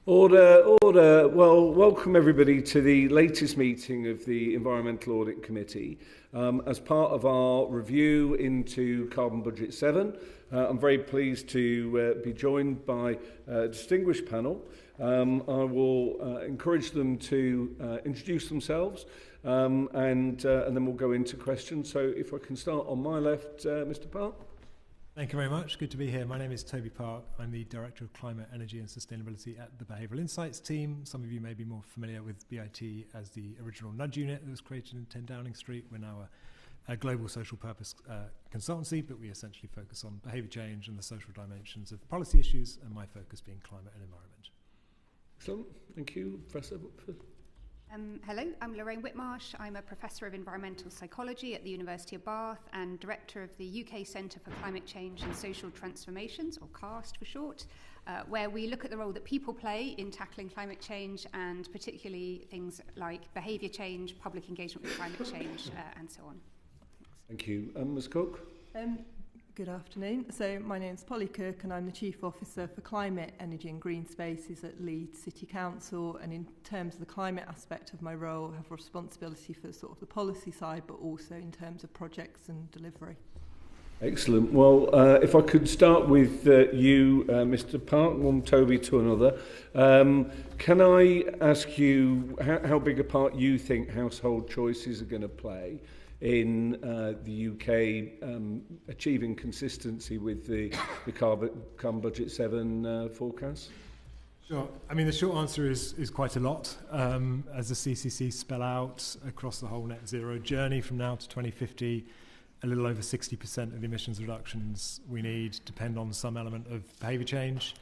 Order, order. Well, welcome everybody to the latest meeting of the Environmental Audit Committee. As part of our review into Carbon Budget 7, I'm very pleased to be joined by a distinguished panel. I will encourage them to introduce themselves and then we'll go into questions. So if I can start on my left, Mr. Park. Thank you very much. Good to be here. My name is Toby Park. I'm the Director of Climate, Energy and Sustainability at the Behavioural Insights team. Some of you may be more familiar with BIT as the original Nudge unit that was created in 10 Downing Street. We're now a global social purpose consultancy, but we essentially focus on behaviour change and the social dimensions of policy issues, and my focus being climate and environment. Excellent. Thank you, Professor. Hello, I'm Lorraine Whitmarsh. I'm a Professor of Environmental Psychology at the University of Bath and Director of the UK Centre for Climate Change and Social Transformations, or CAST for short, where we look at the role that people play in tackling climate change, and particularly things like behaviour change, public engagement with climate change, and so on. Thanks. Thank you. Ms. Cook? Good afternoon. So my name is Polly Kirk and I'm the Chief Officer for Climate, Energy and Green Spaces at Leeds City Council, and in terms of the climate aspect of my role, I have responsibility for sort of the policy side, but also in terms of projects and delivery. Excellent. Well, if I could start with you, Mr. Park, one Toby to another. Can I ask you how big a part you think household choices are going to play in the UK achieving consistency with the Carbon Budget 7 forecast? Sure. I mean, the short answer is quite a lot. As the CCC spell out across the whole net zero journey from now to 2050, a little over 60% of the emissions reductions we need depend on some element of behaviour change.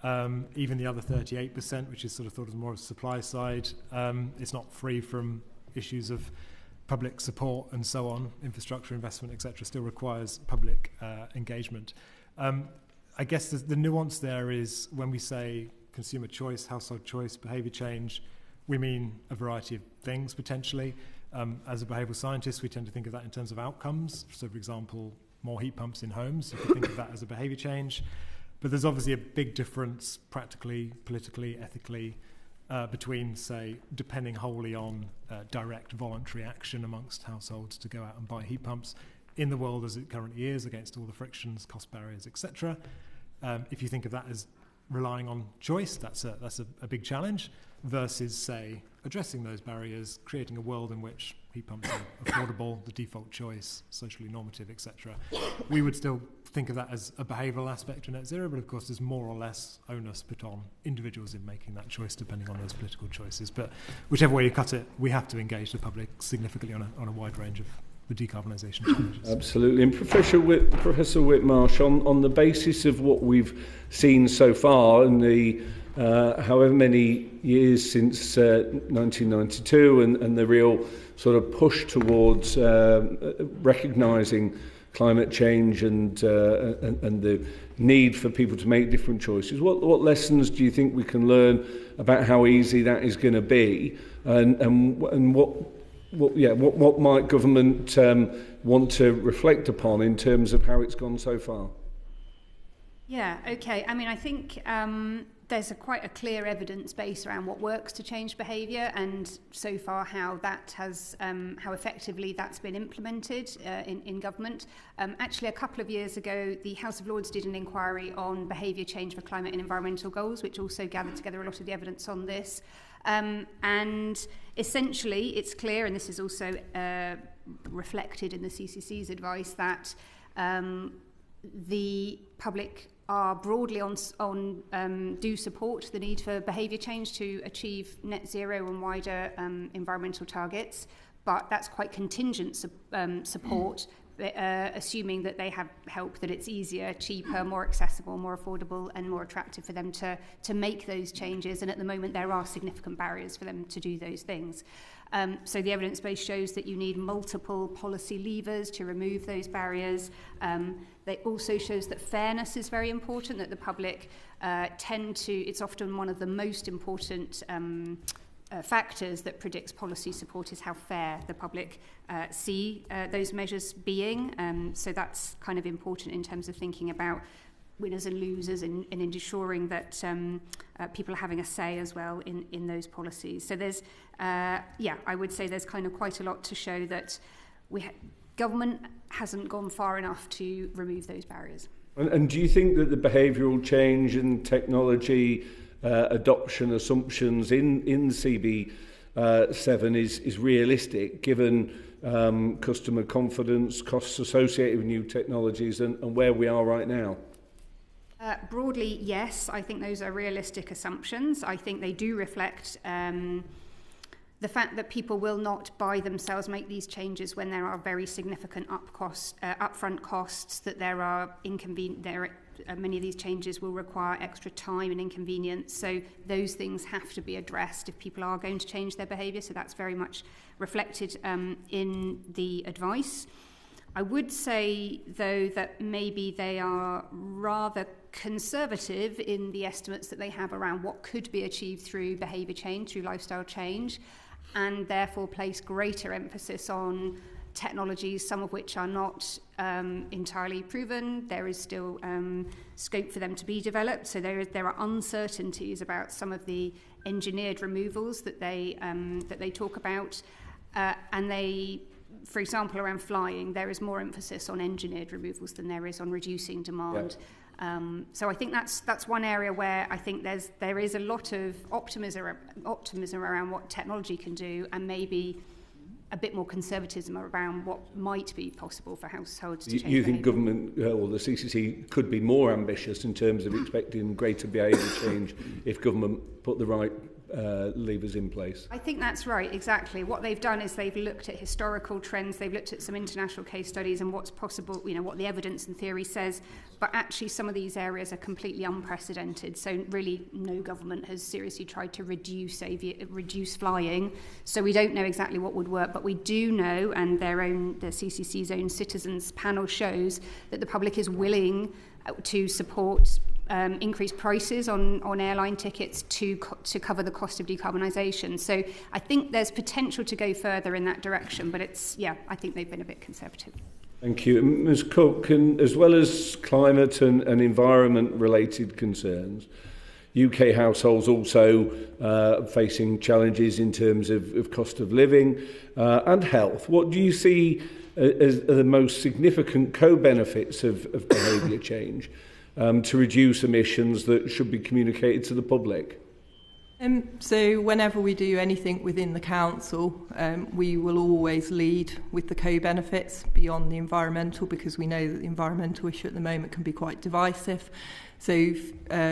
Even the other 38%, which is sort of thought of more as supply side, it's not free from issues of public support and so on. Infrastructure investment, etc., still requires public engagement. I guess the nuance there is when we say consumer choice, household choice, behaviour change, we mean a variety of things potentially. As a behavioural scientist, we tend to think of that in terms of outcomes. So, for example, more heat pumps in homes, you could think of that as a behaviour change. But there's obviously a big difference practically, politically, ethically, between, say, depending wholly on direct voluntary action amongst households to go out and buy heat pumps in the world as it currently is, against all the frictions, cost barriers, etc. If you think of that as relying on choice, that's a big challenge, versus, say, addressing those barriers, creating a world in which heat pumps are affordable, the default choice, socially normative, etc. We would still think of that as a behavioural aspect of net zero, but of course there's more or less onus put on individuals in making that choice depending on those political choices. But whichever way you cut it, we have to engage the public significantly on a wide range of the decarbonisation challenges. Absolutely. And Professor Whitmarsh, on the basis of what we've seen so far in the however many years since 1992 and the real sort of push towards recognising climate change and the need for people to make different choices, what lessons do you think we can learn about how easy that is going to be, and what might government want to reflect upon in terms of how it's gone so far? Yeah, okay. I mean, I think there's quite a clear evidence base around what works to change behaviour, and so far how that has, how effectively that's been implemented in government. Actually, a couple of years ago, the House of Lords did an inquiry on behaviour change for climate and environmental goals, which also gathered together a lot of the evidence on this. And essentially, it's clear, and this is also reflected in the CCC's advice, that the public are broadly do support the need for behaviour change to achieve net zero and wider environmental targets, but that's quite contingent support, assuming that they have help, that it's easier, cheaper, more accessible, more affordable and more attractive for them to make those changes. And at the moment there are significant barriers for them to do those things. So the evidence base shows that you need multiple policy levers to remove those barriers. It also shows that fairness is very important, that the public it's often one of the most important factors that predicts policy support is how fair the public see those measures being. So that's kind of important in terms of thinking about winners and losers and ensuring that people are having a say as well in those policies. So there's, I would say there's kind of quite a lot to show that government hasn't gone far enough to remove those barriers. And do you think that the behavioural change and technology adoption assumptions in CB7 is realistic, given customer confidence, costs associated with new technologies, and where we are right now? Broadly, yes. I think those are realistic assumptions. I think they do reflect the fact that people will not by themselves make these changes when there are very significant upfront costs, that there are many of these changes will require extra time and inconvenience. So those things have to be addressed if people are going to change their behaviour. So that's very much reflected in the advice. I would say, though, that maybe they are rather conservative in the estimates that they have around what could be achieved through behaviour change, through lifestyle change, and therefore place greater emphasis on technologies, some of which are not entirely proven. There is still scope for them to be developed. So there are uncertainties about some of the engineered removals that they talk about, and they, for example, around flying, there is more emphasis on engineered removals than there is on reducing demand. Yeah. So I think that's one area where I think there is a lot of optimism around what technology can do, and maybe a bit more conservatism around what might be possible for households to change. You think government or the CCC could be more ambitious in terms of expecting greater behaviour change if government put the right levers in place? I think that's right, exactly. What they've done is they've looked at historical trends, they've looked at some international case studies and what's possible, what the evidence and theory says, but actually some of these areas are completely unprecedented. So really no government has seriously tried to reduce flying. So we don't know exactly what would work, but we do know, and the CCC's own citizens panel shows, that the public is willing to support increased prices on airline tickets to cover the cost of decarbonisation. So I think there's potential to go further in that direction, but I think they've been a bit conservative. Thank you. Ms Cook, as well as climate and environment-related concerns, UK households also facing challenges in terms of cost of living and health. What do you see as the most significant co-benefits of behaviour change to reduce emissions that should be communicated to the public? So whenever we do anything within the council, we will always lead with the co-benefits beyond the environmental, because we know that the environmental issue at the moment can be quite divisive. So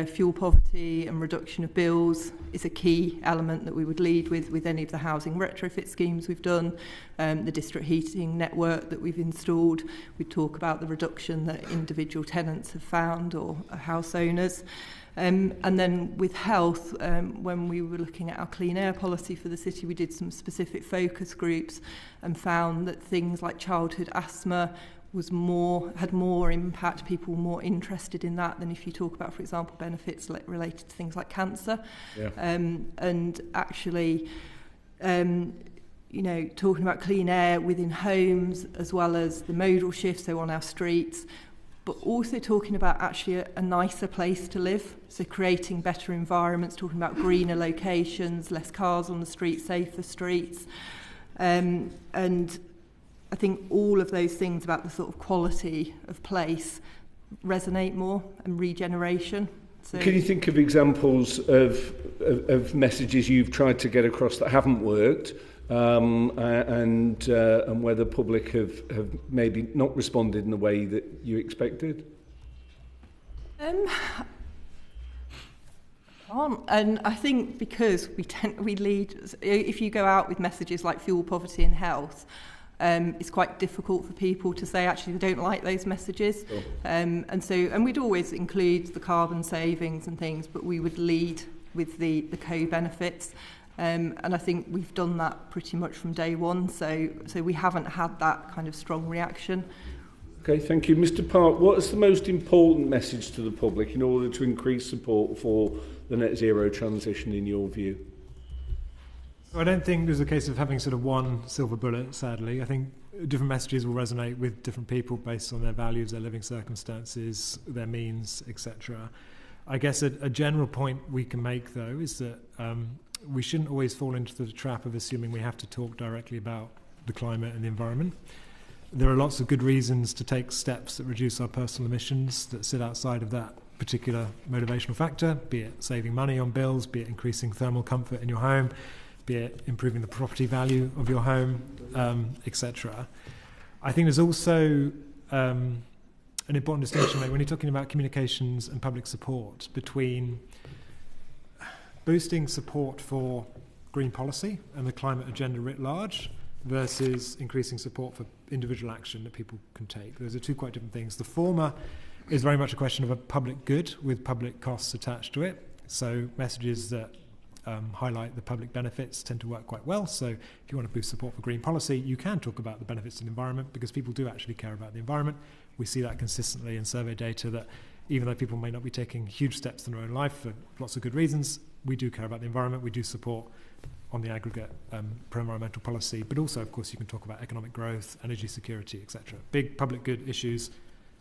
fuel poverty and reduction of bills is a key element that we would lead with any of the housing retrofit schemes we've done, the district heating network that we've installed. We talk about the reduction that individual tenants have found, or house owners. And then with health, when we were looking at our clean air policy for the city, we did some specific focus groups and found that things like childhood asthma had more impact. People were more interested in that than if you talk about, for example, benefits related to things like cancer. Yeah. And actually, talking about clean air within homes, as well as the modal shift, so on our streets, but also talking about actually a nicer place to live, so creating better environments, talking about greener locations, less cars on the street, safer streets, and I think all of those things about the sort of quality of place resonate more, and regeneration. So, can you think of examples of messages you've tried to get across that haven't worked, and where the public have maybe not responded in the way that you expected? And I think because we lead, if you go out with messages like fuel poverty and health, it's quite difficult for people to say actually they don't like those messages. Sure. And we'd always include the carbon savings and things, but we would lead with the co-benefits. And I think we've done that pretty much from day one, so we haven't had that kind of strong reaction. Okay, thank you. Mr Park, what is the most important message to the public in order to increase support for the net zero transition in your view? I don't think there's a case of having sort of one silver bullet, sadly. I think different messages will resonate with different people based on their values, their living circumstances, their means, etc. I guess a general point we can make, though, is that we shouldn't always fall into the trap of assuming we have to talk directly about the climate and the environment. There are lots of good reasons to take steps that reduce our personal emissions that sit outside of that particular motivational factor, be it saving money on bills, be it increasing thermal comfort in your home, be it improving the property value of your home, etc. I think there's also an important distinction to make when you're talking about communications and public support between boosting support for green policy and the climate agenda writ large versus increasing support for individual action that people can take. Those are two quite different things. The former is very much a question of a public good with public costs attached to it. So messages that highlight the public benefits tend to work quite well. So if you want to boost support for green policy, you can talk about the benefits to the environment because people do actually care about the environment. We see that consistently in survey data that even though people may not be taking huge steps in their own life for lots of good reasons, we do care about the environment, we do support on the aggregate pro-environmental policy, but also, of course, you can talk about economic growth, energy security, etc. Big public good issues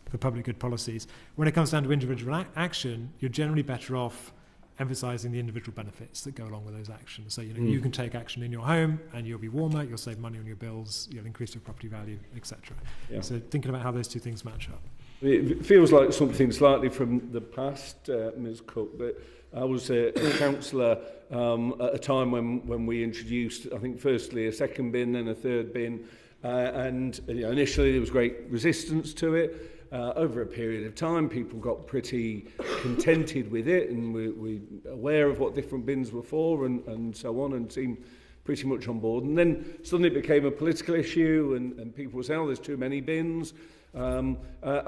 for public good policies. When it comes down to individual action, you're generally better off emphasising the individual benefits that go along with those actions. So, you can take action in your home and you'll be warmer, you'll save money on your bills, you'll increase your property value, etc. Yeah. So thinking about how those two things match up. It feels like something slightly from the past, Ms Cook, but I was a councillor at a time when we introduced, I think, firstly a second bin, then a third bin, and initially there was great resistance to it. Over a period of time, people got pretty contented with it, and we aware of what different bins were for, and so on, and seemed pretty much on board. And then suddenly it became a political issue, and people were saying, "Oh, there's too many bins." And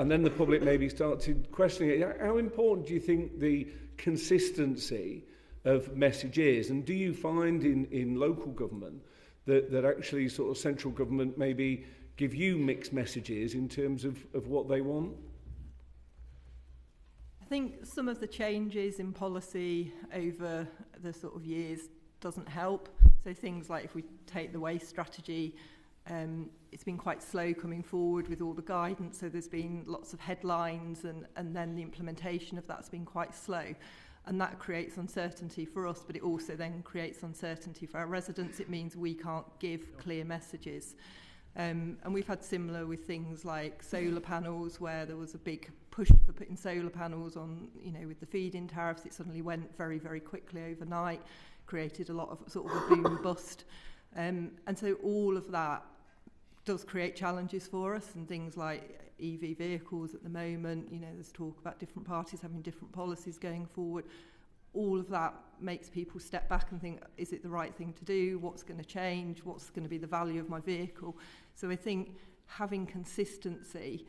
then the public maybe started questioning it. How important do you think the consistency of message is? And do you find in local government that actually sort of central government maybe give you mixed messages in terms of what they want? I think some of the changes in policy over the sort of years doesn't help. So things like if we take the waste strategy, it's been quite slow coming forward with all the guidance, so there's been lots of headlines and then the implementation of that's been quite slow, and that creates uncertainty for us, but it also then creates uncertainty for our residents. It means we can't give clear messages. And we've had similar with things like solar panels, where there was a big push for putting solar panels on, with the feed-in tariffs. It suddenly went very, very quickly overnight, created a lot of sort of a boom and bust. And so all of that does create challenges for us, and things like EV vehicles at the moment, there's talk about different parties having different policies going forward. All of that makes people step back and think, is it the right thing to do? What's going to change? What's going to be the value of my vehicle? So I think having consistency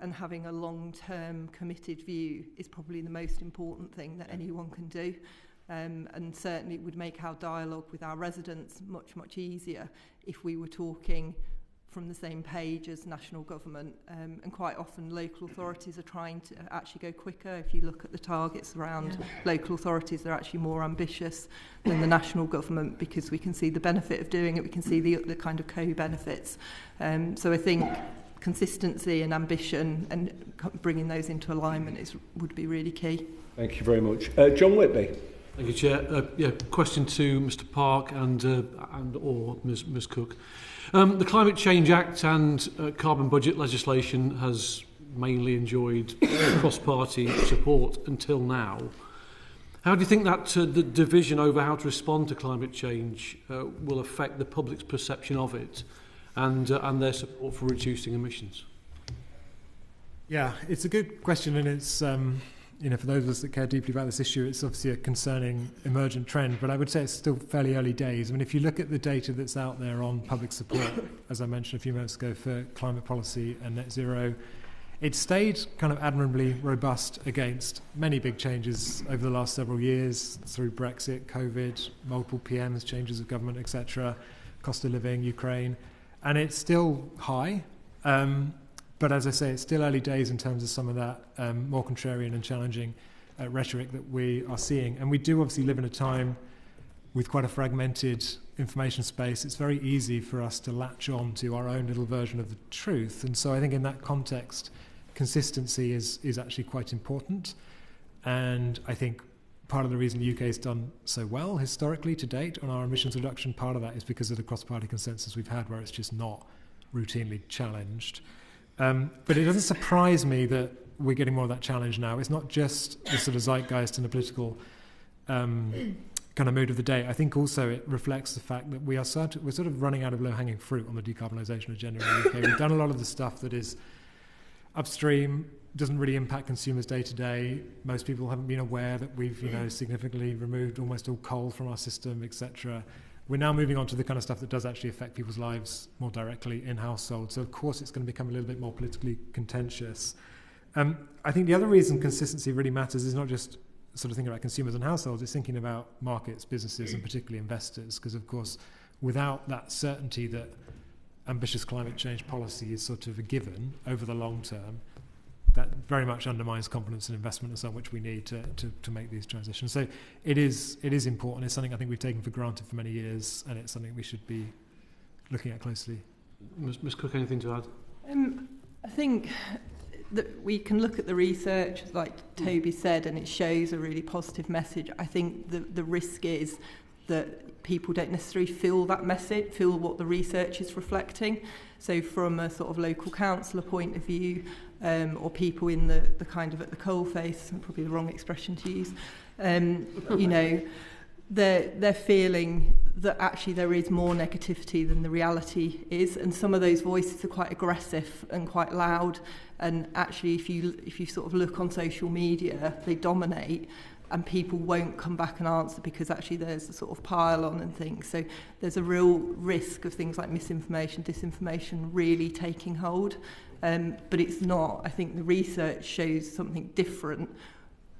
and having a long-term committed view is probably the most important thing that anyone can do. And certainly it would make our dialogue with our residents much, much easier if we were talking from the same page as national government, and quite often local authorities are trying to actually go quicker. If you look at the targets around local authorities, they're actually more ambitious than the national government, because we can see the benefit of doing it, we can see the kind of co-benefits. So I think consistency and ambition and bringing those into alignment would be really key. Thank you very much. John Whitby. Thank you, Chair. Question to Mr Park and or Ms Cook. The Climate Change Act and carbon budget legislation has mainly enjoyed cross-party support until now. How do you think that the division over how to respond to climate change will affect the public's perception of it and their support for reducing emissions? Yeah, it's a good question, and it's for those of us that care deeply about this issue, it's obviously a concerning emergent trend, but I would say it's still fairly early days. I mean, if you look at the data that's out there on public support, as I mentioned a few minutes ago, for climate policy and net zero, it stayed kind of admirably robust against many big changes over the last several years through Brexit, COVID, multiple PMs, changes of government, etc., cost of living, Ukraine, and it's still high. But as I say, it's still early days in terms of some of that more contrarian and challenging rhetoric that we are seeing. And we do obviously live in a time with quite a fragmented information space. It's very easy for us to latch on to our own little version of the truth. And so I think in that context, consistency is actually quite important. And I think part of the reason the UK has done so well historically to date on our emissions reduction, part of that is because of the cross-party consensus we've had where it's just not routinely challenged. But it doesn't surprise me that we're getting more of that challenge now. It's not just the sort of zeitgeist and the political kind of mood of the day. I think also it reflects the fact that we're sort of running out of low-hanging fruit on the decarbonisation agenda in the UK. We've done a lot of the stuff that is upstream, doesn't really impact consumers day to day. Most people haven't been aware that we've, significantly removed almost all coal from our system, etc. We're now moving on to the kind of stuff that does actually affect people's lives more directly in households. So of course it's going to become a little bit more politically contentious. I think the other reason consistency really matters is not just sort of thinking about consumers and households, it's thinking about markets, businesses, and particularly investors, because of course without that certainty that ambitious climate change policy is sort of a given over the long term, that very much undermines confidence in investment and so on, which we need to make these transitions. So it is important. It's something I think we've taken for granted for many years, and it's something we should be looking at closely. Ms Cook, anything to add? I think that we can look at the research, like Toby said, and it shows a really positive message. I think the risk is that people don't necessarily feel that message, feel what the research is reflecting. So from a sort of local councillor point of view, or people in the kind of at the coalface, probably the wrong expression to use, they're feeling that actually there is more negativity than the reality is, and some of those voices are quite aggressive and quite loud, and actually if you sort of look on social media, they dominate, and people won't come back and answer because actually there's a sort of pile on and things. So there's a real risk of things like misinformation, disinformation really taking hold, but it's not. I think the research shows something different,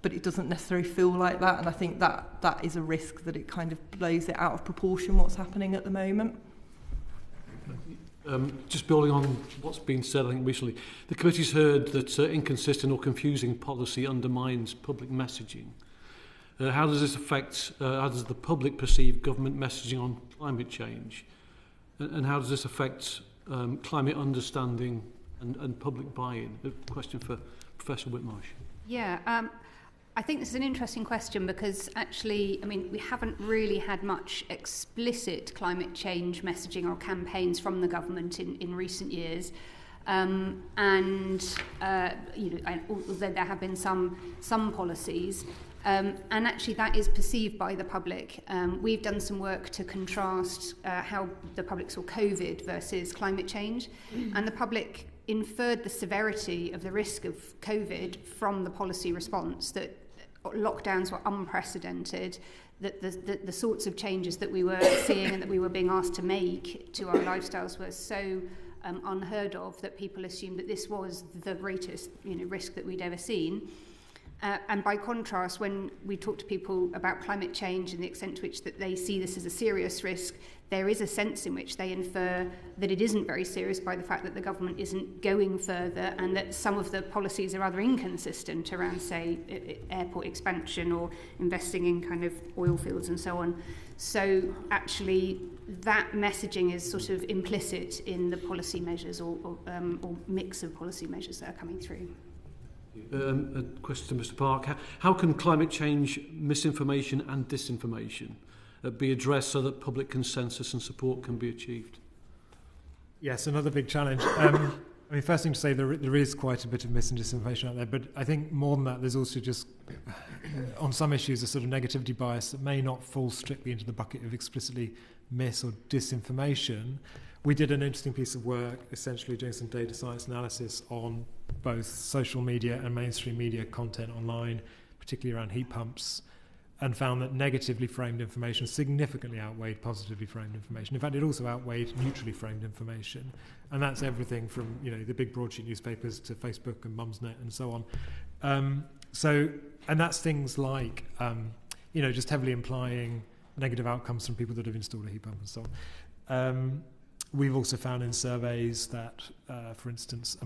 but it doesn't necessarily feel like that, and I think that is a risk, that it kind of blows it out of proportion what's happening at the moment. Just building on what's been said, I think recently, the committee's heard that inconsistent or confusing policy undermines public messaging. How does this affect, how does the public perceive government messaging on climate change? And how does this affect climate understanding and public buy-in? A question for Professor Whitmarsh. Yeah, I think this is an interesting question because actually, we haven't really had much explicit climate change messaging or campaigns from the government in recent years. Although there have been some policies, and actually that is perceived by the public. We've done some work to contrast how the public saw COVID versus climate change, and the public inferred the severity of the risk of COVID from the policy response, that lockdowns were unprecedented, that the sorts of changes that we were seeing and that we were being asked to make to our lifestyles were so unheard of that people assumed that this was the greatest risk that we'd ever seen. And by contrast, when we talk to people about climate change and the extent to which that they see this as a serious risk, there is a sense in which they infer that it isn't very serious by the fact that the government isn't going further, and that some of the policies are rather inconsistent around, say, airport expansion or investing in kind of oil fields and so on. So actually that messaging is sort of implicit in the policy measures or mix of policy measures that are coming through. A question to Mr Park. How can climate change misinformation and disinformation be addressed so that public consensus and support can be achieved? Yes, another big challenge. First thing to say, there is quite a bit of mis and disinformation out there, but I think more than that, there's also just, on some issues, a sort of negativity bias that may not fall strictly into the bucket of explicitly mis or disinformation. We did an interesting piece of work, essentially doing some data science analysis on both social media and mainstream media content online, particularly around heat pumps, and found that negatively framed information significantly outweighed positively framed information. In fact, it also outweighed neutrally framed information. And that's everything from the big broadsheet newspapers to Facebook and Mumsnet and so on. And that's things like just heavily implying negative outcomes from people that have installed a heat pump and so on. We've also found in surveys that, for instance, a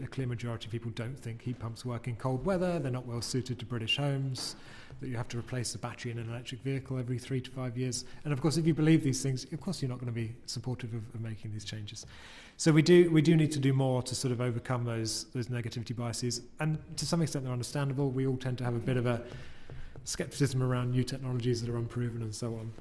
clear majority of people don't think heat pumps work in cold weather, they're not well suited to British homes, that you have to replace the battery in an electric vehicle every 3 to 5 years. And of course, if you believe these things, of course you're not going to be supportive of making these changes. So we do need to do more to sort of overcome those negativity biases. And to some extent they're understandable. We all tend to have a bit of a scepticism around new technologies that are unproven and so on.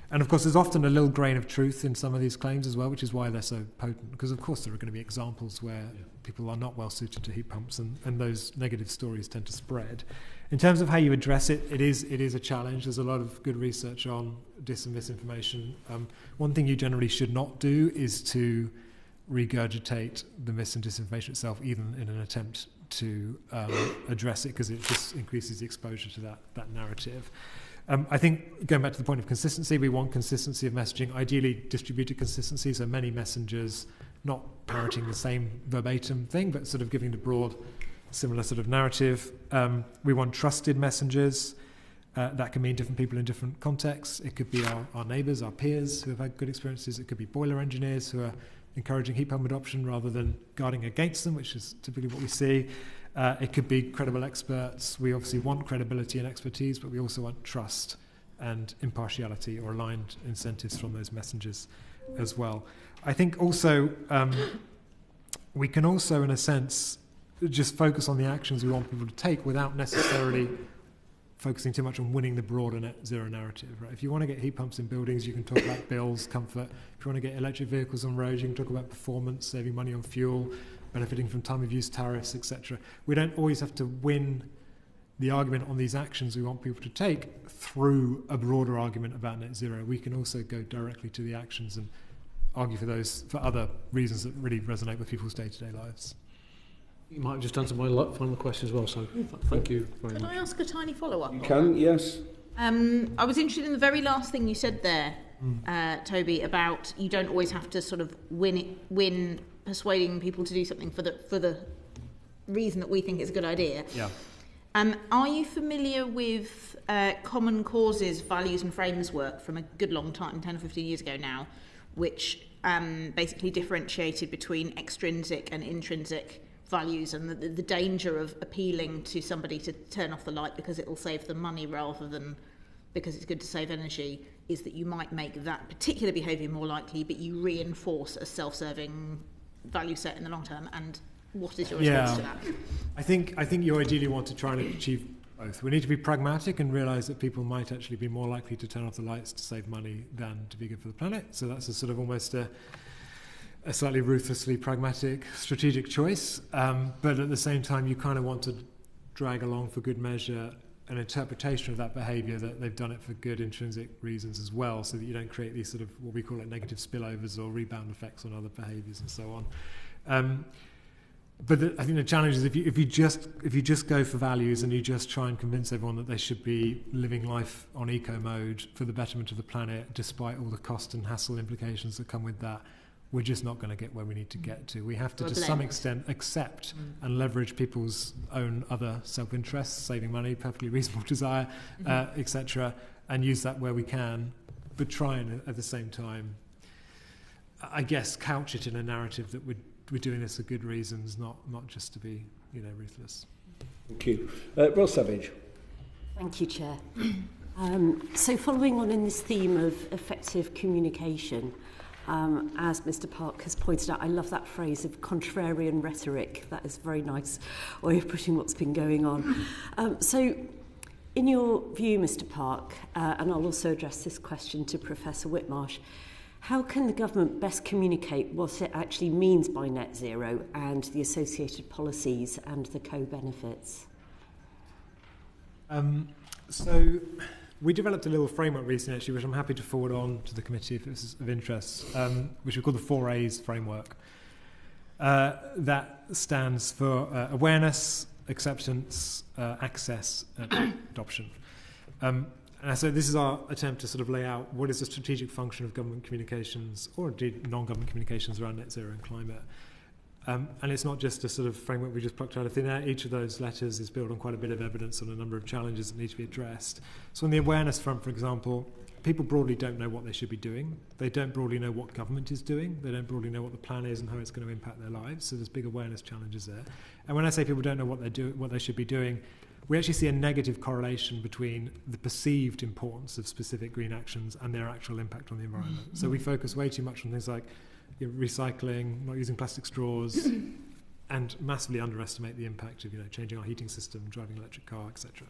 And of course there's often a little grain of truth in some of these claims as well, which is why they're so potent, because of course there are going to be examples where people are not well suited to heat pumps, and those negative stories tend to spread. In terms of how you address it, it is a challenge. There's a lot of good research on dis and misinformation. One thing you generally should not do is to regurgitate the mis and disinformation itself, even in an attempt to address it, because it just increases the exposure to that narrative. I think, going back to the point of consistency, we want consistency of messaging, ideally distributed consistency, so many messengers not parroting the same verbatim thing, but sort of giving the broad, similar sort of narrative. We want trusted messengers. That can mean different people in different contexts. It could be our neighbours, our peers who have had good experiences. It could be boiler engineers who are encouraging heat pump adoption rather than guarding against them, which is typically what we see. It could be credible experts. We obviously want credibility and expertise, but we also want trust and impartiality or aligned incentives from those messengers as well. I think also we can also, in a sense, just focus on the actions we want people to take without necessarily focusing too much on winning the broader net zero narrative. Right? If you want to get heat pumps in buildings, you can talk about bills, comfort. If you want to get electric vehicles on roads, you can talk about performance, saving money on fuel, benefiting from time of use tariffs, etc. We don't always have to win the argument on these actions we want people to take through a broader argument about net zero. We can also go directly to the actions and argue for those for other reasons that really resonate with people's day-to-day lives. You might have just answered my final question as well, so thank you very much. Can I ask a tiny follow-up? You can, yes. I was interested in the very last thing you said there, Toby, about you don't always have to sort of win persuading people to do something for the reason that we think it's a good idea. Yeah. Are you familiar with Common Cause's values and frames work from a good long time, 10 or 15 years ago now, which basically differentiated between extrinsic and intrinsic values, and the danger of appealing to somebody to turn off the light because it will save them money rather than because it's good to save energy, is that you might make that particular behaviour more likely, but you reinforce a self-serving value set in the long term. And what is your response to that? I think you ideally want to try and achieve both. We need to be pragmatic and realise that people might actually be more likely to turn off the lights to save money than to be good for the planet. So that's a sort of almost a slightly ruthlessly pragmatic strategic choice, but at the same time you kind of want to drag along for good measure an interpretation of that behaviour that they've done it for good intrinsic reasons as well, so that you don't create these sort of what we call it negative spillovers or rebound effects on other behaviours and so on. But I think the challenge is if you just go for values and you just try and convince everyone that they should be living life on eco mode for the betterment of the planet, despite all the cost and hassle implications that come with that, we're just not going to get where we need to get to. We have to, some extent, accept and leverage people's own other self-interests, saving money, perfectly reasonable desire, etc., and use that where we can, but try and, at the same time, I guess, couch it in a narrative that we're doing this for good reasons, not just to be, ruthless. Thank you. Ross Savage. Thank you, Chair. So following on in this theme of effective communication, as Mr. Park has pointed out, I love that phrase of contrarian rhetoric. That is a very nice way of putting what's been going on. So in your view, Mr. Park, and I'll also address this question to Professor Whitmarsh, how can the government best communicate what it actually means by net zero and the associated policies and the co-benefits? So we developed a little framework recently, actually, which I'm happy to forward on to the committee if it's of interest, which we call the 4 A's framework. That stands for awareness, acceptance, access, and adoption. And so this is our attempt to sort of lay out what is the strategic function of government communications, or indeed non-government communications around net zero and climate. And it's not just a sort of framework we just plucked out of thin air. Each of those letters is built on quite a bit of evidence on a number of challenges that need to be addressed. So on the awareness front, for example, people broadly don't know what they should be doing. They don't broadly know what government is doing. They don't broadly know what the plan is and how it's going to impact their lives. So there's big awareness challenges there. And when I say people don't know what they should be doing, we actually see a negative correlation between the perceived importance of specific green actions and their actual impact on the environment. So we focus way too much on things like recycling, not using plastic straws, and massively underestimate the impact of changing our heating system, driving an electric car, etc.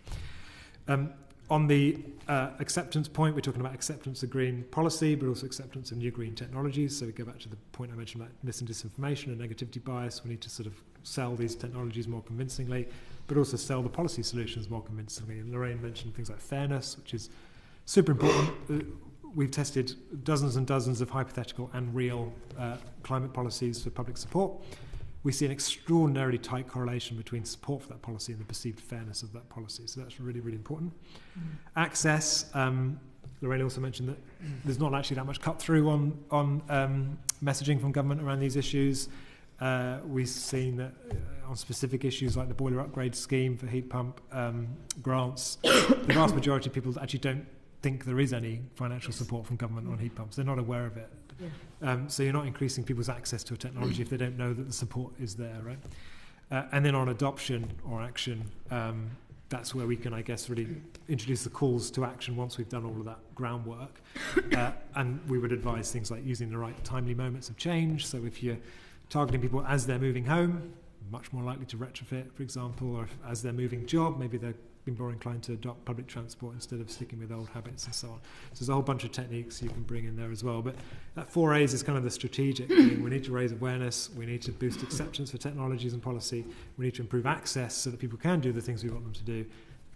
On the acceptance point, we're talking about acceptance of green policy, but also acceptance of new green technologies. So we go back to the point I mentioned about mis and disinformation and negativity bias. We need to sort of sell these technologies more convincingly, but also sell the policy solutions more convincingly. And Lorraine mentioned things like fairness, which is super important. We've tested dozens and dozens of hypothetical and real climate policies for public support. We see an extraordinarily tight correlation between support for that policy and the perceived fairness of that policy. So that's really, really important. Access, Lorraine also mentioned that there's not actually that much cut through on messaging from government around these issues. We've seen that on specific issues like the boiler upgrade scheme for heat pump grants, the vast majority of people actually don't think there is any financial support from government on heat pumps. They're not aware of it. Yeah. So you're not increasing people's access to a technology if they don't know that the support is there, right? And then on adoption or action, that's where we can, I guess, really introduce the calls to action once we've done all of that groundwork. And we would advise things like using the right timely moments of change. So if you're targeting people as they're moving home, much more likely to retrofit, for example, or if, as they're moving job, maybe they're being more inclined to adopt public transport instead of sticking with old habits and so on. So there's a whole bunch of techniques you can bring in there as well. But that 4 A's is kind of the strategic thing. We need to raise awareness. We need to boost acceptance for technologies and policy. We need to improve access so that people can do the things we want them to do.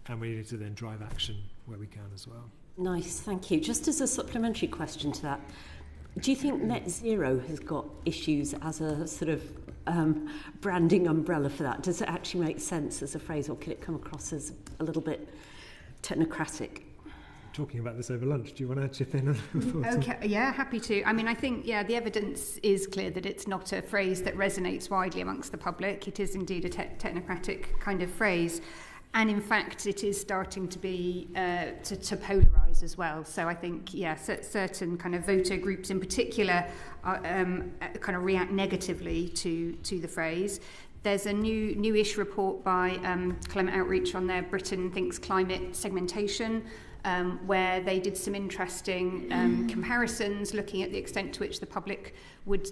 And we need to then drive action where we can as well. Nice, thank you. Just as a supplementary question to that, do you think net zero has got issues as a sort of branding umbrella for that? Does it actually make sense as a phrase, or can it come across as a little bit technocratic? Talking about this over lunch, do you want to chip in? Okay, yeah, happy to. I mean, I think, the evidence is clear that it's not a phrase that resonates widely amongst the public. It is indeed a technocratic kind of phrase. And in fact, it is starting to be to polarise as well. So I think, certain kind of voter groups in particular are, kind of react negatively to the phrase. There's a newish report by Climate Outreach on their Britain Thinks Climate segmentation, where they did some interesting comparisons looking at the extent to which the public would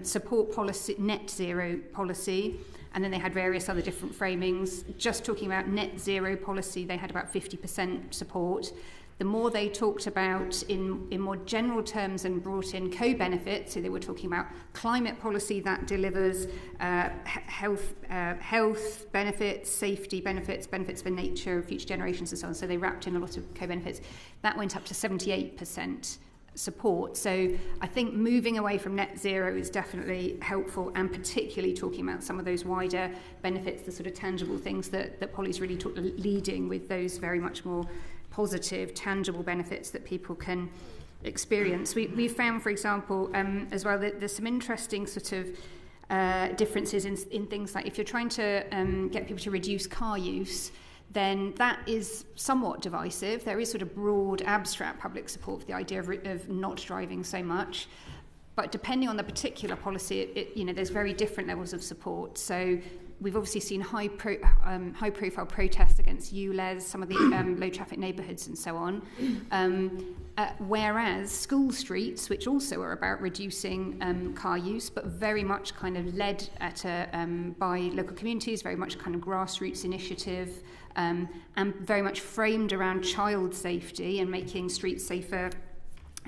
support net zero policy. And then they had various other different framings. Just talking about net zero policy, they had about 50% support. The more they talked about in more general terms and brought in co-benefits, so they were talking about climate policy that delivers health benefits, safety benefits, benefits for nature, future generations and so on. So they wrapped in a lot of co-benefits. That went up to 78% support. So I think moving away from net zero is definitely helpful, and particularly talking about some of those wider benefits, the sort of tangible things that Polly's really leading with, those very much more positive, tangible benefits that people can experience. We found, for example, as well, that there's some interesting sort of differences in things like if you're trying to get people to reduce car use, then that is somewhat divisive. There is sort of broad, abstract public support for the idea of not driving so much. But depending on the particular policy, there's very different levels of support. So we've obviously seen high-profile protests against ULEZ, some of the low-traffic neighbourhoods and so on. Whereas school streets, which also are about reducing car use, but very much kind of led at by local communities, very much kind of grassroots initiative, and very much framed around child safety and making streets safer,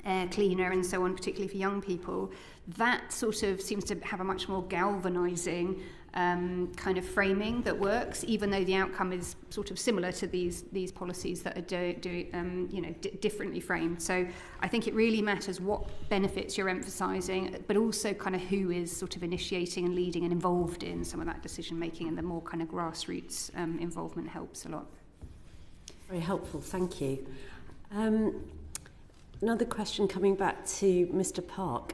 air cleaner and so on, particularly for young people. That sort of seems to have a much more galvanising kind of framing that works, even though the outcome is sort of similar to these policies that are differently framed. So I think it really matters what benefits you're emphasising, but also kind of who is sort of initiating and leading and involved in some of that decision making, and the more kind of grassroots involvement helps a lot. Very helpful, thank you. Another question coming back to Mr. Park.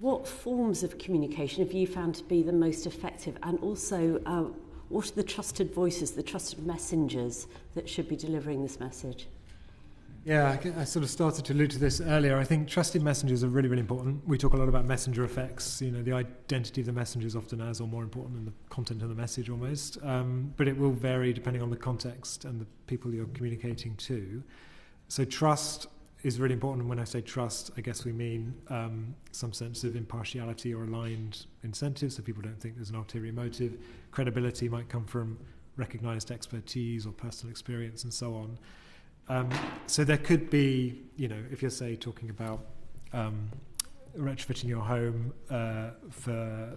What forms of communication have you found to be the most effective? And also, what are the trusted voices, the trusted messengers that should be delivering this message? Yeah, I sort of started to allude to this earlier. I think trusted messengers are really, really important. We talk a lot about messenger effects. You know, the identity of the messenger is often as or more important than the content of the message almost. But it will vary depending on the context and the people you're communicating to. So trust is really important. And when I say trust, I guess we mean some sense of impartiality or aligned incentives, so people don't think there's an ulterior motive. Credibility might come from recognised expertise or personal experience and so on. So there could be, you know, if you're, say, talking about retrofitting your home for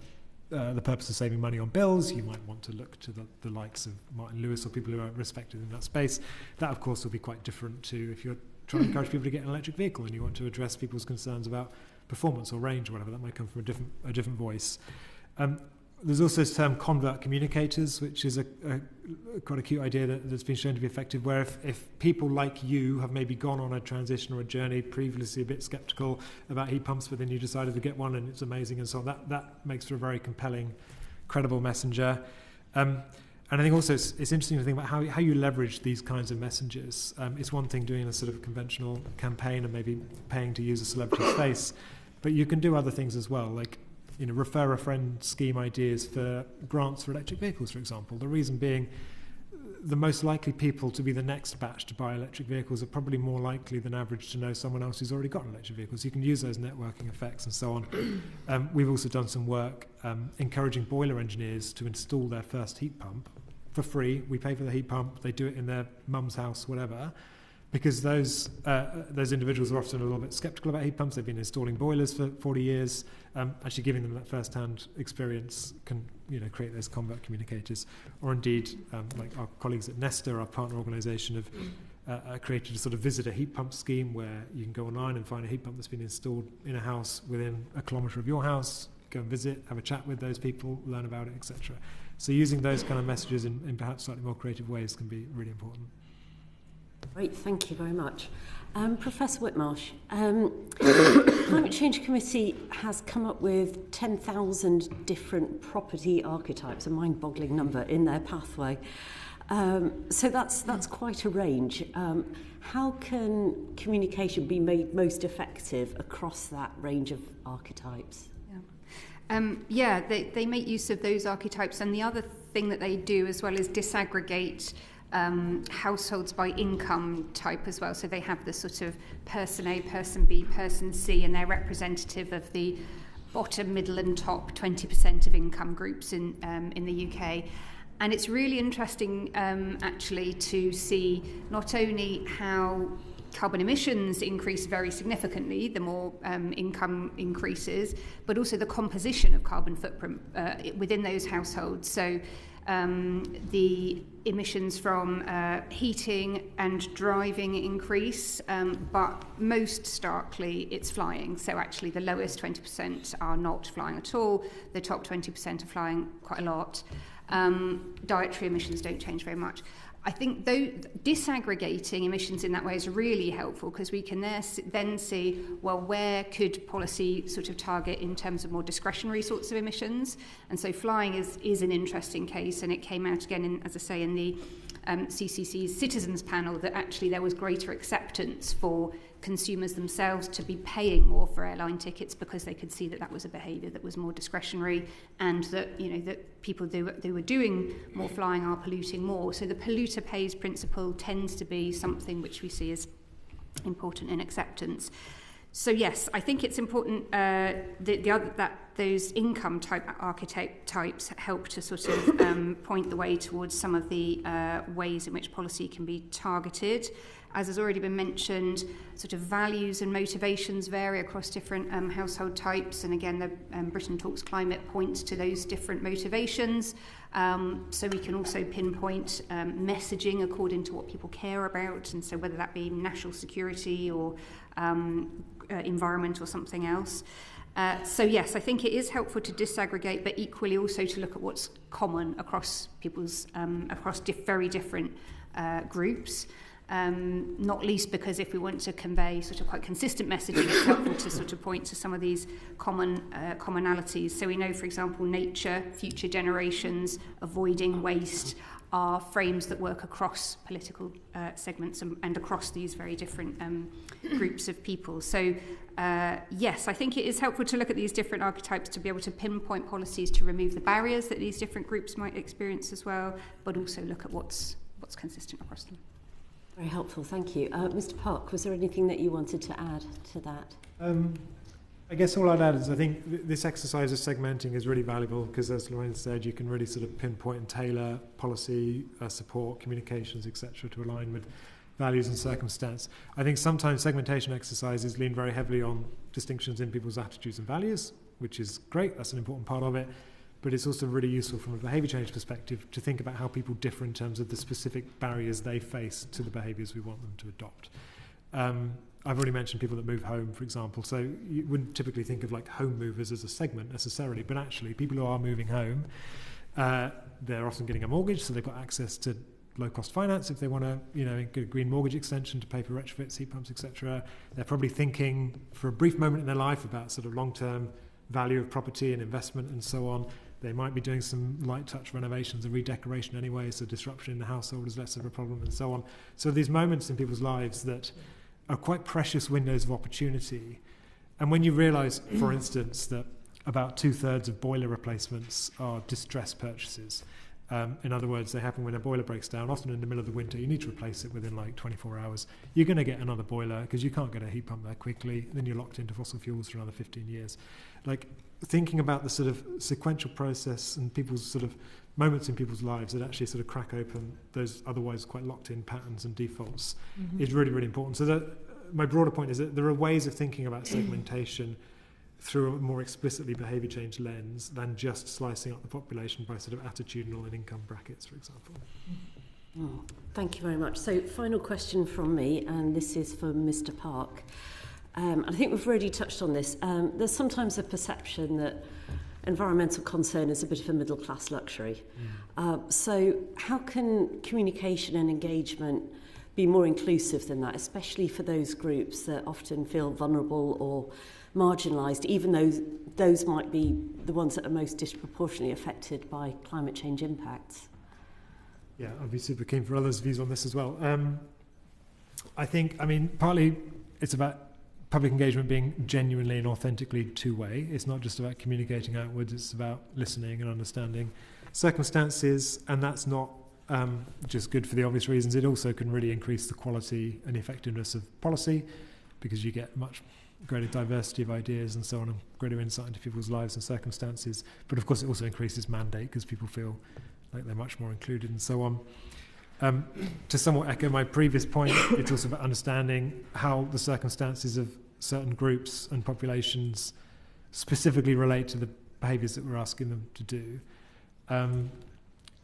the purpose of saving money on bills, you might want to look to the likes of Martin Lewis or people who are respected in that space. That, of course, will be quite different to if you're trying to encourage people to get an electric vehicle and you want to address people's concerns about performance or range or whatever. That might come from a different voice. There's also this term convert communicators, which is a quite a cute idea that's been shown to be effective, where if people like you have maybe gone on a transition or a journey, previously a bit sceptical about heat pumps, but then you decided to get one and it's amazing and so on, that makes for a very compelling, credible messenger. And I think also it's interesting to think about how you leverage these kinds of messengers. It's one thing doing a sort of conventional campaign and maybe paying to use a celebrity's face, but you can do other things as well, like, you know, refer a friend scheme ideas for grants for electric vehicles, for example. The reason being, the most likely people to be the next batch to buy electric vehicles are probably more likely than average to know someone else who's already got an electric vehicle. So you can use those networking effects and so on. We've also done some work encouraging boiler engineers to install their first heat pump for free. We pay for the heat pump. They do it in their mum's house, whatever. Because those individuals are often a little bit sceptical about heat pumps. They've been installing boilers for 40 years. Actually giving them that first-hand experience can, you know, create those convert communicators. Or indeed, like our colleagues at Nesta, our partner organisation, have created a sort of visitor heat pump scheme where you can go online and find a heat pump that's been installed in a house within a kilometre of your house, go and visit, have a chat with those people, learn about it, etc. So using those kind of messages in perhaps slightly more creative ways can be really important. Great, thank you very much. Professor Whitmarsh, the Climate Change Committee has come up with 10,000 different property archetypes, a mind-boggling number, in their pathway. So that's quite a range. How can communication be made most effective across that range of archetypes? They make use of those archetypes, and the other thing that they do as well is disaggregate households by income type as well. So they have the sort of person A, person B, person C, and they're representative of the bottom, middle and top 20% of income groups in the UK. And it's really interesting actually to see not only how carbon emissions increase very significantly the more income increases, but also the composition of carbon footprint within those households. So the emissions from heating and driving increase, but most starkly it's flying. So actually the lowest 20% are not flying at all, the top 20% are flying quite a lot. Dietary emissions don't change very much. I think though disaggregating emissions in that way is really helpful, because we can then see, well, where could policy sort of target in terms of more discretionary sorts of emissions. And so flying is an interesting case, and it came out again, as I say, in the CCC's Citizens Panel, that actually there was greater acceptance for consumers themselves to be paying more for airline tickets, because they could see that was a behaviour that was more discretionary, and that, you know, that people who were doing more flying are polluting more. So the polluter pays principle tends to be something which we see as important in acceptance. So yes, I think it's important that those income type archetypes help to sort of point the way towards some of the ways in which policy can be targeted. As has already been mentioned, sort of values and motivations vary across different household types, and again, the Britain Talks Climate points to those different motivations. So we can also pinpoint messaging according to what people care about, and so whether that be national security or environment or something else. So yes, I think it is helpful to disaggregate, but equally also to look at what's common across people's very different groups. not least because if we want to convey sort of quite consistent messaging, it's helpful to sort of point to some of these commonalities. So we know, for example, nature, future generations, avoiding waste are frames that work across political segments and across these very different groups of people. So yes, I think it is helpful to look at these different archetypes to be able to pinpoint policies to remove the barriers that these different groups might experience as well, but also look at what's consistent across them. Very helpful, thank you. Mr. Park, was there anything that you wanted to add to that? I guess all I'd add is I think this exercise of segmenting is really valuable because, as Lorraine said, you can really sort of pinpoint and tailor policy, support, communications, etc. to align with values and circumstance. I think sometimes segmentation exercises lean very heavily on distinctions in people's attitudes and values, which is great, that's an important part of it, but it's also really useful from a behaviour change perspective to think about how people differ in terms of the specific barriers they face to the behaviours we want them to adopt. I've already mentioned people that move home, for example, so you wouldn't typically think of like home movers as a segment necessarily, but actually people who are moving home, they're often getting a mortgage, so they've got access to low-cost finance if they want to, get a green mortgage extension to pay for retrofits, heat pumps, etc. They're probably thinking for a brief moment in their life about sort of long-term value of property and investment and so on. They might be doing some light-touch renovations and redecoration anyway, so disruption in the household is less of a problem and so on. So these moments in people's lives that are quite precious windows of opportunity. And when you realise, for instance, that about 2/3 of boiler replacements are distress purchases, in other words, they happen when a boiler breaks down, often in the middle of the winter, you need to replace it within like 24 hours. You're going to get another boiler because you can't get a heat pump that quickly, then you're locked into fossil fuels for another 15 years. Like, thinking about the sort of sequential process and people's sort of moments in people's lives that actually sort of crack open those otherwise quite locked-in patterns and defaults is really, really important. So my broader point is that there are ways of thinking about segmentation through a more explicitly behaviour change lens than just slicing up the population by sort of attitudinal and income brackets, for example. Thank you very much. So final question from me, and this is for Mr. Park. I think we've already touched on this. There's sometimes a perception that environmental concern is a bit of a middle-class luxury. So how can communication and engagement be more inclusive than that, especially for those groups that often feel vulnerable or marginalised, even though those might be the ones that are most disproportionately affected by climate change impacts? Yeah, I'd be super keen for others' views on this as well. Partly it's about public engagement being genuinely and authentically two-way. It's not just about communicating outwards, it's about listening and understanding circumstances, and that's not just good for the obvious reasons. It also can really increase the quality and effectiveness of policy because you get much greater diversity of ideas and so on, and greater insight into people's lives and circumstances. But of course it also increases mandate because people feel like they're much more included and so on. To somewhat echo my previous point, it's also about understanding how the circumstances of certain groups and populations specifically relate to the behaviours that we're asking them to do.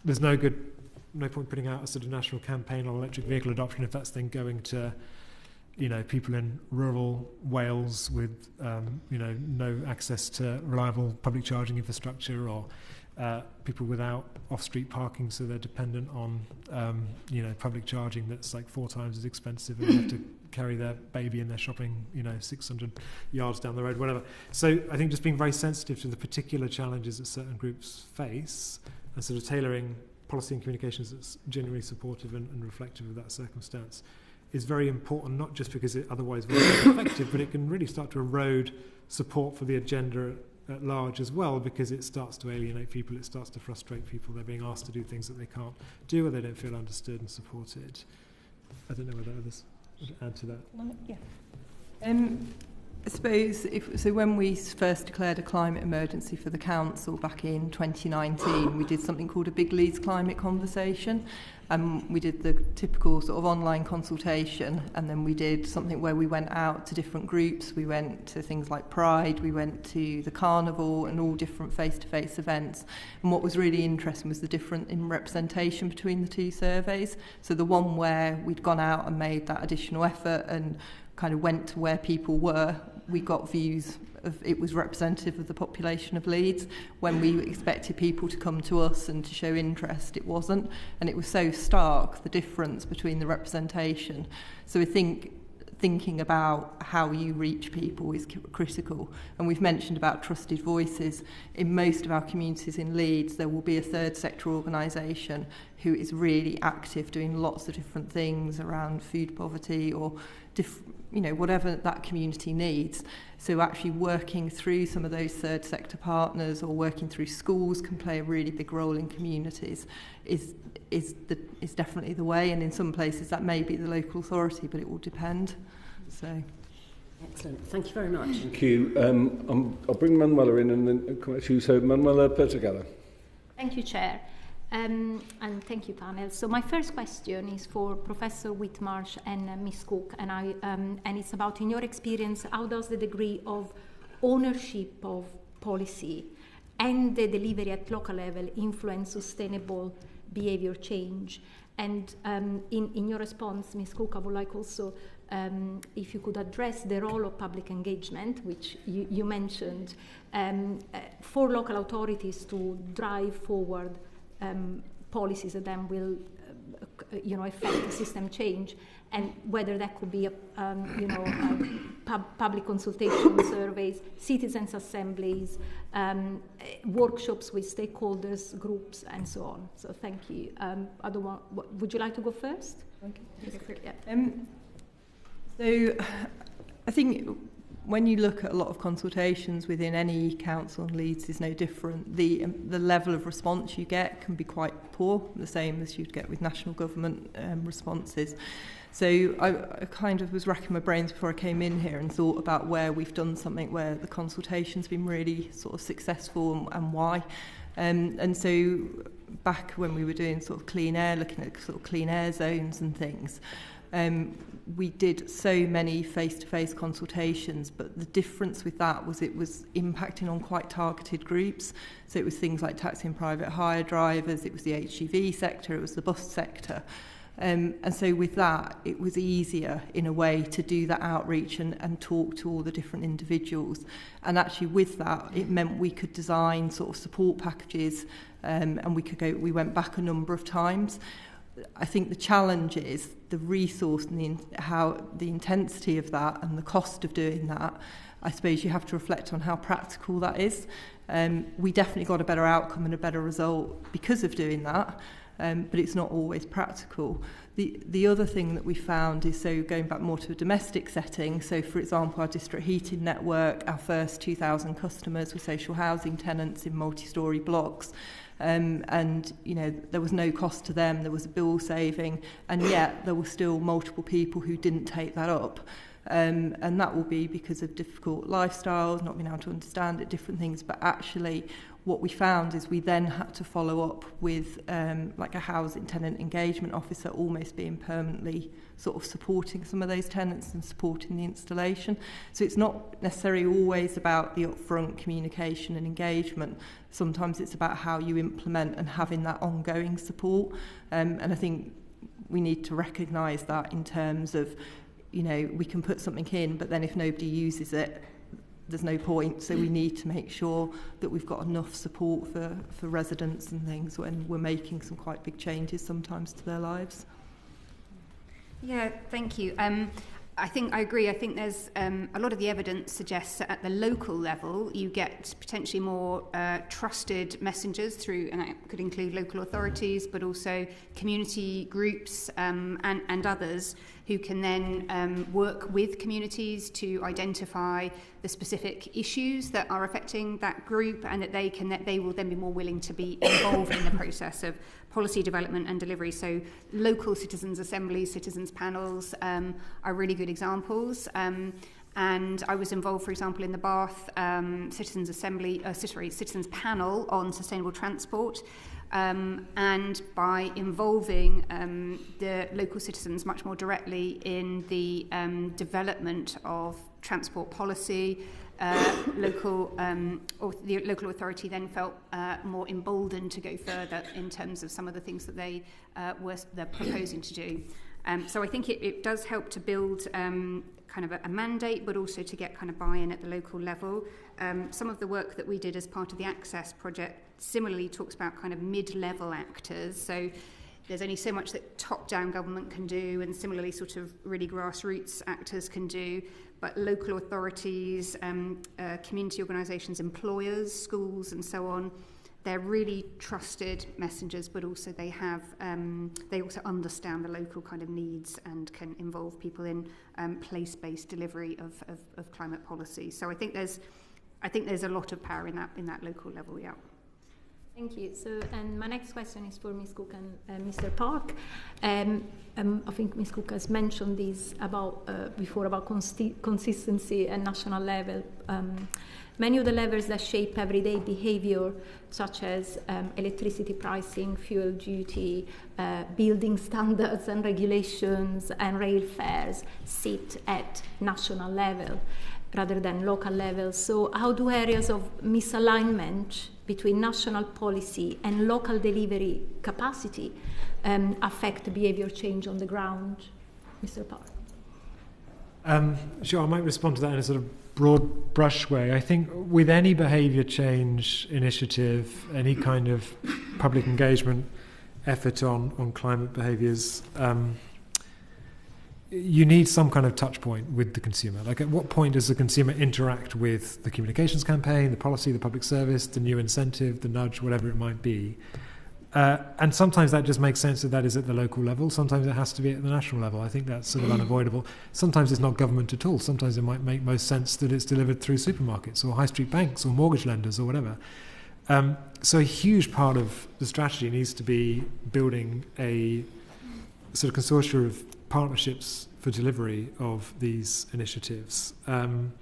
There's no point putting out a sort of national campaign on electric vehicle adoption if that's then going to, people in rural Wales with, no access to reliable public charging infrastructure, or people without off-street parking, so they're dependent on, public charging that's like 4 times as expensive, and they have to carry their baby and their shopping, 600 yards down the road, whatever. So I think just being very sensitive to the particular challenges that certain groups face and sort of tailoring policy and communications that's genuinely supportive and reflective of that circumstance is very important, not just because it otherwise won't be effective, but it can really start to erode support for the agenda at large as well, because it starts to alienate people, it starts to frustrate people. They're being asked to do things that they can't do, or they don't feel understood and supported. I don't know whether others would add to that. Yeah. I suppose when we first declared a climate emergency for the council back in 2019, we did something called a Big Leeds Climate Conversation. We did the typical sort of online consultation, and then we did something where we went out to different groups. We went to things like Pride, we went to the Carnival, and all different face-to-face events. And what was really interesting was the difference in representation between the two surveys. So the one where we'd gone out and made that additional effort and kind of went to where people were we got views of it was representative of the population of Leeds. When we expected people to come to us and to show interest, it wasn't, and it was so stark, the difference between the representation. So I think thinking about how you reach people is critical. And we've mentioned about trusted voices. In most of our communities in Leeds, there will be a third sector organisation who is really active, doing lots of different things around food poverty or whatever that community needs. So actually working through some of those third sector partners or working through schools can play a really big role in communities is definitely the way. And in some places that may be the local authority, but it will depend. So. Excellent. Thank you very much. Thank you. I'll bring Manuela in and then come back to you. So Manuela Pertagala. Thank you, Chair. And thank you, panel. So my first question is for Professor Whitmarsh and Ms. Cook, and it's about, in your experience, how does the degree of ownership of policy and the delivery at local level influence sustainable behaviour change? And in your response, Ms. Cook, I would like also if you could address the role of public engagement, which you mentioned, for local authorities to drive forward policies that then will, affect the system change, and whether that could be, public consultation surveys, citizens' assemblies, workshops with stakeholders, groups, and so on. So thank you. Would you like to go first? Okay. Yeah. So I think when you look at a lot of consultations within any council, and Leeds is no different, the level of response you get can be quite poor, the same as you'd get with national government responses. So I kind of was racking my brains before I came in here and thought about where we've done something where the consultation's been really sort of successful and why. And so back when we were doing sort of clean air, looking at sort of clean air zones and things, we did so many face-to-face consultations, but the difference with that was it was impacting on quite targeted groups. So it was things like taxi and private hire drivers, it was the HGV sector, it was the bus sector. And so with that, it was easier in a way to do that outreach and talk to all the different individuals. And actually with that, it meant we could design sort of support packages, and we went back a number of times. I think the challenge is the resource and the intensity of that and the cost of doing that. I suppose you have to reflect on how practical that is. We definitely got a better outcome and a better result because of doing that, but it's not always practical. The other thing that we found is, so going back more to a domestic setting, so for example our district heating network, our first 2,000 customers were social housing tenants in multi-storey blocks. And there was no cost to them, there was a bill saving, and yet there were still multiple people who didn't take that up. And that will be because of difficult lifestyles, not being able to understand it, different things. But actually what we found is we then had to follow up with like a housing tenant engagement officer almost being permanently sort of supporting some of those tenants and supporting the installation. So it's not necessarily always about the upfront communication and engagement. Sometimes it's about how you implement and having that ongoing support. And I think we need to recognise that in terms of, we can put something in, but then if nobody uses it, there's no point. So we need to make sure that we've got enough support for residents and things when we're making some quite big changes sometimes to their lives. Yeah, thank you. I think I agree. I think there's a lot of the evidence suggests that at the local level you get potentially more trusted messengers through, and that could include local authorities, but also community groups and others who can then work with communities to identify the specific issues that are affecting that group, and that they will then be more willing to be involved in the process of policy development and delivery. So local citizens' assemblies, citizens' panels are really good examples. And I was involved, for example, in the Bath citizens' panel on sustainable transport. And by involving the local citizens much more directly in the development of transport policy, the local authority then felt more emboldened to go further in terms of some of the things that they're proposing to do. So I think it does help to build kind of a mandate, but also to get kind of buy-in at the local level. Some of the work that we did as part of the Access project similarly talks about kind of mid-level actors. So there's only so much that top-down government can do, and similarly sort of really grassroots actors can do. But local authorities, community organisations, employers, schools and so on, they're really trusted messengers, but also they also understand the local kind of needs and can involve people in place-based delivery of climate policy. So I think there's a lot of power in that local level. Yeah. Thank you. So, and my next question is for Ms. Cook and Mr. Park. I think Ms. Cook has mentioned this before about consistency at national level. Many of the levers that shape everyday behaviour, such as electricity pricing, fuel duty, building standards and regulations, and rail fares, sit at national level rather than local level. So how do areas of misalignment between national policy and local delivery capacity affect behaviour change on the ground? Mr. Park. Sure, I might respond to that in a sort of broad brush way. I think with any behaviour change initiative, any kind of public engagement effort on climate behaviours, you need some kind of touch point with the consumer. Like, at what point does the consumer interact with the communications campaign, the policy, the public service, the new incentive, the nudge, whatever it might be? And sometimes that just makes sense that is at the local level. Sometimes it has to be at the national level. I think that's sort of unavoidable. Sometimes it's not government at all. Sometimes it might make most sense that it's delivered through supermarkets or high street banks or mortgage lenders or whatever. So a huge part of the strategy needs to be building a sort of consortium of partnerships for delivery of these initiatives. And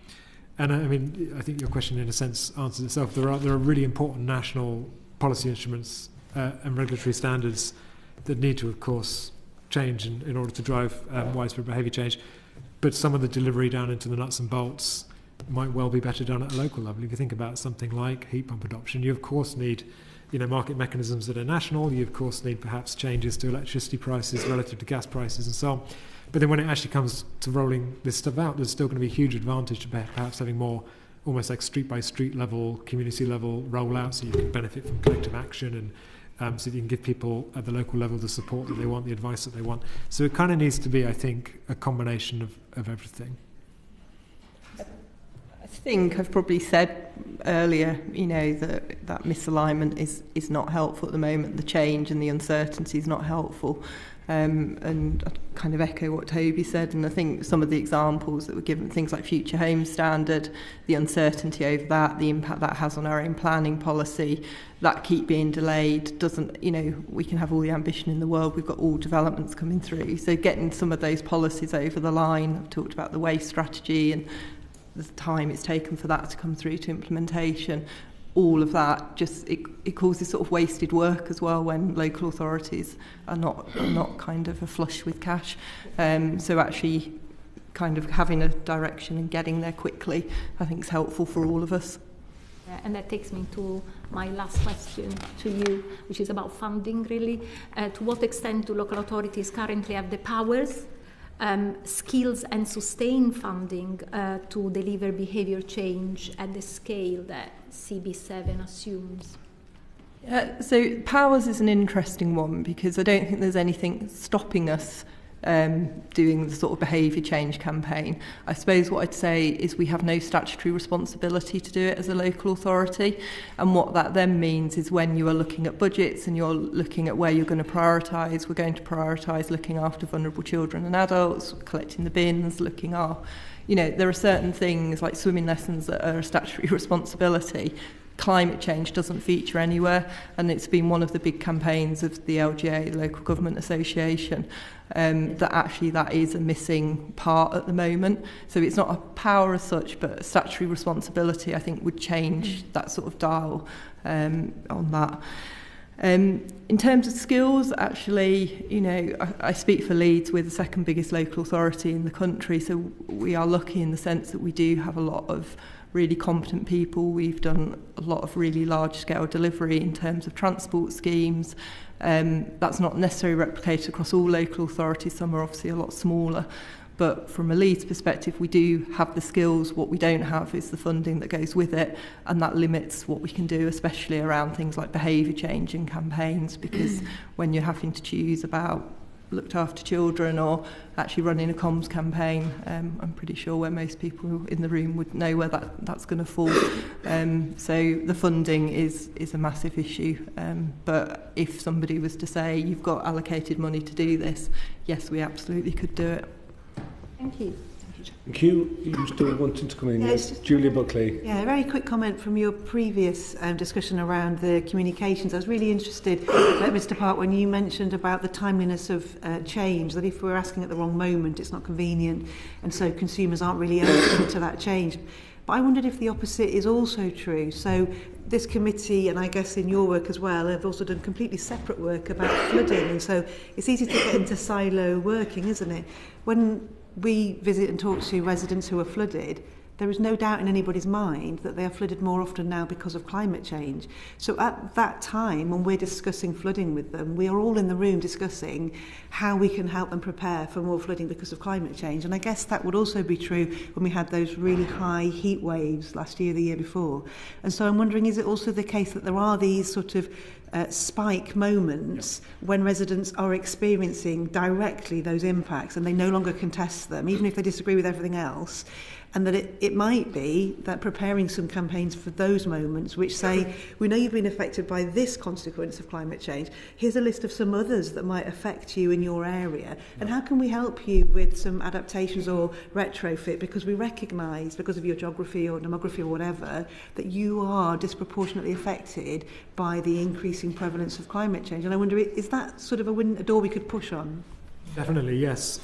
I mean, I think your question in a sense answers itself. There are really important national policy instruments and regulatory standards that need to, of course, change in order to drive widespread behaviour change. But some of the delivery down into the nuts and bolts might well be better done at a local level. If you think about something like heat pump adoption, you of course need market mechanisms that are national. You of course need perhaps changes to electricity prices relative to gas prices and so on. But then when it actually comes to rolling this stuff out, there's still going to be a huge advantage to perhaps having more almost like street by street level, community level rollout, so you can benefit from collective action and so that you can give people at the local level the support that they want, the advice that they want. So it kind of needs to be, I think, a combination of everything. I think I've probably said earlier, that misalignment is not helpful at the moment. The change and the uncertainty is not helpful. And I kind of echo what Toby said, and I think some of the examples that were given, things like Future Home Standard, the uncertainty over that, the impact that has on our own planning policy, that keep being delayed doesn't, we can have all the ambition in the world, we've got all developments coming through. So getting some of those policies over the line, I've talked about the waste strategy and the time it's taken for that to come through to implementation. All of that just it causes sort of wasted work as well when local authorities are not kind of a flush with cash. So actually kind of having a direction and getting there quickly, I think is helpful for all of us. And that takes me to my last question to you, which is about funding really. To what extent do local authorities currently have the powers, skills and sustain funding to deliver behaviour change at the scale that CB7 assumes? So powers is an interesting one because I don't think there's anything stopping us doing the sort of behaviour change campaign. I suppose what I'd say is we have no statutory responsibility to do it as a local authority, and what that then means is when you are looking at budgets and you're looking at where you're going to prioritise, we're going to prioritise looking after vulnerable children and adults, collecting the bins, looking after, there are certain things like swimming lessons that are a statutory responsibility. Climate change doesn't feature anywhere, and it's been one of the big campaigns of the LGA, the Local Government Association, that actually that is a missing part at the moment. So it's not a power as such, but a statutory responsibility, I think, would change that sort of dial on that. In terms of skills, actually, I speak for Leeds. We're the second biggest local authority in the country, so we are lucky in the sense that we do have a lot of really competent people. We've done a lot of really large-scale delivery in terms of transport schemes. That's not necessarily replicated across all local authorities. Some are obviously a lot smaller. But from a Leeds perspective, we do have the skills. What we don't have is the funding that goes with it, and that limits what we can do, especially around things like behaviour change and campaigns, because when you're having to choose about looked after children or actually running a comms campaign, I'm pretty sure where most people in the room would know where that's going to fall. So the funding is a massive issue. But if somebody was to say, you've got allocated money to do this, yes, we absolutely could do it. Thank you. Thank you. You still wanting to come in? Yes, Julia Buckley. Yeah, a very quick comment from your previous discussion around the communications. I was really interested, Mr. Park, when you mentioned about the timeliness of change, that if we're asking at the wrong moment, it's not convenient, and so consumers aren't really open to that change. But I wondered if the opposite is also true. So this committee, and I guess in your work as well, have also done completely separate work about flooding, and so it's easy to get into silo working, isn't it? When we visit and talk to residents who are flooded, there is no doubt in anybody's mind that they are flooded more often now because of climate change. So at that time, when we're discussing flooding with them, we are all in the room discussing how we can help them prepare for more flooding because of climate change. And I guess that would also be true when we had those really high heat waves last year, the year before. And so I'm wondering, is it also the case that there are these sort of spike moments when residents are experiencing directly those impacts and they no longer contest them, even if they disagree with everything else, and that it might be that preparing some campaigns for those moments which say, we know you've been affected by this consequence of climate change, here's a list of some others that might affect you in your area, and how can we help you with some adaptations or retrofit, because we recognise, because of your geography or demography or whatever, that you are disproportionately affected by the increasing prevalence of climate change. And I wonder, is that sort of a door we could push on? Definitely, yes.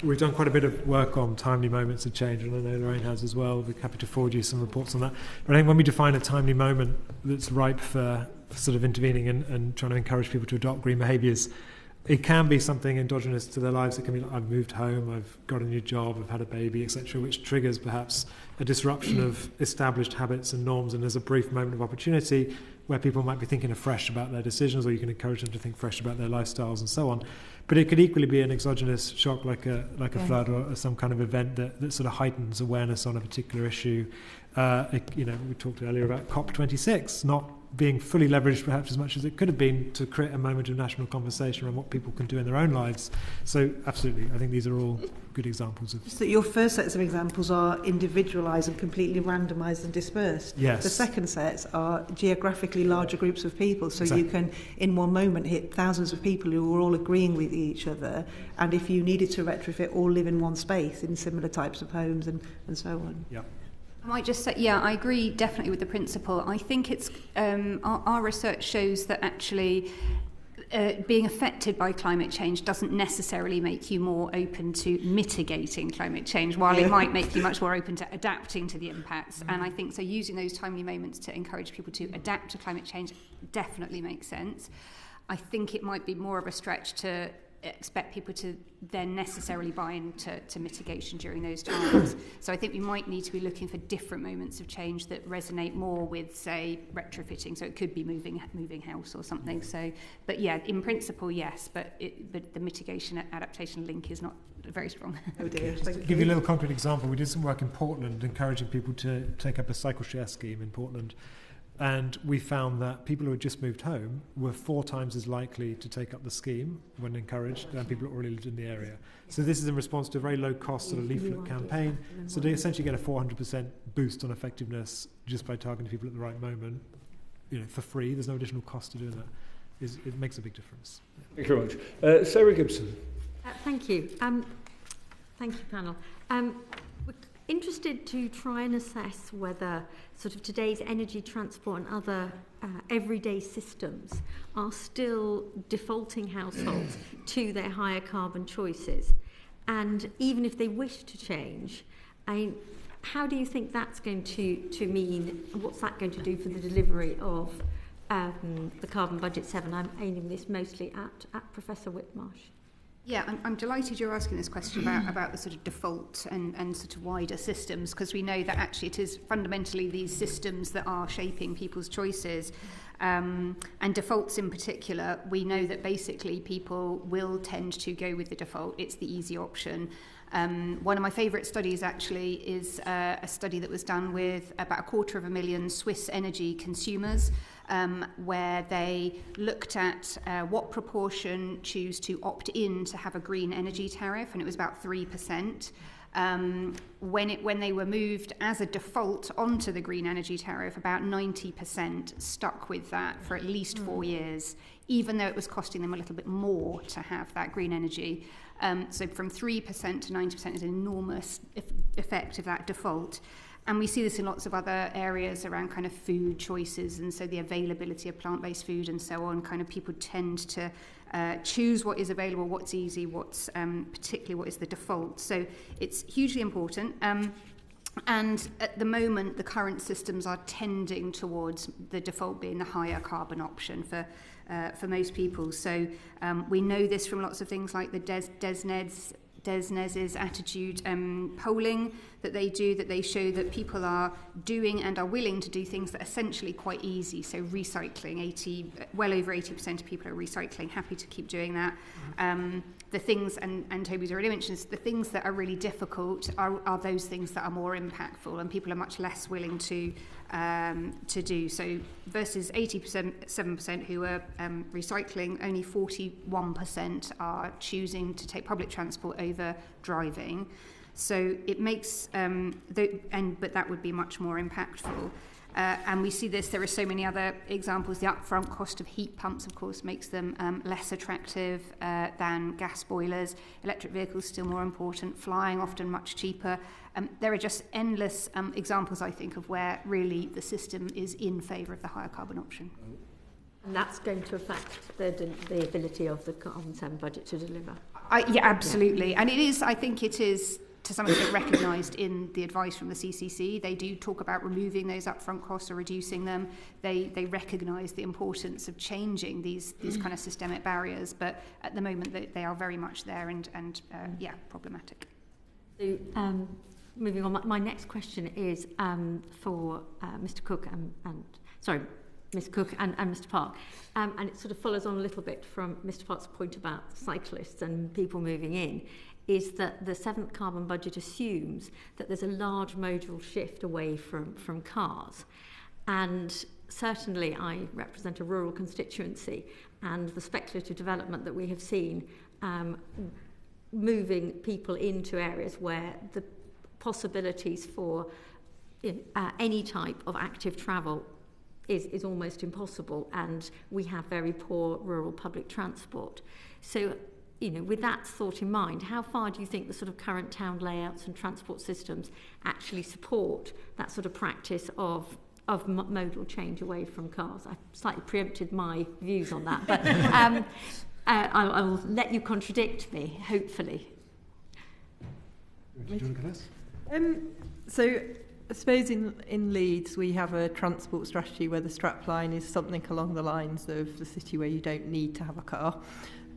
We've done quite a bit of work on timely moments of change, and I know Lorraine has as well. We're happy to forward you some reports on that. But I think when we define a timely moment that's ripe for sort of intervening and trying to encourage people to adopt green behaviours, it can be something endogenous to their lives. It can be like, I've moved home, I've got a new job, I've had a baby, etc., which triggers perhaps a disruption of established habits and norms, and there's a brief moment of opportunity where people might be thinking afresh about their decisions, or you can encourage them to think fresh about their lifestyles and so on. But it could equally be an exogenous shock like a flood or some kind of event that sort of heightens awareness on a particular issue. We talked earlier about COP26 not being fully leveraged perhaps as much as it could have been to create a moment of national conversation around what people can do in their own lives. So absolutely, I think these are all good examples of... So your first sets of examples are individualised and completely randomised and dispersed. Yes. The second sets are geographically larger groups of people, so exactly. You can in one moment hit thousands of people who are all agreeing with each other, and if you needed to retrofit, all live in one space in similar types of homes and so on. Yeah. I might just say, I agree definitely with the principle. I think it's our research shows that actually being affected by climate change doesn't necessarily make you more open to mitigating climate change, while it might make you much more open to adapting to the impacts. And I think so using those timely moments to encourage people to adapt to climate change definitely makes sense. I think it might be more of a stretch to expect people to then necessarily buy into mitigation during those times. So I think we might need to be looking for different moments of change that resonate more with, say, retrofitting. So it could be moving house or something. So, but yeah, in principle, yes, but the mitigation adaptation link is not very strong. Oh dear. To give you a little concrete example, we did some work in Portland encouraging people to take up a cycle share scheme in Portland. And we found that people who had just moved home were 4 times as likely to take up the scheme when encouraged than people who already lived in the area. So this is in response to a very low-cost sort of leaflet campaign. So they essentially get a 400% boost on effectiveness just by targeting people at the right moment, for free. There's no additional cost to doing that. It makes a big difference. Thank you very much. Sarah Gibson. Thank you. Thank you, panel. We're interested to try and assess whether sort of today's energy, transport and other everyday systems are still defaulting households to their higher carbon choices. And even if they wish to change, how do you think that's going to mean, what's that going to do for the delivery of the Carbon Budget 7? I'm aiming this mostly at Professor Whitmarsh. Yeah, I'm delighted you're asking this question about the sort of default and sort of wider systems, because we know that actually it is fundamentally these systems that are shaping people's choices. And defaults in particular, we know that basically people will tend to go with the default. It's the easy option. One of my favourite studies actually is a study that was done with about 250,000 Swiss energy consumers, where they looked at what proportion choose to opt in to have a green energy tariff, and it was about 3%. When they were moved as a default onto the green energy tariff, about 90% stuck with that for at least 4 years, even though it was costing them a little bit more to have that green energy. So from 3% to 90% is an enormous effect of that default. And we see this in lots of other areas around kind of food choices, and so the availability of plant-based food and so on. Kind of people tend to choose what is available, what's easy, what's particularly what is the default. So it's hugely important. And at the moment, the current systems are tending towards the default being the higher carbon option for most people. So we know this from lots of things like the DESNES's attitude polling that they do, that they show that people are doing and are willing to do things that are essentially quite easy. So recycling, well over 80% of people are recycling, happy to keep doing that. The things, and Toby's already mentioned this, the things that are really difficult are those things that are more impactful, and people are much less willing to do. So versus 87% who are recycling, only 41% are choosing to take public transport over driving. So it makes, but that would be much more impactful. And we see this, there are so many other examples. The upfront cost of heat pumps, of course, makes them less attractive than gas boilers. Electric vehicles still more important, flying often much cheaper. There are just endless examples, I think, of where really the system is in favour of the higher carbon option. And that's going to affect the ability of the Carbon 7 budget to deliver? Yeah, absolutely. Yeah. And it is, I think it is, to some extent recognised in the advice from the CCC. They do talk about removing those upfront costs or reducing them. They recognise the importance of changing these kind of systemic barriers, but at the moment they are very much there and problematic. So, moving on, my next question is for Mr. Cook Ms. Cook and Mr. Park, and it sort of follows on a little bit from Mr. Park's point about cyclists and people moving in. Is that the 7th carbon budget assumes that there's a large modal shift away from cars. And certainly I represent a rural constituency, and the speculative development that we have seen moving people into areas where the possibilities for any type of active travel is almost impossible, and we have very poor rural public transport. So, with that thought in mind, how far do you think the sort of current town layouts and transport systems actually support that sort of practice of modal change away from cars? I slightly preempted my views on that, but I will let you contradict me, hopefully. Do you want to go first? So I suppose in Leeds we have a transport strategy where the strapline is something along the lines of the city where you don't need to have a car.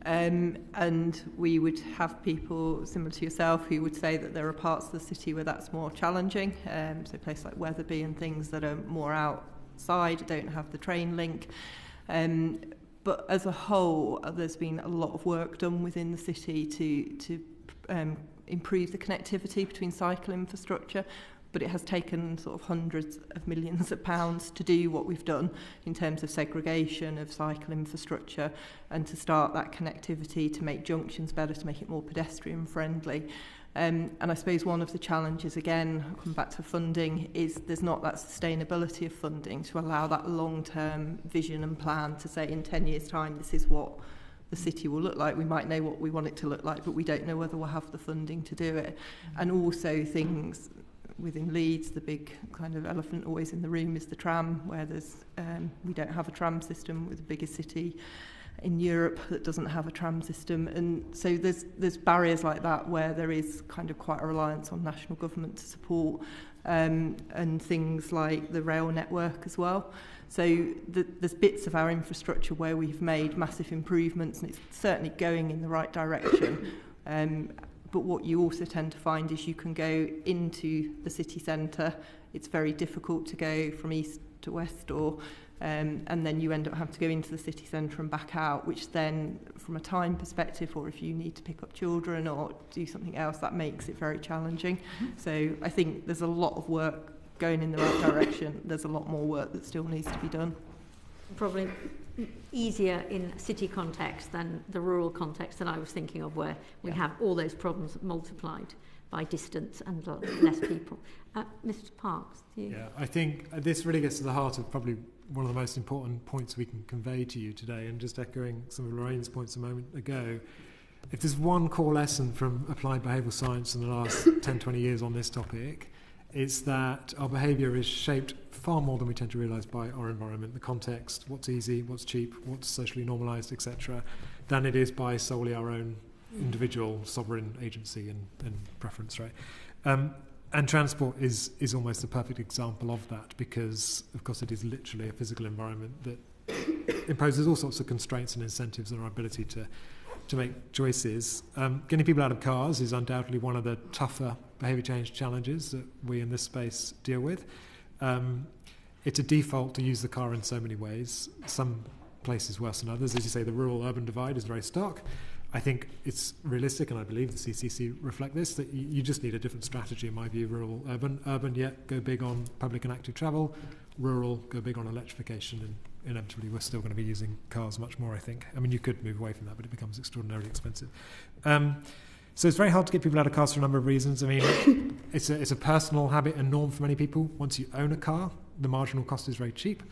And we would have people similar to yourself who would say that there are parts of the city where that's more challenging, so places like Wetherby and things that are more outside, don't have the train link. But as a whole, there's been a lot of work done within the city to improve the connectivity between cycle infrastructure. But it has taken sort of hundreds of millions of pounds to do what we've done in terms of segregation of cycle infrastructure and to start that connectivity, to make junctions better, to make it more pedestrian friendly. And I suppose one of the challenges, again, coming back to funding, is there's not that sustainability of funding to allow that long-term vision and plan to say in 10 years' time, this is what the city will look like. We might know what we want it to look like, but we don't know whether we'll have the funding to do it. And also things within Leeds, the big kind of elephant always in the room is the tram, where there's we don't have a tram system. We're the biggest city in Europe that doesn't have a tram system, and so there's barriers like that where there is kind of quite a reliance on national government to support, and things like the rail network as well. So there's bits of our infrastructure where we've made massive improvements, and it's certainly going in the right direction. But what you also tend to find is you can go into the city centre. It's very difficult to go from east to west, and then you end up having to go into the city centre and back out, which then, from a time perspective, or if you need to pick up children or do something else, that makes it very challenging. So I think there's a lot of work going in the right direction. There's a lot more work that still needs to be done. Probably easier in city context than the rural context that I was thinking of, where we have all those problems multiplied by distance and less people. Mr. Parks, do you? Yeah, I think this really gets to the heart of probably one of the most important points we can convey to you today, and just echoing some of Lorraine's points a moment ago. If there's one core lesson from applied behavioural science in the last 10, 20 years on this topic, it's that our behaviour is shaped far more than we tend to realise by our environment, the context, what's easy, what's cheap, what's socially normalised, etc., than it is by solely our own individual sovereign agency and preference, right? And transport is almost a perfect example of that, because, of course, it is literally a physical environment that imposes all sorts of constraints and incentives on our ability to make choices. Getting people out of cars is undoubtedly one of the tougher behaviour change challenges that we in this space deal with. It's a default to use the car in so many ways, some places worse than others. As you say, the rural-urban divide is very stark. I think it's realistic, and I believe the CCC reflect this, that you just need a different strategy, in my view. Rural, urban. Urban, go big on public and active travel. Rural, go big on electrification, and inevitably we're still going to be using cars much more, I think. I mean, you could move away from that, but it becomes extraordinarily expensive. So it's very hard to get people out of cars for a number of reasons. I mean, it's a personal habit and norm for many people. Once you own a car, the marginal cost is very cheap.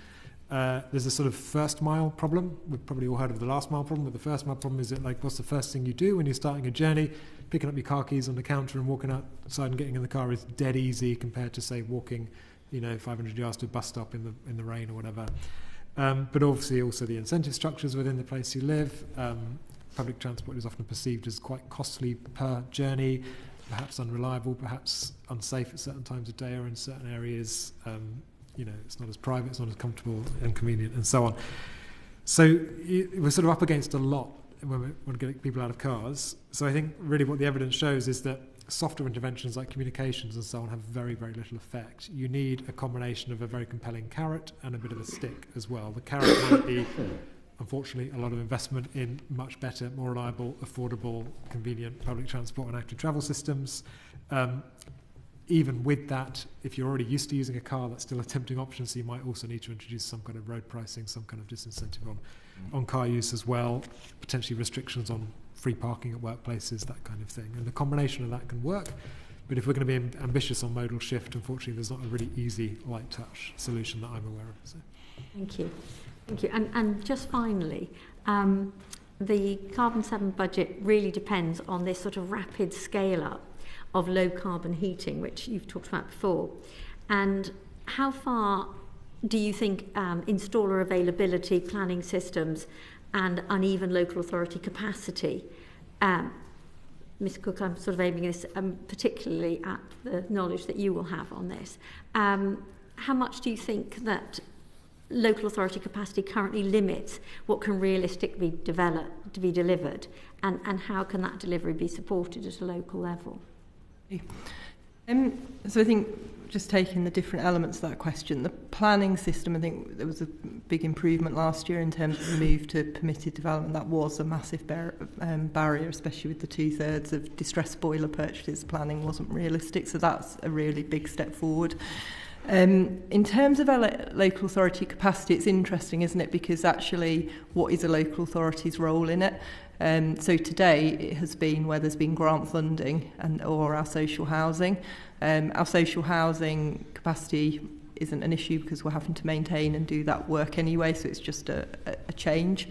There's a sort of first mile problem. We've probably all heard of the last mile problem, but the first mile problem is that, like, what's the first thing you do when you're starting a journey? Picking up your car keys on the counter and walking outside and getting in the car is dead easy compared to, say, walking, 500 yards to a bus stop in the rain or whatever. But obviously also the incentive structures within the place you live. Public transport is often perceived as quite costly per journey, perhaps unreliable, perhaps unsafe at certain times of day or in certain areas. It's not as private, it's not as comfortable and convenient, and so on. So we're sort of up against a lot when we want to get people out of cars. So I think really what the evidence shows is that softer interventions like communications and so on have very, very little effect. You need a combination of a very compelling carrot and a bit of a stick as well. The carrot might be, unfortunately, a lot of investment in much better, more reliable, affordable, convenient public transport and active travel systems. Even with that, if you're already used to using a car, that's still a tempting option, so you might also need to introduce some kind of road pricing, some kind of disincentive on car use as well, potentially restrictions on free parking at workplaces, that kind of thing. And the combination of that can work, but if we're going to be ambitious on modal shift, unfortunately there's not a really easy, light touch solution that I'm aware of. So. Thank you. And just finally, the Carbon 7 budget really depends on this sort of rapid scale up of low carbon heating, which you've talked about before. And how far do you think installer availability, planning systems and uneven local authority capacity, Ms Cook, I'm sort of aiming this particularly at the knowledge that you will have on this. How much do you think that local authority capacity currently limits what can realistically be delivered, and how can that delivery be supported at a local level? So I think, just taking the different elements of that question, the planning system, I think there was a big improvement last year in terms of the move to permitted development. That was a massive barrier, especially with the 2/3 of distressed boiler purchases. Planning wasn't realistic, so that's a really big step forward. In terms of local authority capacity, it's interesting, isn't it? Because actually, what is a local authority's role in it? So today it has been where there's been grant funding or our social housing. Our social housing capacity isn't an issue because we're having to maintain and do that work anyway, so it's just a change.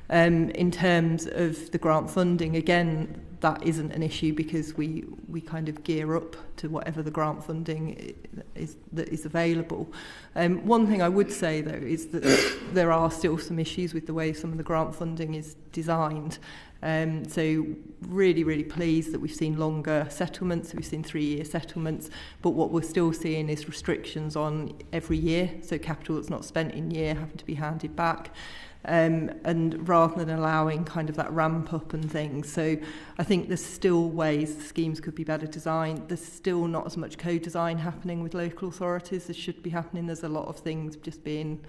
In terms of the grant funding, again, that isn't an issue because we kind of gear up to whatever the grant funding that is available. One thing I would say, though, is that there are still some issues with the way some of the grant funding is designed. So really, really pleased that we've seen longer settlements, we've seen 3-year settlements, but what we're still seeing is restrictions on every year, so capital that's not spent in year having to be handed back. And rather than allowing kind of that ramp up and things. So I think there's still ways the schemes could be better designed. There's still not as much co-design happening with local authorities as should be happening. There's a lot of things just being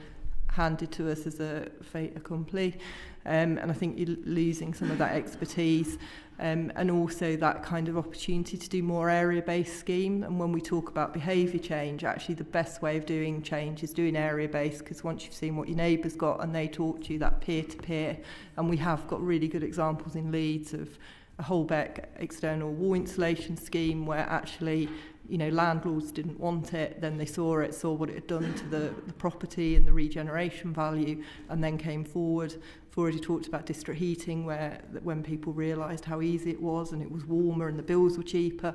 handed to us as a fait accompli. And I think you're losing some of that expertise and also that kind of opportunity to do more area-based scheme. And when we talk about behaviour change, actually the best way of doing change is doing area-based, because once you've seen what your neighbour's got and they talk to you, that peer-to-peer, and we have got really good examples in Leeds of a Holbeck external wall insulation scheme where actually, you know, landlords didn't want it, then they saw what it had done to the property and the regeneration value, and then came forward. We've already talked about district heating, where when people realised how easy it was and it was warmer and the bills were cheaper.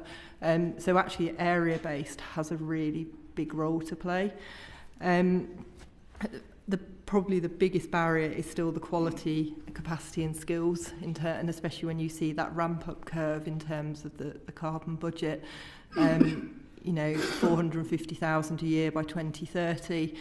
So actually area-based has a really big role to play. Probably the biggest barrier is still the quality, capacity and skills, and especially when you see that ramp-up curve in terms of the carbon budget. You know, 450,000 a year by 2030.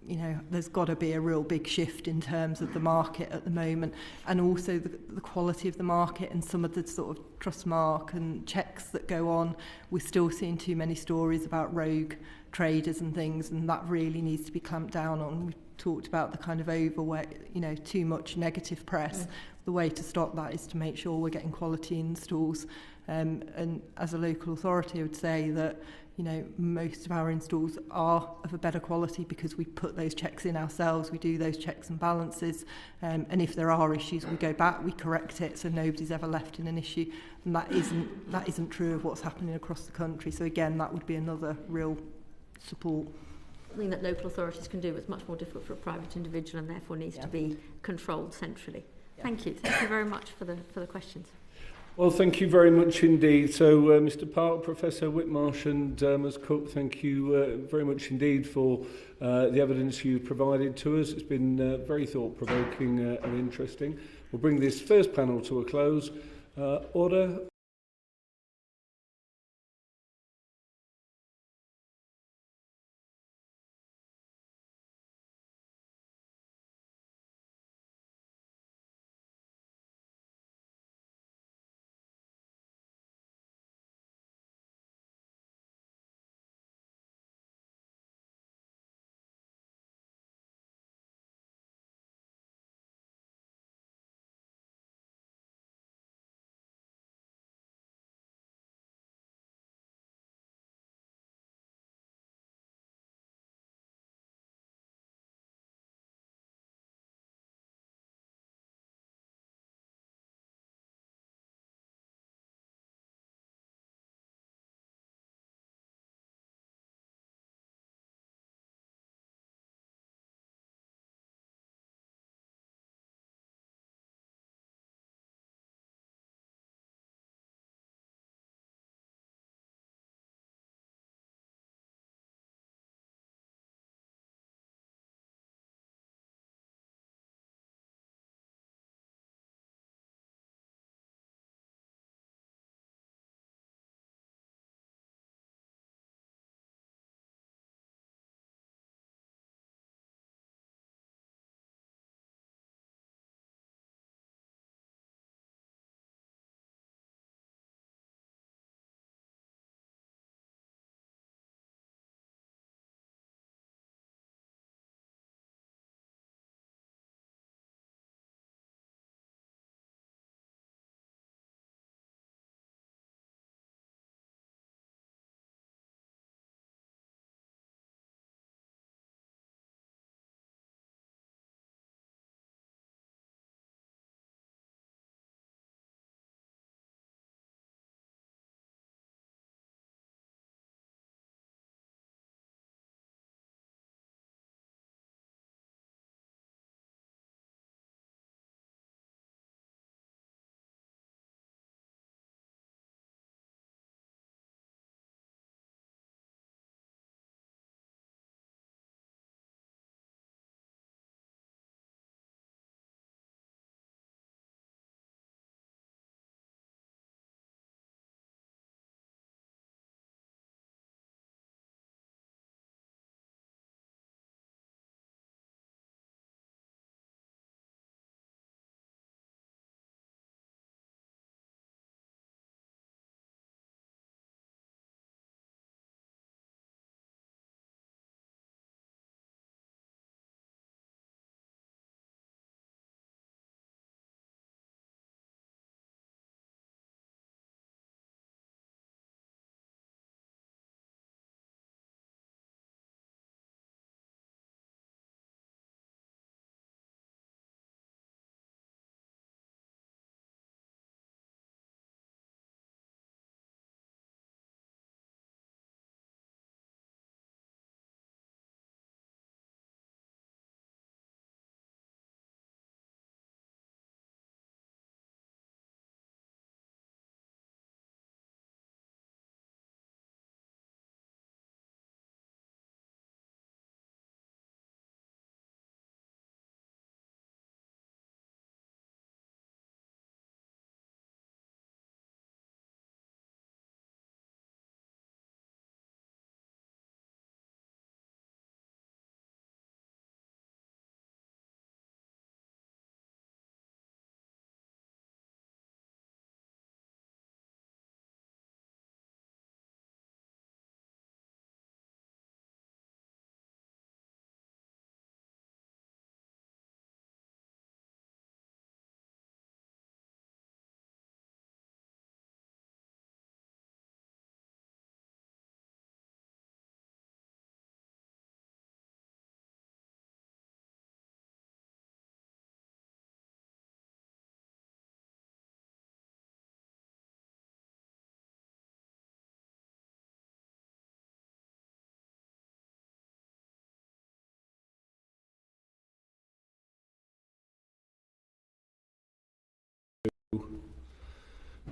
You know, there's got to be a real big shift in terms of the market at the moment, and also the quality of the market and some of the sort of trust mark and checks that go on. We're still seeing too many stories about rogue traders and things, and that really needs to be clamped down on. We talked about the kind of overweight, you know, too much negative press. The way to stop that is to make sure we're getting quality installs. And as a local authority, I would say that, you know, most of our installs are of a better quality because we put those checks in ourselves, we do those checks and balances, and if there are issues, we go back, we correct it, so nobody's ever left in an issue, and that isn't true of what's happening across the country. So again, that would be another real support. Something that local authorities can do, but it's much more difficult for a private individual and therefore needs to be controlled centrally. Thank you very much for the questions. Well, thank you very much indeed. So, Mr. Park, Professor Whitmarsh and Ms. Cook, thank you very much indeed for the evidence you provided to us. It's been very thought-provoking and interesting. We'll bring this first panel to a close. Order.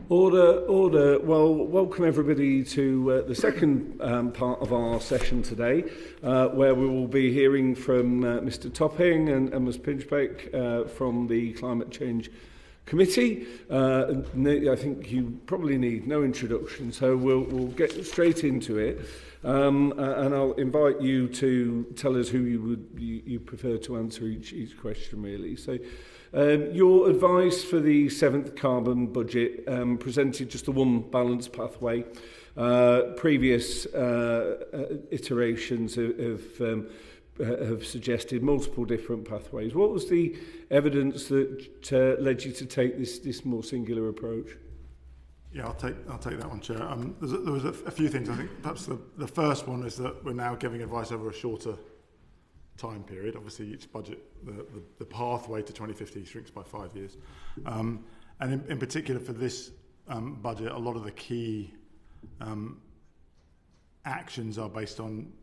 Order. Well, welcome everybody to the second part of our session today, where we will be hearing from Mr. Topping and Ms. Pinchbeck from the Climate Change Committee. I think you probably need no introduction, so we'll get straight into it. And I'll invite you to tell us who you prefer to answer each question, really. So. Your advice for the 7th carbon budget presented just the one balanced pathway. Previous iterations have suggested multiple different pathways. What was the evidence that led you to take this more singular approach? Yeah, I'll take that one, Chair. There was a few things. I think perhaps the first one is that we're now giving advice over a shorter time period. Obviously, each budget, the pathway to 2050 shrinks by 5 years. And in particular for this budget, a lot of the key actions are based on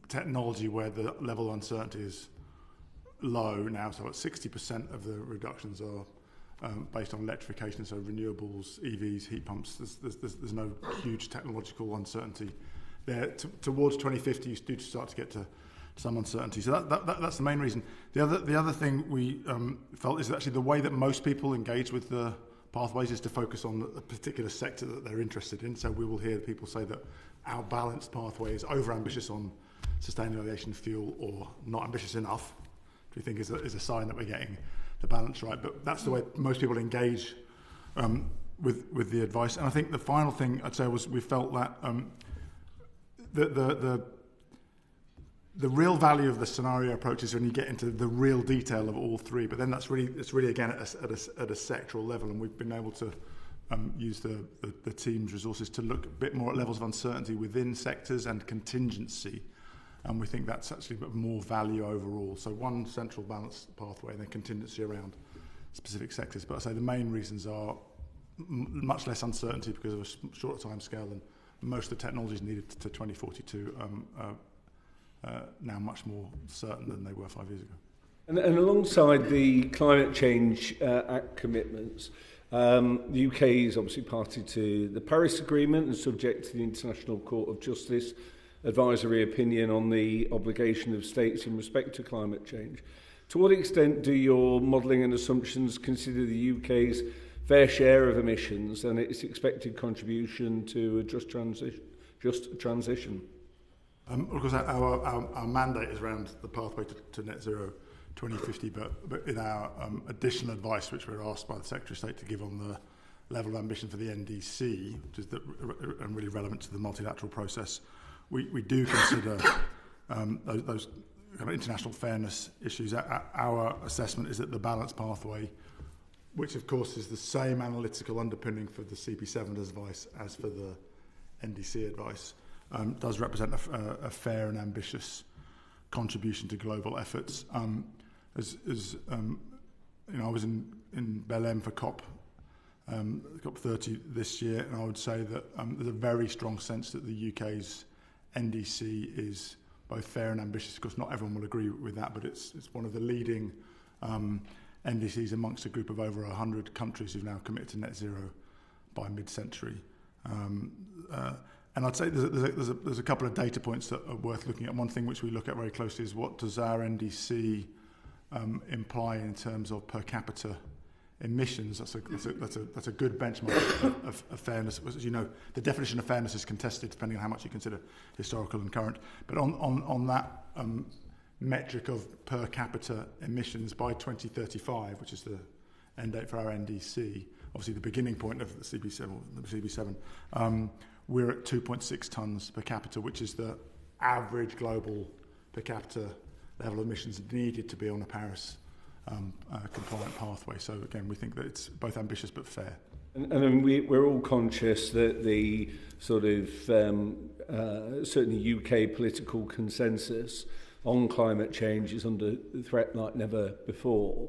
technology where the level of uncertainty is low now. So 60% of the reductions are based on electrification, so renewables, EVs, heat pumps. There's no huge technological uncertainty there. Towards 2050, you do start to get to some uncertainty. So that's the main reason. The other thing we felt is that actually the way that most people engage with the pathways is to focus on a particular sector that they're interested in. So we will hear people say that our balanced pathway is over-ambitious on sustainable aviation fuel or not ambitious enough, which we think is a sign that we're getting the balance right. But that's the way most people engage with the advice. And I think the final thing I'd say was we felt that the real value of the scenario approach is when you get into the real detail of all three, but then it's really again at a sectoral level, and we've been able to use the team's resources to look a bit more at levels of uncertainty within sectors and contingency, and we think that's actually more value overall. So one central balanced pathway and then contingency around specific sectors. But I say the main reasons are much less uncertainty because of a shorter time scale, and most of the technologies needed to 2042 now much more certain than they were 5 years ago. And alongside the Climate Change Act commitments, the UK is obviously party to the Paris Agreement and subject to the International Court of Justice advisory opinion on the obligation of states in respect to climate change. To what extent do your modelling and assumptions consider the UK's fair share of emissions and its expected contribution to a just transition? Of course, our mandate is around the pathway to net zero 2050, but in our additional advice, which we're asked by the Secretary of State to give on the level of ambition for the NDC, which is and really relevant to the multilateral process, we do consider those kind of international fairness issues. Our assessment is that the balanced pathway, which of course is the same analytical underpinning for the CP7 advice as for the NDC advice, does represent a fair and ambitious contribution to global efforts. As you know, I was in Belém for COP 30 this year, and I would say that there's a very strong sense that the UK's NDC is both fair and ambitious. Of course, not everyone will agree with that, but it's one of the leading NDCs amongst a group of over 100 countries who've now committed to net zero by mid-century. And I'd say there's a couple of data points that are worth looking at. One thing which we look at very closely is what does our NDC imply in terms of per capita emissions. That's a good benchmark of fairness. As you know, the definition of fairness is contested depending on how much you consider historical and current. But on that metric of per capita emissions by 2035, which is the end date for our NDC, obviously the beginning point of the CB7, we're at 2.6 tonnes per capita, which is the average global per capita level of emissions needed to be on a Paris compliant pathway. So again, we think that it's both ambitious but fair. And we're all conscious that the sort of certainly UK political consensus on climate change is under threat like never before.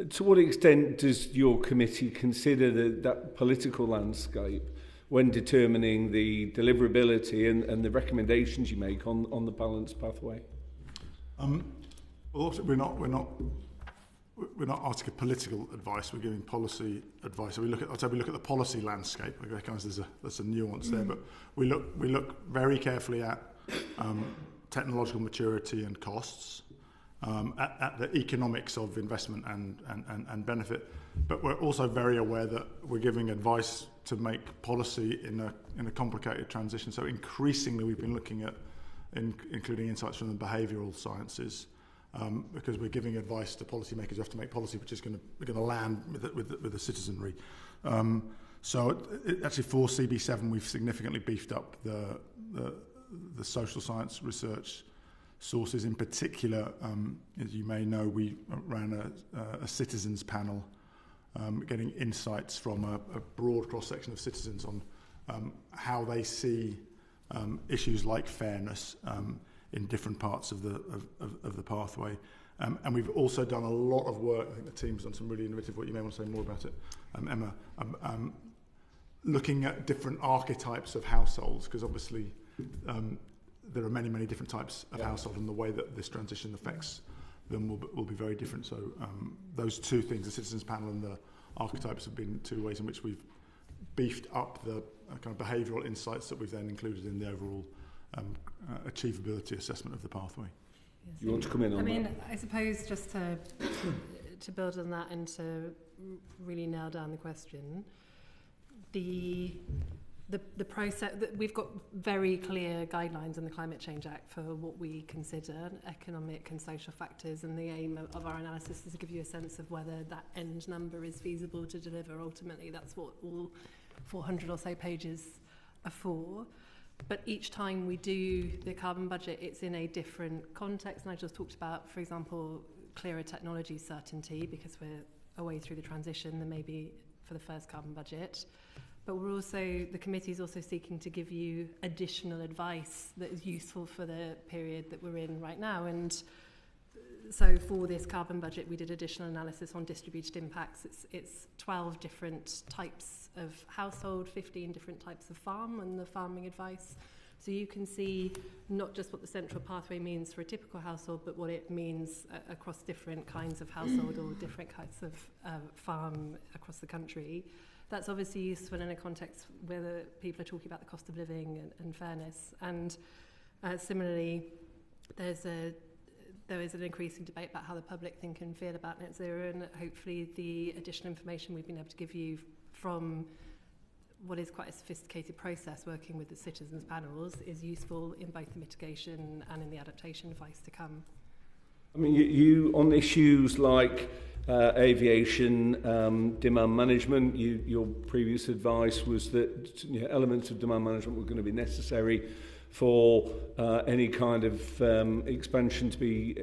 To what extent does your committee consider that political landscape when determining the deliverability and the recommendations you make on the balanced pathway? Well, we're not we're not asking political advice, we're giving policy advice. So we look at the policy landscape. I recognise there's a nuance there, but we look very carefully at technological maturity and costs, at the economics of investment and benefit. But we're also very aware that we're giving advice to make policy in a complicated transition. So increasingly we've been looking at including insights from the behavioural sciences, because we're giving advice to policymakers who have to make policy which is going to land with the citizenry. So actually for CB7 we've significantly beefed up the social science research sources. In particular, as you may know, we ran a citizens panel, getting insights from a broad cross-section of citizens on how they see issues like fairness in different parts of the pathway. And we've also done a lot of work. I think the team's done some really innovative work. You may want to say more about it, Emma. Looking at different archetypes of households, because obviously there are many, many different types of household, and the way that this transition affects them will be very different. So those two things, the citizens panel and the archetypes, have been two ways in which we've beefed up the kind of behavioural insights that we've then included in the overall achievability assessment of the pathway. Yes. You want to come in on that? I suppose just to build on that and to really nail down the question, the process, we've got very clear guidelines in the Climate Change Act for what we consider economic and social factors, and the aim of our analysis is to give you a sense of whether that end number is feasible to deliver. Ultimately, that's what all 400 or so pages are for. But each time we do the carbon budget, it's in a different context. Nigel's talked about, for example, clearer technology certainty, because we're a way through the transition than maybe for the first carbon budget. But we're also, the committee is also seeking to give you additional advice that is useful for the period that we're in right now. And so for this carbon budget, we did additional analysis on distributed impacts. It's 12 different types of household, 15 different types of farm, and the farming advice. So you can see not just what the central pathway means for a typical household, but what it means across different kinds of household or different kinds of farm across the country. That's obviously useful in a context where people are talking about the cost of living and fairness. And similarly, there is an increasing debate about how the public think and feel about net zero, and hopefully the additional information we've been able to give you from what is quite a sophisticated process working with the citizens panels is useful in both the mitigation and in the adaptation advice to come. I mean, you on issues like aviation, demand management, your previous advice was that elements of demand management were going to be necessary for any kind of expansion to be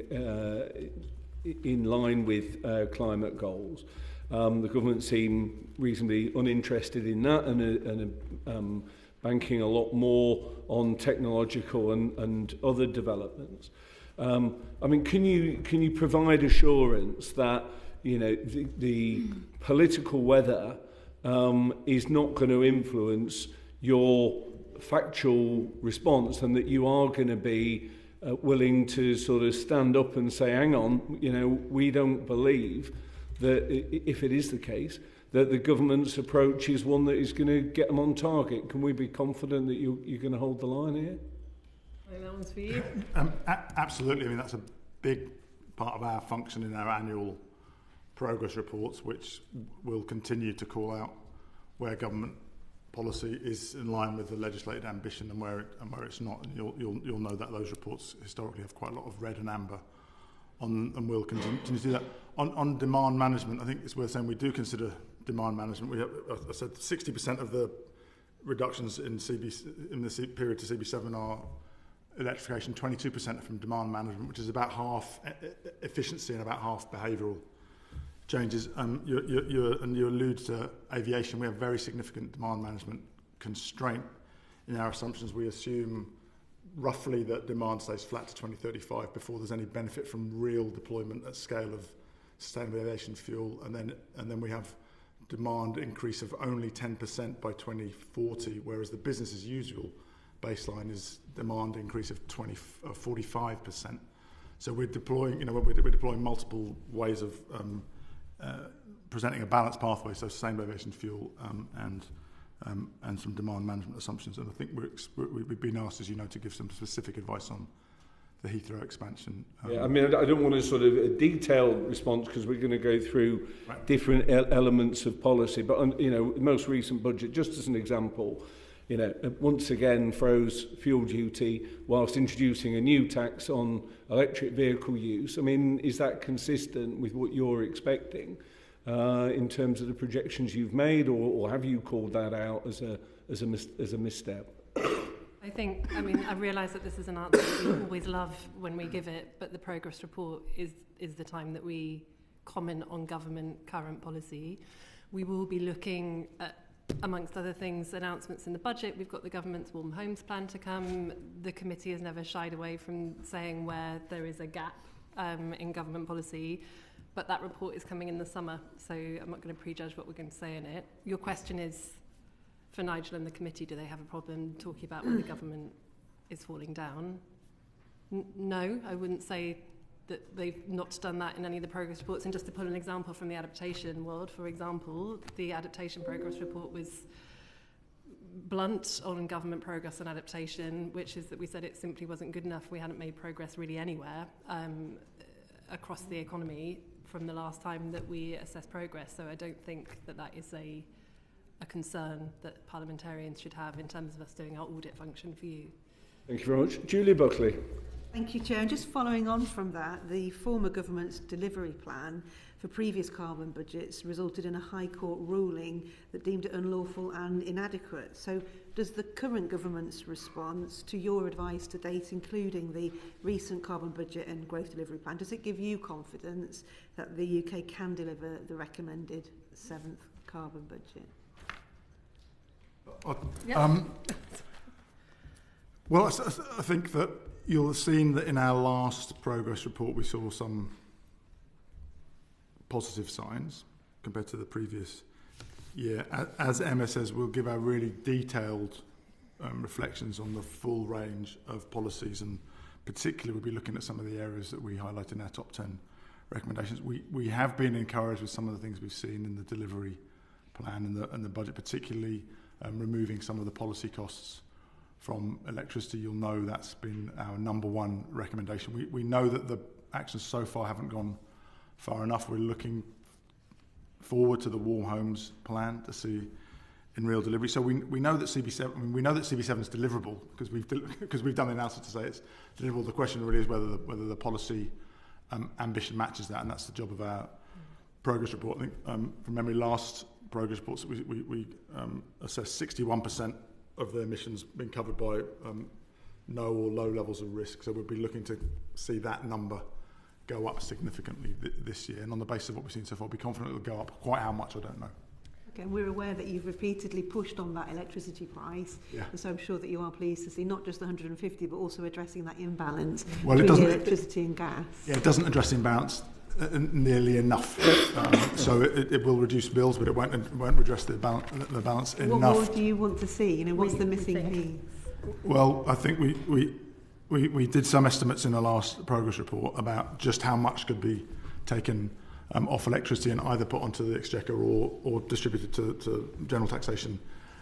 in line with climate goals. The government seem reasonably uninterested in that and banking a lot more on technological and other developments. I mean, can you provide assurance that the political weather is not going to influence your factual response, and that you are going to be willing to sort of stand up and say, hang on, we don't believe that if it is the case that the government's approach is one that is going to get them on target? Can we be confident that you're going to hold the line here? I think that one's for you. Absolutely. I mean, that's a big part of our function in our annual progress reports, which will continue to call out where government policy is in line with the legislated ambition and where it's not. And you'll know that those reports historically have quite a lot of red and amber on, and we'll continue to do that. On demand management, I think it's worth saying we do consider demand management. We have, I said, 60% of the reductions in the period to CB7 are electrification, 22% are from demand management, which is about half efficiency and about half behavioural changes. You allude to aviation. We have very significant demand management constraint in our assumptions. We assume roughly that demand stays flat to 2035 before there's any benefit from real deployment at scale of sustainable aviation fuel, and then we have demand increase of only 10% by 2040, whereas the business as usual baseline is demand increase of 45%. So we're deploying, we're deploying multiple ways of presenting a balanced pathway, so sustainable aviation fuel and some demand management assumptions. And I think we've been asked, as you know, to give some specific advice on the Heathrow expansion. I don't want a sort of a detailed response because we're going to go through different elements of policy. But the most recent budget, just as an example, once again froze fuel duty whilst introducing a new tax on electric vehicle use. I mean, is that consistent with what you're expecting in terms of the projections you've made, or have you called that out as a misstep? I realise that this is an answer that we always love when we give it, but the progress report is the time that we comment on government current policy. We will be looking at, amongst other things, announcements in the budget. We've got the government's Warm Homes plan to come. The committee has never shied away from saying where there is a gap in government policy, but that report is coming in the summer, so I'm not going to prejudge what we're going to say in it. Your question is, for Nigel and the committee, do they have a problem talking about when the government is falling down? No, I wouldn't say that they've not done that in any of the progress reports. And just to pull an example from the adaptation world, for example, the adaptation progress report was blunt on government progress on adaptation, which is that we said it simply wasn't good enough. We hadn't made progress really anywhere across the economy from the last time that we assessed progress. So I don't think that is a concern that parliamentarians should have in terms of us doing our audit function for you. Thank you very much. Julia Buckley. Thank you, Chair. And just following on from that, the former government's delivery plan for previous carbon budgets resulted in a High Court ruling that deemed it unlawful and inadequate. So does the current government's response to your advice to date, including the recent carbon budget and growth delivery plan, does it give you confidence that the UK can deliver the recommended 7th carbon budget? Well, I think that you'll have seen that in our last progress report we saw some positive signs compared to the previous year. As Emma says, we'll give our really detailed reflections on the full range of policies, and particularly we'll be looking at some of the areas that we highlight in our top 10 recommendations. We have been encouraged with some of the things we've seen in the delivery plan and the budget, particularly removing some of the policy costs from electricity. You'll know that's been our number one recommendation. We know that the actions so far haven't gone far enough. We're looking forward to the Warm Homes plan to see in real delivery. So we know that CB7. We know that CB7 is deliverable because we've done the analysis to say it's deliverable. The question really is whether the policy ambition matches that, and that's the job of our progress report. I think from memory, last progress reports we assessed 61% of the emissions being covered by no or low levels of risk. So we'll be looking to see that number go up significantly this year. And on the basis of what we've seen so far, we'll be confident it will go up. Quite how much, I don't know. Okay, and we're aware that you've repeatedly pushed on that electricity price. Yeah. And so I'm sure that you are pleased to see not just the 150, but also addressing that imbalance between electricity and gas. Yeah, it doesn't address imbalance nearly enough. So it will reduce bills, but it won't address the balance enough. What more do you want to see? What's the missing piece? Well, I think we did some estimates in the last progress report about just how much could be taken off electricity and either put onto the exchequer or distributed to general taxation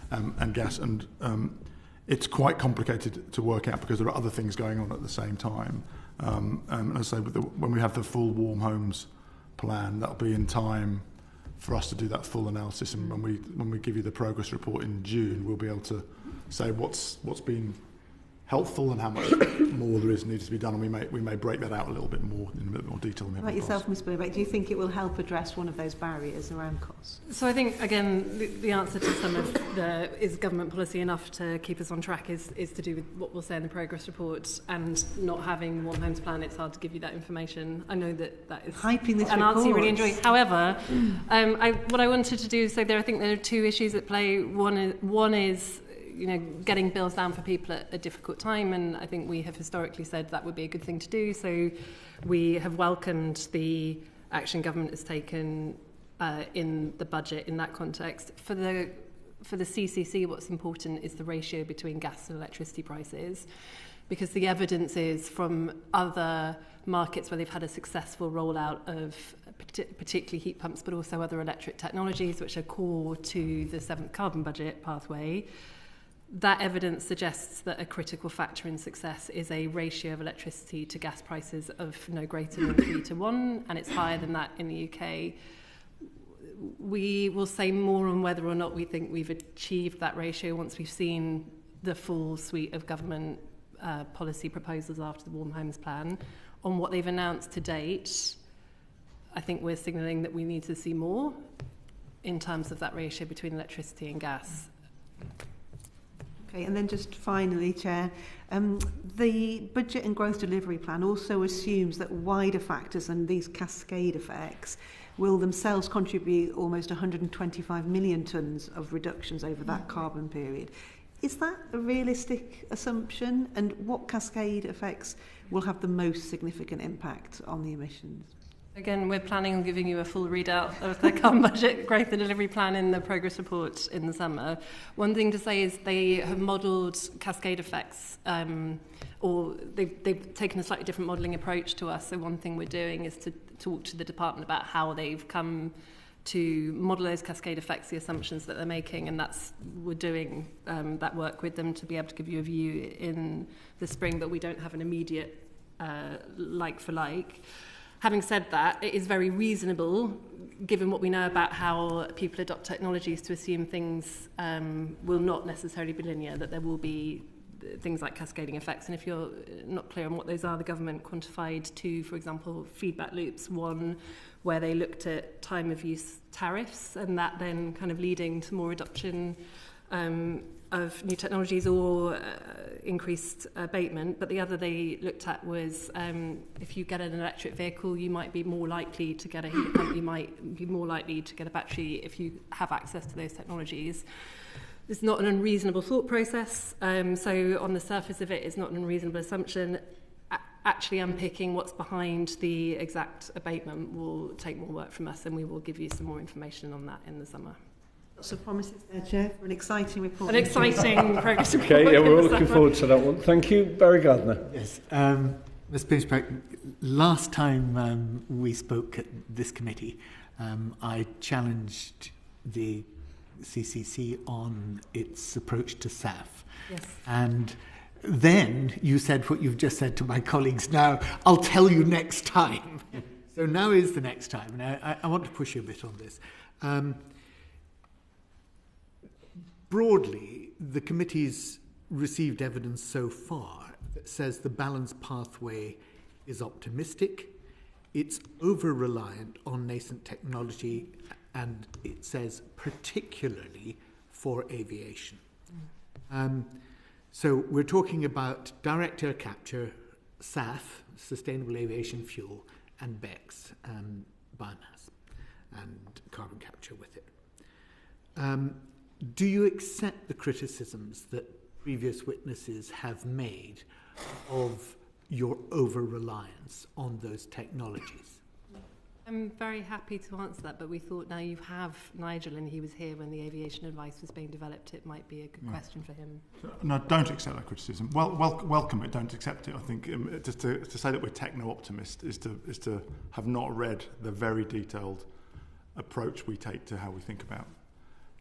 and gas. And it's quite complicated to work out because there are other things going on at the same time. And as I say, when we have the full Warm Homes plan, that'll be in time for us to do that full analysis. And when we give you the progress report in June, we'll be able to say what's been helpful and how much more there needs to be done, and we may break that out a little bit more in a bit more detail. Than about yourself, Ms. Pinchbeck, do you think it will help address one of those barriers around costs? So I think, again, the answer to some of the is government policy enough to keep us on track is to do with what we'll say in the progress report, and not having Warm Homes plan, it's hard to give you that information. I know that is hyping this an answer you really enjoy. However, what I wanted to do is say I think there are two issues at play. One is getting bills down for people at a difficult time, and I think we have historically said that would be a good thing to do. So we have welcomed the action government has taken in the budget in that context. For the for the CCC, what's important is the ratio between gas and electricity prices, because the evidence is from other markets where they've had a successful rollout of particularly heat pumps, but also other electric technologies, which are core to the 7th carbon budget pathway. That evidence suggests that a critical factor in success is a ratio of electricity to gas prices of no greater than 3 to 1, and it's higher than that in the UK. We will say more on whether or not we think we've achieved that ratio once we've seen the full suite of government policy proposals after the Warm Homes Plan. On what they've announced to date, I think we're signalling that we need to see more in terms of that ratio between electricity and gas. Okay, and then just finally, Chair, the Budget and Growth Delivery Plan also assumes that wider factors and these cascade effects will themselves contribute almost 125 million tonnes of reductions over that carbon period. Is that a realistic assumption? And what cascade effects will have the most significant impact on the emissions? Again, we're planning on giving you a full readout of the carbon budget growth and delivery plan in the progress report in the summer. One thing to say is they have modelled cascade effects, or they've taken a slightly different modelling approach to us. So one thing we're doing is to talk to the department about how they've come to model those cascade effects, the assumptions that they're making, and we're doing that work with them to be able to give you a view in the spring, but we don't have an immediate like for like. Having said that, it is very reasonable, given what we know about how people adopt technologies, to assume things will not necessarily be linear, that there will be things like cascading effects. And if you're not clear on what those are, the government quantified 2, for example, feedback loops. One where they looked at time of use tariffs, and that then kind of leading to more adoption of new technologies or increased abatement. But the other they looked at was if you get an electric vehicle, you might be more likely to get a heat pump, you might be more likely to get a battery if you have access to those technologies. It's not an unreasonable thought process. So on the surface of it, it's not an unreasonable assumption. Actually unpicking what's behind the exact abatement will take more work from us, and we will give you some more information on that in the summer. Lots of promises there, Chair, for an exciting report. An exciting progress report. Okay, yeah, we're all looking forward to that one. Thank you, Barry Gardner. Yes, Ms. Pinchbeck, last time we spoke at this committee, I challenged the CCC on its approach to SAF. Yes. And then you said what you've just said to my colleagues now, I'll tell you next time. So now is the next time. And I want to push you a bit on this. Broadly, the committee's received evidence so far that says the balanced pathway is optimistic, it's over-reliant on nascent technology, and it says particularly for aviation. So we're talking about direct air capture, SAF, sustainable aviation fuel, and BECCS, biomass, and carbon capture with it. Do you accept the criticisms that previous witnesses have made of your over-reliance on those technologies? I'm very happy to answer that, but we thought now you have Nigel, and he was here when the aviation advice was being developed. It might be a good question for him. No, don't accept that criticism. Welcome it, don't accept it. I think just to say that we're techno-optimist is to have not read the very detailed approach we take to how we think about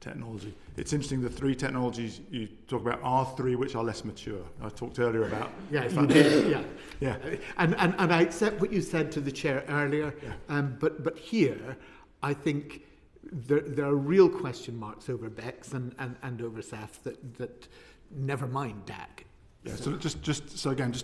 technology. It's interesting, the 3 technologies you talk about are 3 which are less mature. I talked earlier about... Yeah, you did, yeah. And I accept what you said to the chair earlier, but here, I think there are real question marks over BECCS and over SAF that never mind DAC. Yeah, so again,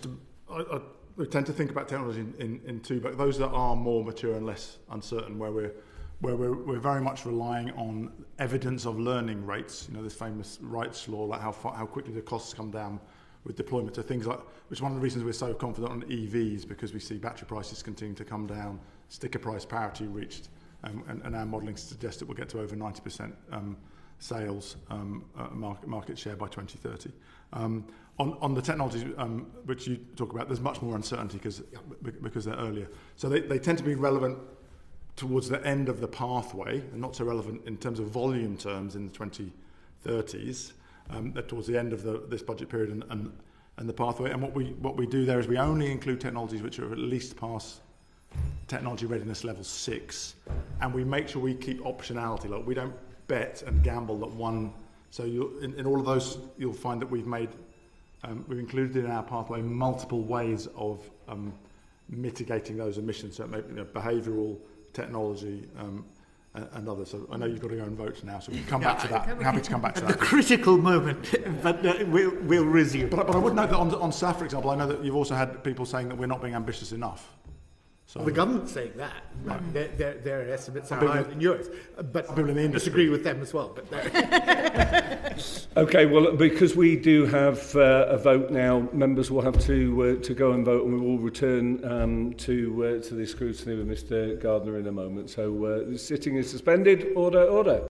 we tend to think about technology in 2, but those that are more mature and less uncertain, where we're very much relying on evidence of learning rates, this famous Wright's law, like how quickly the costs come down with deployment, to things like, which is one of the reasons we're so confident on EVs, because we see battery prices continue to come down, sticker price parity reached, and our modelling suggests that we'll get to over 90% sales market share by 2030. On the technologies which you talk about, there's much more uncertainty because they're earlier. So they tend to be relevant towards the end of the pathway, and not so relevant in terms of volume terms in the 30s, towards the end of this budget period and the pathway. And what we do there is we only include technologies which are at least past technology readiness level 6, and we make sure we keep optionality. Like, we don't bet and gamble that one. So in all of those, you'll find that we've included in our pathway multiple ways of mitigating those emissions. So maybe, behavioural, technology, and others. So I know you've got to go and vote now, so we can come back to that. I'm happy to come back to that. The critical moment, but we'll resume. But I would note that on SAF, for example, I know that you've also had people saying that we're not being ambitious enough. So the government's saying that. Right. Their estimates are higher than yours. But people in the industry disagree with them as well. But okay, well, because we do have a vote now, members will have to go and vote, and we will return to the scrutiny with Mr. Gardner in a moment. So the sitting is suspended. Order.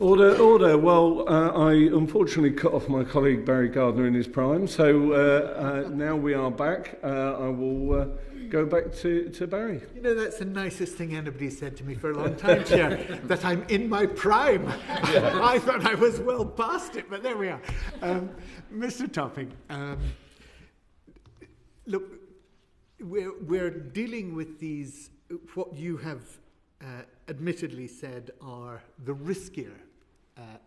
Order. Well, I unfortunately cut off my colleague Barry Gardner in his prime, so now we are back. I will go back to Barry. You know, that's the nicest thing anybody's said to me for a long time, Chair, that I'm in my prime. Yeah. I thought I was well past it, but there we are. Mr. Topping, look, we're dealing with these, what you have admittedly said are the riskier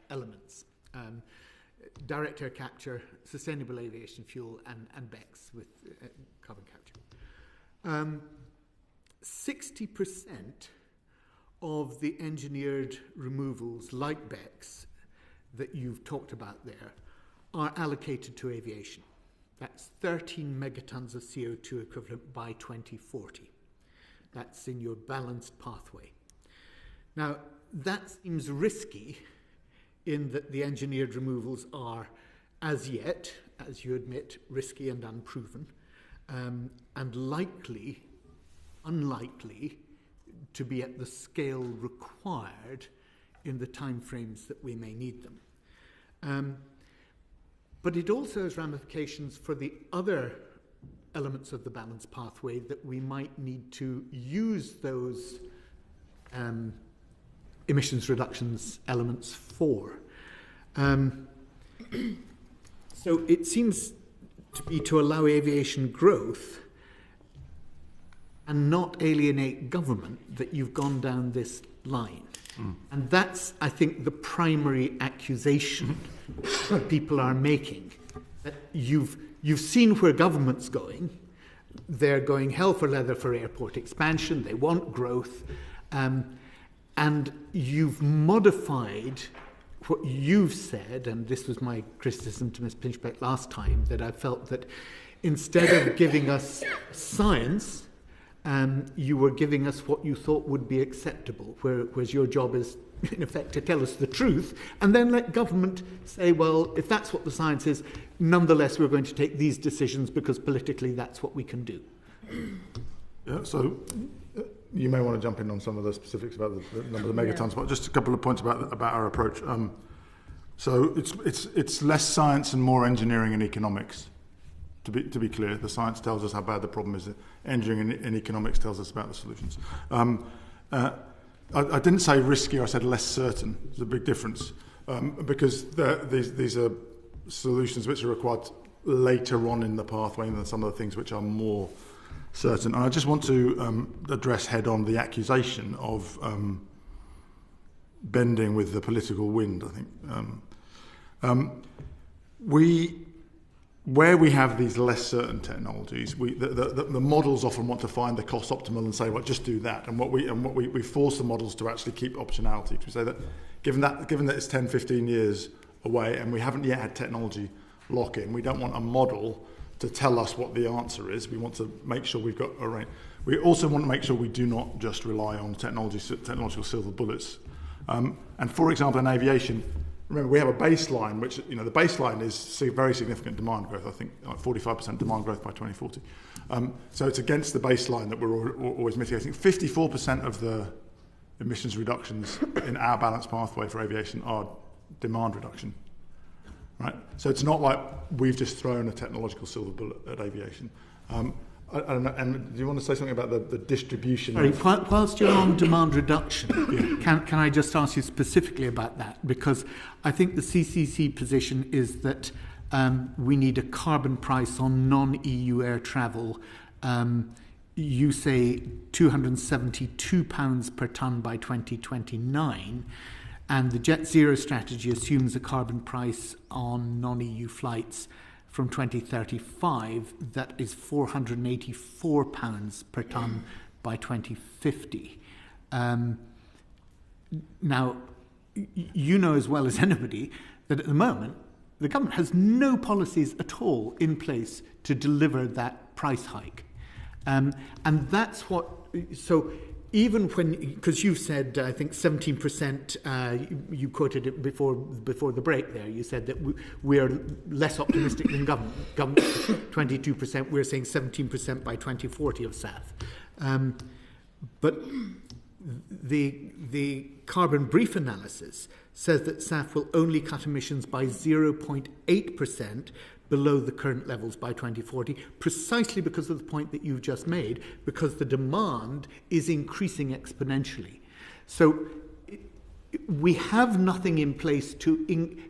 elements. Direct air capture, sustainable aviation fuel, and BECS with carbon capture. 60% of the engineered removals, like BECS, that you've talked about there, are allocated to aviation. That's 13 megatons of CO2 equivalent by 2040. That's in your balanced pathway. Now, that seems risky in that the engineered removals are, as yet, as you admit, risky and unproven, and unlikely to be at the scale required in the timeframes that we may need them. But it also has ramifications for the other elements of the balanced pathway that we might need to use those emissions reductions elements for. So it seems to be to allow aviation growth and not alienate government that you've gone down this line. And that's, I think, the primary accusation that people are making. That you've seen where government's going. They're going hell for leather for airport expansion. They want growth. And you've modified what you've said, and this was my criticism to Ms. Pinchbeck last time, that I felt that instead of giving us science, you were giving us what you thought would be acceptable, whereas your job is, in effect, to tell us the truth, and then let government say, well, if that's what the science is, nonetheless we're going to take these decisions because politically that's what we can do. Yeah, so you may want to jump in on some of the specifics about the number of megatons, but just a couple of points about our approach. So it's less science and more engineering and economics. To be clear, the science tells us how bad the problem is. Engineering and economics tells us about the solutions. I didn't say riskier, I said less certain. There's a big difference because these are solutions which are required later on in the pathway than some of the things which are more certain. And I just want to address head on the accusation of bending with the political wind, I think. Where we have these less certain technologies, the models often want to find the cost optimal and say, well, just do that. And what we force the models to actually keep optionality. Because we say that given that it's 10, 15 years away and we haven't yet had technology lock-in, we don't want a model to tell us what the answer is. We want to make sure we've got a range. We also want to make sure we do not just rely on technological silver bullets. And for example, in aviation, remember, we have a baseline, which, the baseline is very significant demand growth, I think, like 45% demand growth by 2040. So it's against the baseline that we're always mitigating. 54% of the emissions reductions in our balanced pathway for aviation are demand reduction. Right? So it's not like we've just thrown a technological silver bullet at aviation. I don't know, and do you want to say something about the distribution? Sorry, whilst you're on demand reduction, can I just ask you specifically about that? Because I think the CCC position is that we need a carbon price on non-EU air travel. You say £272 per tonne by 2029, and the Jet Zero strategy assumes a carbon price on non-EU flights from 2035 that is £484 per tonne by 2050. Now, you know as well as anybody that at the moment the government has no policies at all in place to deliver that price hike. And that's what... So even when... Because you've said, I think, 17%, you quoted it before the break there, you said that we are less optimistic than government. Government 22%, we're saying 17% by 2040 of SAF. But the carbon brief analysis says that SAF will only cut emissions by 0.8% below the current levels by 2040, precisely because of the point that you've just made, because the demand is increasing exponentially. So we have nothing in place to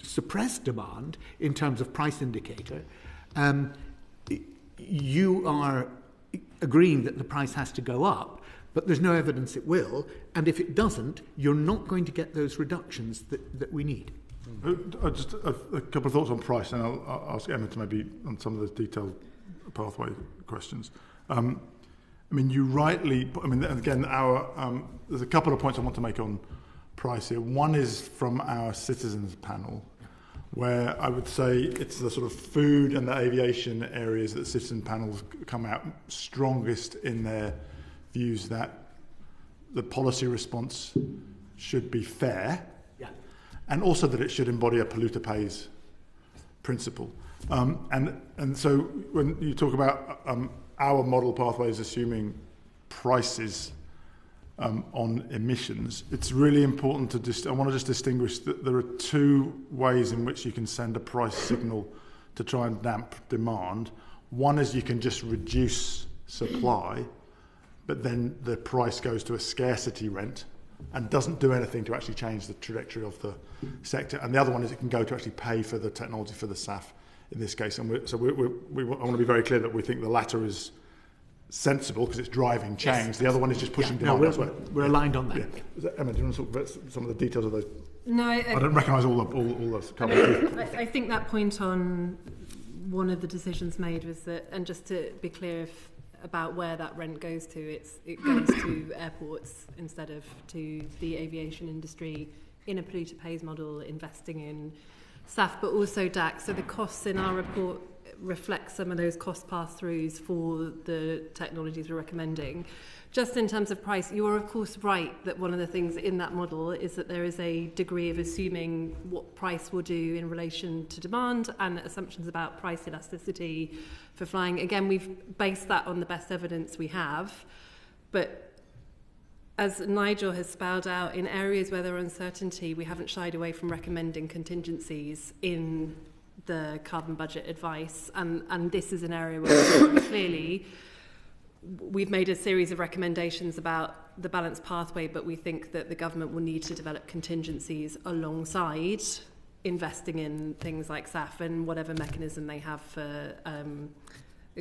suppress demand in terms of price indicator. You are agreeing that the price has to go up, but there's no evidence it will, and if it doesn't, you're not going to get those reductions that we need. Just a couple of thoughts on price, and I'll ask Emma to maybe on some of the detailed pathway questions. I mean, you rightly, I mean, again, there's a couple of points I want to make on price here. One is from our citizens panel, where I would say it's the sort of food and the aviation areas that the citizen panels come out strongest in their views that the policy response should be fair, and also that it should embody a polluter pays principle. And so when you talk about our model pathways assuming prices on emissions, it's really important to I want to just distinguish that there are two ways in which you can send a price signal to try and damp demand. One is you can just reduce supply, but then the price goes to a scarcity rent and doesn't do anything to actually change the trajectory of the sector. And the other one is it can go to actually pay for the technology for the SAF in this case. And I want to be very clear that we think the latter is sensible because it's driving change. Yes. The other one is just pushing demand elsewhere. We're aligned on that. Yeah. Emma, do you want to talk about some of the details of those? No, I don't recognise all the I think that point on one of the decisions made was that, and just to be clear about where that rent goes to, it goes to airports instead of to the aviation industry in a polluter pays model, investing in SAF, but also DAC. So the costs in our report reflect some of those cost pass-throughs for the technologies we're recommending. Just in terms of price, you are of course right that one of the things in that model is that there is a degree of assuming what price will do in relation to demand and assumptions about price elasticity for flying. Again, we've based that on the best evidence we have, but as Nigel has spelled out, in areas where there are uncertainty, we haven't shied away from recommending contingencies in the carbon budget advice, and this is an area where clearly we've made a series of recommendations about the balanced pathway, but we think that the government will need to develop contingencies alongside investing in things like SAF and whatever mechanism they have for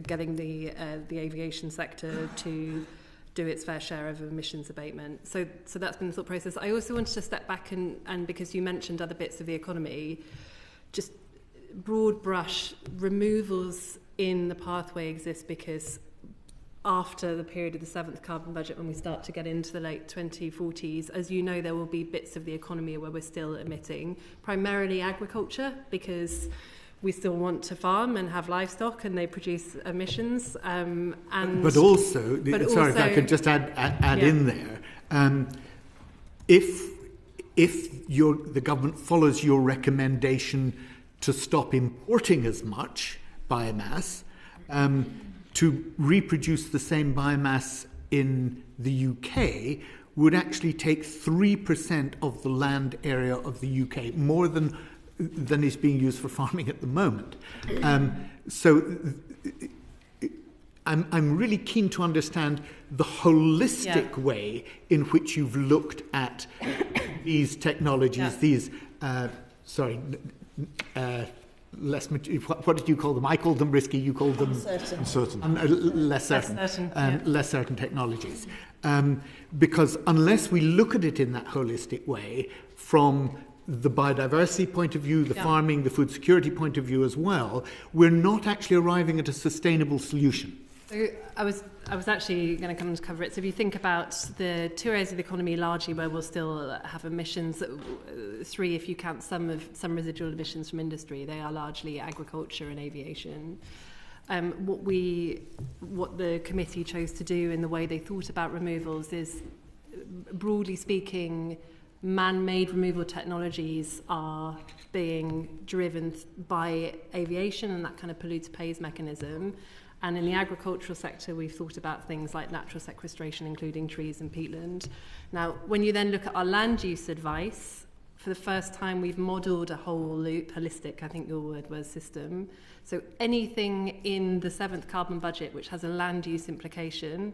getting the aviation sector to do its fair share of emissions abatement. So that's been the thought process. I also wanted to step back and because you mentioned other bits of the economy, just broad brush, removals in the pathway exist because after the period of the 7th carbon budget, when we start to get into the late 2040s, as you know, there will be bits of the economy where we're still emitting, primarily agriculture, because we still want to farm and have livestock and they produce emissions. But also, if I could just add in there, if the government follows your recommendation to stop importing as much biomass, to reproduce the same biomass in the UK would actually take 3% of the land area of the UK, more than is being used for farming at the moment. So I'm really keen to understand the holistic way in which you've looked at these technologies, what did you call them? I called them risky, you called them less certain technologies. Because unless we look at it in that holistic way, from the biodiversity point of view, the farming, the food security point of view as well, we're not actually arriving at a sustainable solution. So I was actually going to come and cover it. So if you think about the two areas of the economy largely where we'll still have emissions, 3 if you count some residual emissions from industry, they are largely agriculture and aviation. What the committee chose to do in the way they thought about removals is, broadly speaking, man-made removal technologies are being driven by aviation and that kind of polluter pays mechanism. And in the agricultural sector, we've thought about things like natural sequestration, including trees and peatland. Now, when you then look at our land use advice, for the first time, we've modelled a whole loop, holistic, I think your word was, system. So anything in the 7th carbon budget which has a land use implication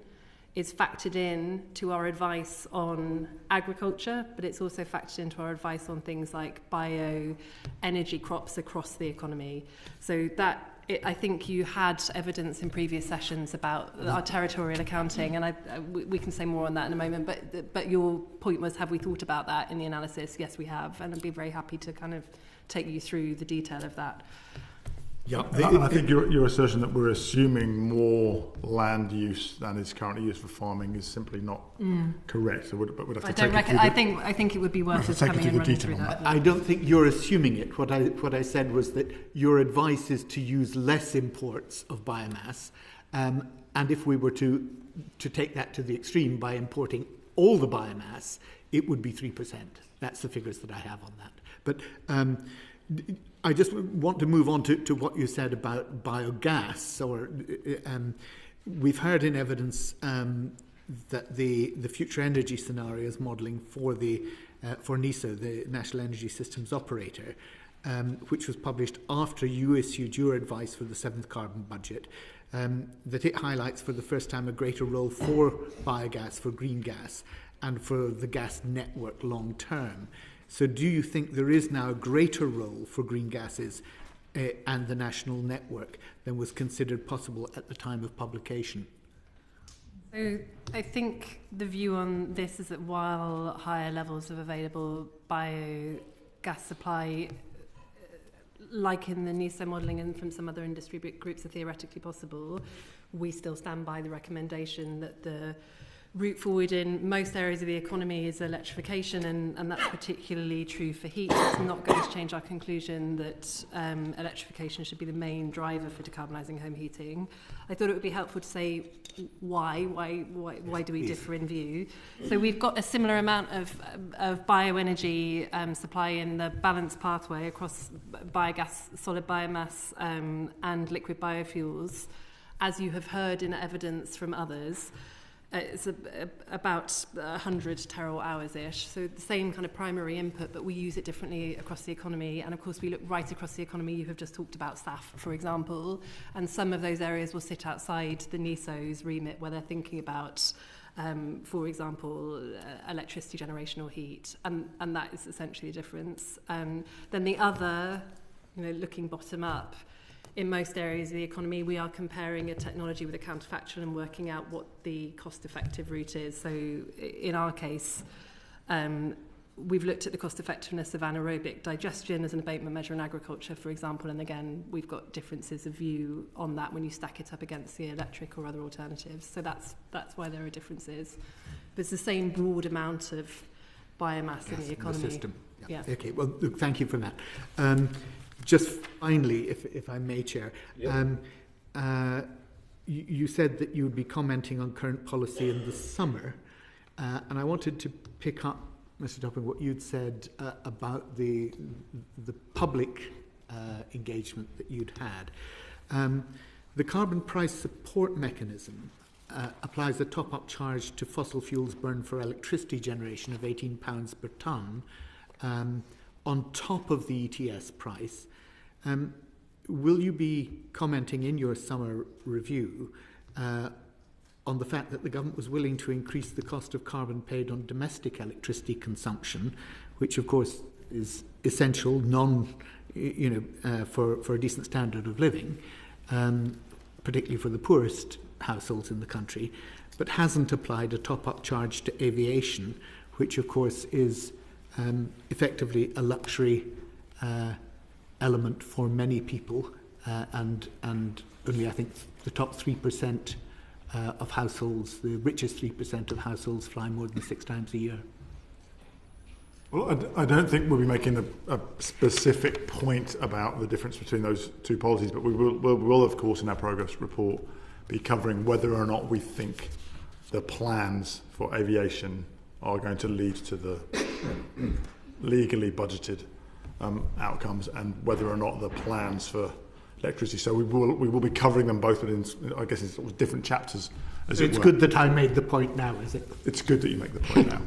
is factored in to our advice on agriculture, but it's also factored into our advice on things like bioenergy crops across the economy. So that, I think you had evidence in previous sessions about our territorial accounting, and we can say more on that in a moment, but your point was, have we thought about that in the analysis? Yes, we have, and I'd be very happy to kind of take you through the detail of that. Yeah, I think your assertion that we're assuming more land use than is currently used for farming is simply not correct. So we'd have to I think it would be worth us coming and running through that. I don't think you're assuming it. What I said was that your advice is to use less imports of biomass, and if we were to take that to the extreme by importing all the biomass, it would be 3%. That's the figures that I have on that. But I just want to move on to what you said about biogas. Or we've heard in evidence that the future energy scenarios modelling for NESO, the National Energy Systems Operator, which was published after you issued your advice for the 7th carbon budget, that it highlights for the first time a greater role for biogas, for green gas, and for the gas network long term. So do you think there is now a greater role for green gases and the national network than was considered possible at the time of publication? So I think the view on this is that while higher levels of available biogas supply, like in the NESO modelling and from some other industry groups, are theoretically possible, we still stand by the recommendation that the route forward in most areas of the economy is electrification, and that's particularly true for heat. It's not going to change our conclusion that electrification should be the main driver for decarbonising home heating. I thought it would be helpful to say why do we differ in view. So we've got a similar amount of bioenergy supply in the balanced pathway across biogas, solid biomass and liquid biofuels, as you have heard in evidence from others. It's about 100 terawatt-hours-ish, so the same kind of primary input, but we use it differently across the economy. And of course, we look right across the economy. You have just talked about SAF, for example, and some of those areas will sit outside the NESO's remit, where they're thinking about, for example, electricity generation or heat, and that is essentially a difference. Then the other, looking bottom up, in most areas of the economy, we are comparing a technology with a counterfactual and working out what the cost-effective route is. So in our case, we've looked at the cost-effectiveness of anaerobic digestion as an abatement measure in agriculture, for example, and again, we've got differences of view on that when you stack it up against the electric or other alternatives. So that's why there are differences. But it's the same broad amount of biomass in the economy. The system. Yeah. Okay, well, look, thank you for that. Just finally, if I may, Chair, you said that you would be commenting on current policy in the summer, and I wanted to pick up, Mr. Topping, what you'd said about the public engagement that you'd had. The carbon price support mechanism applies a top-up charge to fossil fuels burned for electricity generation of £18 per tonne, on top of the ETS price. Will you be commenting in your summer review on the fact that the government was willing to increase the cost of carbon paid on domestic electricity consumption, which of course is essential, for a decent standard of living, particularly for the poorest households in the country, but hasn't applied a top-up charge to aviation, which of course is effectively a luxury element for many people, and only I think the top 3% of households, the richest 3% of households, fly more than 6 times a year. Well, I don't think we'll be making a specific point about the difference between those two policies, but we will, of course, in our progress report, be covering whether or not we think the plans for aviation are going to lead to the legally budgeted outcomes, and whether or not the plans for electricity. So we will be covering them both within, I guess, in sort of different chapters. It's good that I made the point now, is it? It's good that you make the point now.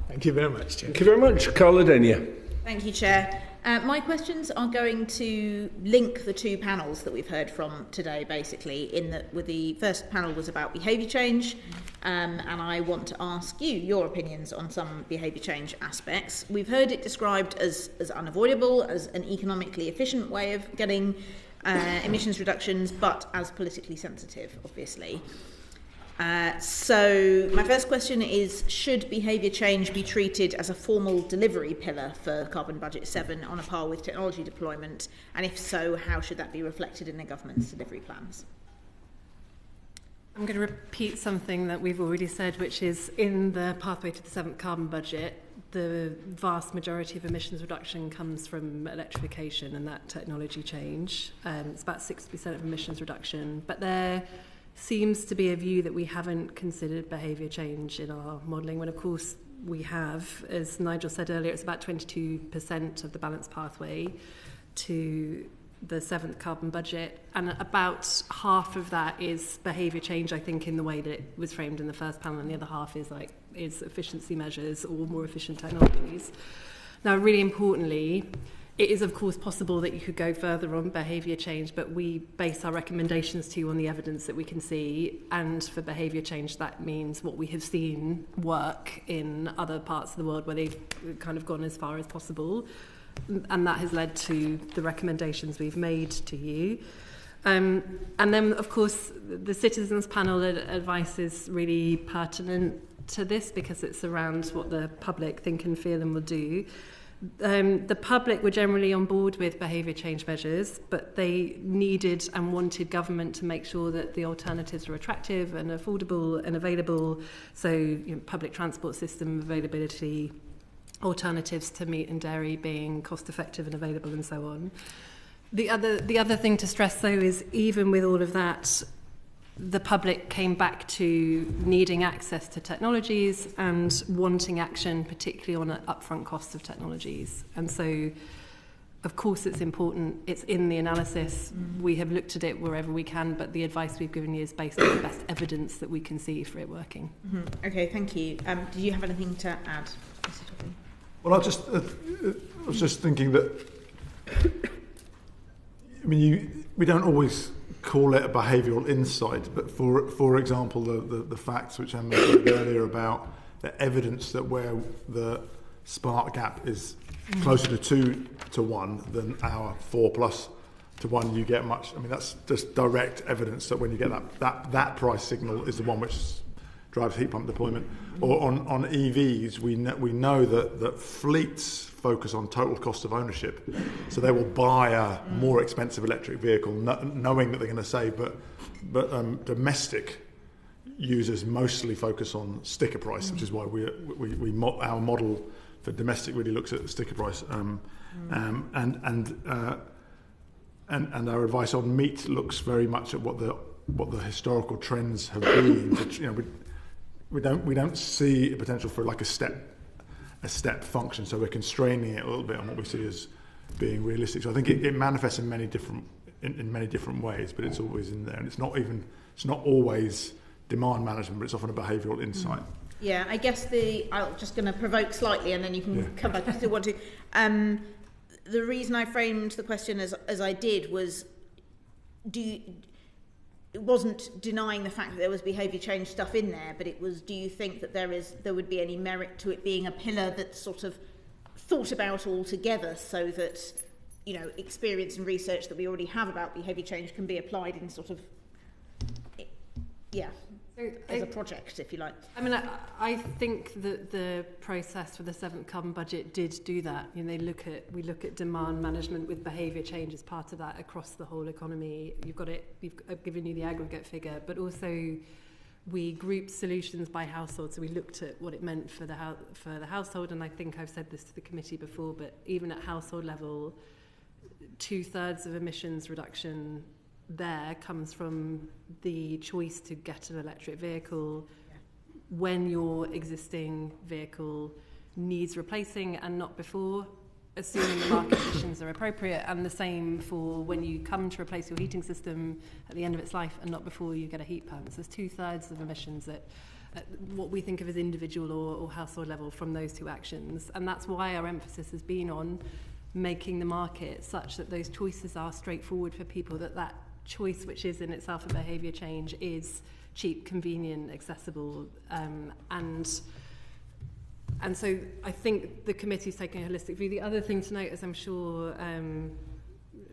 Thank you very much, Chair. Thank you very much. Carla Denia. Thank you, Chair. My questions are going to link the two panels that we've heard from today, basically, in that with the first panel was about behaviour change, and I want to ask you your opinions on some behaviour change aspects. We've heard it described as unavoidable, as an economically efficient way of getting emissions reductions, but as politically sensitive, obviously. So my first question is, should behaviour change be treated as a formal delivery pillar for Carbon Budget 7 on a par with technology deployment? And if so, how should that be reflected in the government's delivery plans? I'm going to repeat something that we've already said, which is in the pathway to the 7th carbon budget, the vast majority of emissions reduction comes from electrification and that technology change. It's about 60% of emissions reduction, but there seems to be a view that we haven't considered behaviour change in our modelling, when of course we have. As Nigel said earlier, it's about 22% of the balanced pathway to the 7th carbon budget, and about half of that is behaviour change, I think, in the way that it was framed in the first panel, and the other half is efficiency measures or more efficient technologies. Now, really importantly, it is, of course, possible that you could go further on behaviour change, but we base our recommendations to you on the evidence that we can see. And for behaviour change, that means what we have seen work in other parts of the world where they've kind of gone as far as possible. And that has led to the recommendations we've made to you. And then, of course, the citizens panel advice is really pertinent to this because it's around what the public think and feel and will do. The public were generally on board with behaviour change measures, but they needed and wanted government to make sure that the alternatives were attractive and affordable and available. So, public transport system availability, alternatives to meat and dairy being cost effective and available, and so on. The other thing to stress, though, is even with all of that, the public came back to needing access to technologies and wanting action, particularly on an upfront cost of technologies. And so, of course, it's important. It's in the analysis. We have looked at it wherever we can, but the advice we've given you is based on the best evidence that we can see for it working. Mm-hmm. Okay, thank you. Did you have anything to add, Mr. Toby? Well, I was just thinking that, we don't always call it a behavioural insight, but for example, the facts which Emma said earlier about the evidence that where the spark gap is closer to 2 to 1 than our 4+ to 1, you get much. That's just direct evidence that when you get that price signal is the one which drives heat pump deployment. Or on EVs, we know that fleets focus on total cost of ownership, so they will buy a more expensive electric vehicle knowing that they're going to save, but domestic users mostly focus on sticker price, which is why our model for domestic really looks at the sticker price, and our advice on meat looks very much at what the historical trends have been. We don't see a potential for like a step function, so we're constraining it a little bit on what we see as being realistic. So I think it manifests in many different ways, but it's always in there, and it's not always demand management, but it's often a behavioural insight. Yeah, I guess I'm just going to provoke slightly, and then you can come back if you want to. The reason I framed the question as I did was, it wasn't denying the fact that there was behaviour change stuff in there, but it was, do you think that there would be any merit to it being a pillar that's sort of thought about all together, so that experience and research that we already have about behaviour change can be applied in sort of as a project, if you like. I think that the process for the 7th carbon budget did do that. We look at demand management with behaviour change as part of that across the whole economy. I've given you the aggregate figure, but also we grouped solutions by household. So we looked at what it meant for the household, and I think I've said this to the committee before, but even at household level, 2/3 of emissions reduction there comes from the choice to get an electric vehicle when your existing vehicle needs replacing and not before. assuming the market conditions are appropriate, and the same for when you come to replace your heating system at the end of its life and not before you get a heat pump. So there's 2/3 of emissions at what we think of as individual or household level from those two actions. And that's why our emphasis has been on making the market such that those choices are straightforward for people, that choice, which is in itself a behaviour change, is cheap, convenient, accessible, and so I think the committee's taking a holistic view. The other thing to note, as I'm sure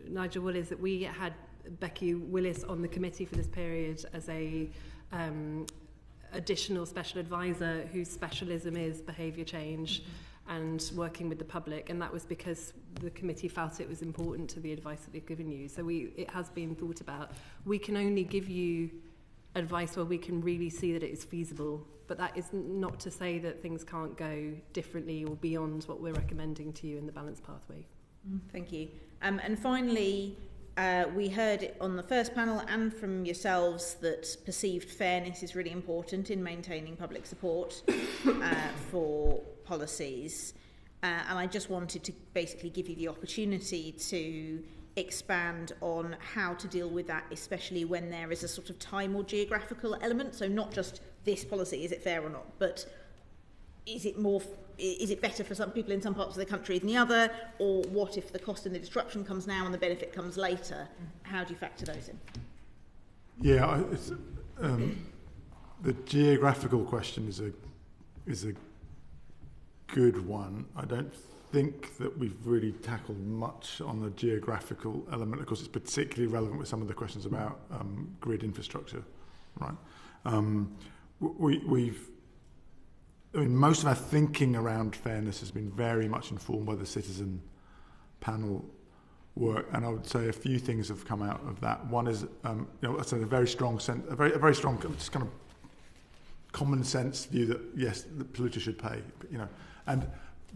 Nigel will, is that we had Becky Willis on the committee for this period as a additional special advisor whose specialism is behaviour change and working with the public, and that was because the committee felt it was important to the advice that they've given you. So it has been thought about. We can only give you advice where we can really see that it is feasible, but that is not to say that things can't go differently or beyond what we're recommending to you in the balanced pathway. Thank you. And finally, we heard it on the first panel and from yourselves that perceived fairness is really important in maintaining public support for policies. And I just wanted to basically give you the opportunity to expand on how to deal with that, especially when there is a sort of time or geographical element. So not just this policy, is it fair or not, but is it better for some people in some parts of the country than the other, or what if the cost and the disruption comes now and the benefit comes later? How do you factor those in? Yeah, it's, the geographical question is a good one. I don't think that we've really tackled much on the geographical element. Of course, it's particularly relevant with some of the questions about grid infrastructure, right? Most of our thinking around fairness has been very much informed by the citizen panel work, and I would say a few things have come out of that. One is, a very strong just kind of common sense view that yes, the polluter should pay,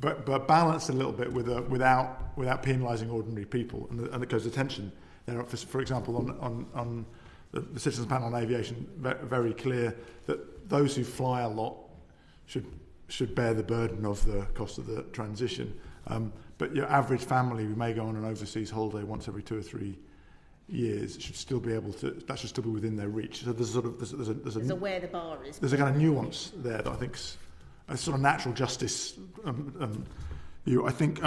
but balanced a little bit without penalising ordinary people, and it goes to attention. There, for example, on the citizens panel on aviation, very clear that those who fly a lot should bear the burden of the cost of the transition. But your average family who may go on an overseas holiday once every 2 or 3 years should still be able to. That should still be within their reach. So there's a where the bar is. There's a kind of nuance there that I think's a sort of natural justice view. I think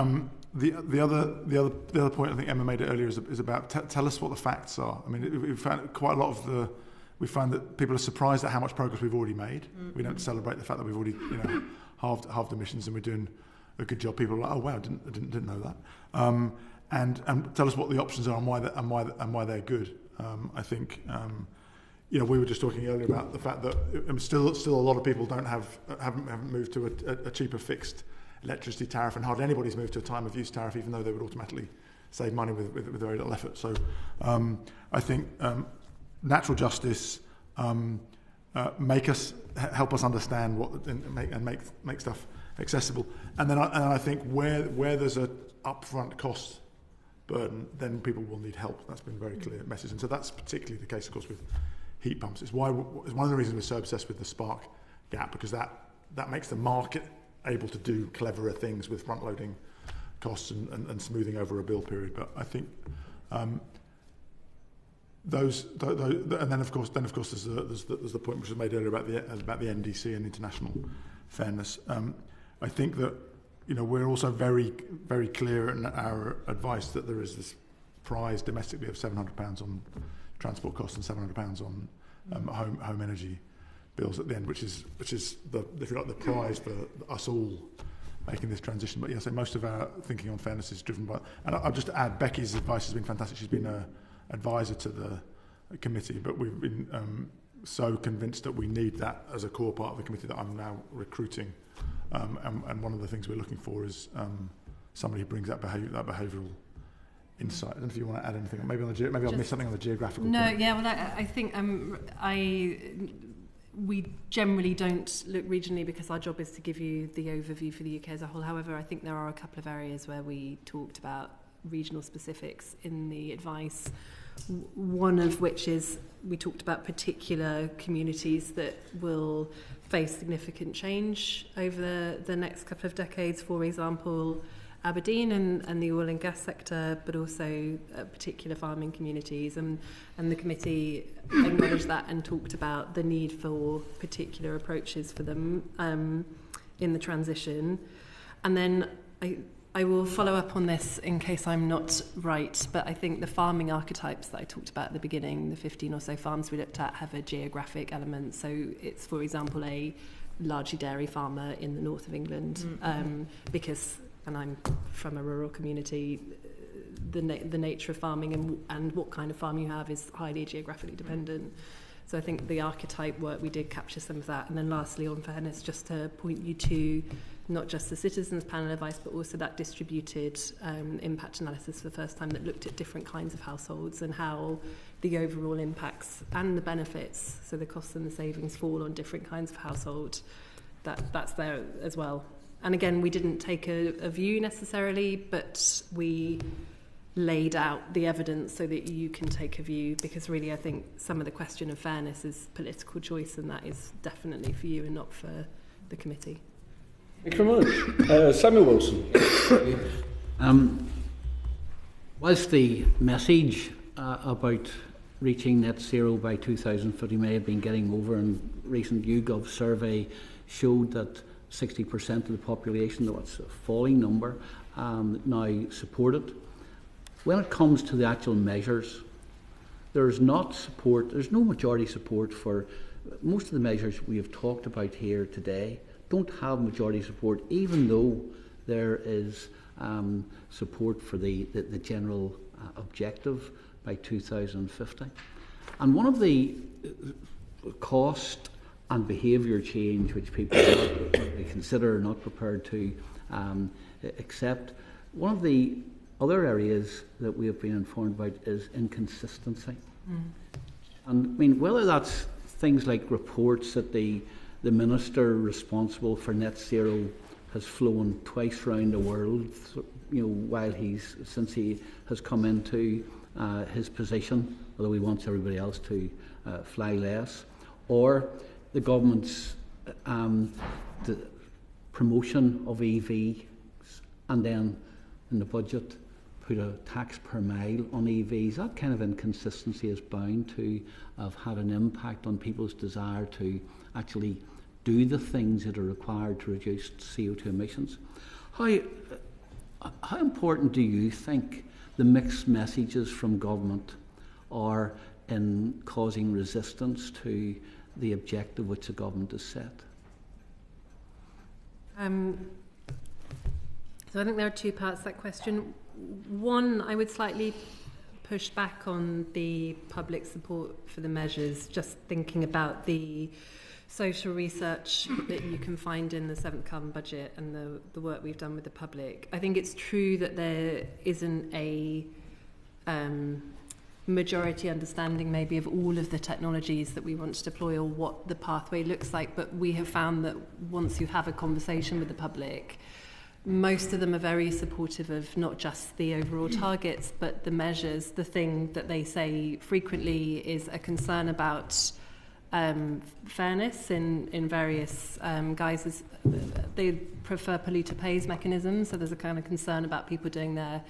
the other point I think Emma made it earlier is about tell us what the facts are. I mean, we found quite a lot of we find that people are surprised at how much progress we've already made. We don't celebrate the fact that we've already halved emissions and we're doing a good job. People are like, oh wow, didn't know that. And tell us what the options are and why they're good. I think we were just talking earlier about the fact that still a lot of people haven't moved to a cheaper fixed electricity tariff, and hardly anybody's moved to a time of use tariff, even though they would automatically save money with very little effort. So I think natural justice help us understand what and make stuff accessible, and then I think where there's a upfront cost burden, then people will need help. That's been a very clear message, and so that's particularly the case, of course, with heat pumps. It's one of the reasons we're so obsessed with the spark gap, because that makes the market able to do cleverer things with front-loading costs and smoothing over a bill period. But I think those and then of course there's the point which was made earlier about the NDC and international fairness. I think that we're also very, very clear in our advice that there is this prize domestically of £700 on transport costs and £700 on home energy bills at the end, which is the, if you like, the prize for us all making this transition. But so most of our thinking on fairness is driven by, and I'll just add, Becky's advice has been fantastic. She's been an advisor to the committee, but we've been so convinced that we need that as a core part of the committee that I'm now recruiting. And one of the things we're looking for is somebody who brings that behavioural insight. I don't know if you want to add anything. Maybe I'll miss something on the geographical. No, point. Yeah. Well, I think we generally don't look regionally because our job is to give you the overview for the UK as a whole. However, I think there are a couple of areas where we talked about regional specifics in the advice. One of which is we talked about particular communities that will face significant change over the next couple of decades. For example, Aberdeen and the oil and gas sector, but also particular farming communities. And the committee acknowledged that and talked about the need for particular approaches for them in the transition. And then I will follow up on this in case I'm not right, but I think the farming archetypes that I talked about at the beginning, the 15 or so farms we looked at, have a geographic element. So it's, for example, a largely dairy farmer in the north of England, because, and I'm from a rural community, the nature of farming and what kind of farm you have is highly geographically dependent. So I think the archetype work, we did capture some of that. And then lastly, on fairness, just to point you to not just the citizens panel advice, but also that distributed impact analysis for the first time that looked at different kinds of households and how the overall impacts and the benefits, so the costs and the savings, fall on different kinds of household. That's there as well. And again, we didn't take a view necessarily, but we laid out the evidence so that you can take a view, because really I think some of the question of fairness is political choice, and that is definitely for you and not for the committee. Thank you very much. Samuel Wilson. Whilst the message about reaching net zero by 2050 may have been getting over, and recent YouGov survey showed that 60% of the population, though it's a falling number, now support it. When it comes to the actual measures, there's no majority support for most of the measures we have talked about here today. Don't have majority support, even though there is support for the general objective by 2050. And one of the cost and behaviour change which people consider not prepared to accept, one of the other areas that we have been informed about is inconsistency. And I mean, whether that's things like reports that the minister responsible for net zero has flown twice around the world, since he has come into his position, although he wants everybody else to fly less, or the government's the promotion of EVs, and then in the budget put a tax per mile on EVs. That kind of inconsistency is bound to have had an impact on people's desire to actually do the things that are required to reduce CO2 emissions. How important do you think the mixed messages from government are in causing resistance to the objective which the government has set? So I think there are two parts to that question. One, I would slightly push back on the public support for the measures, just thinking about the social research that you can find in the 7th Carbon Budget and the work we've done with the public. I think it's true that there isn't a majority understanding maybe of all of the technologies that we want to deploy or what the pathway looks like, but we have found that once you have a conversation with the public, most of them are very supportive of not just the overall targets, but the measures. The thing that they say frequently is a concern about fairness in various guises. They prefer polluter pays mechanisms, so there's a kind of concern about people doing their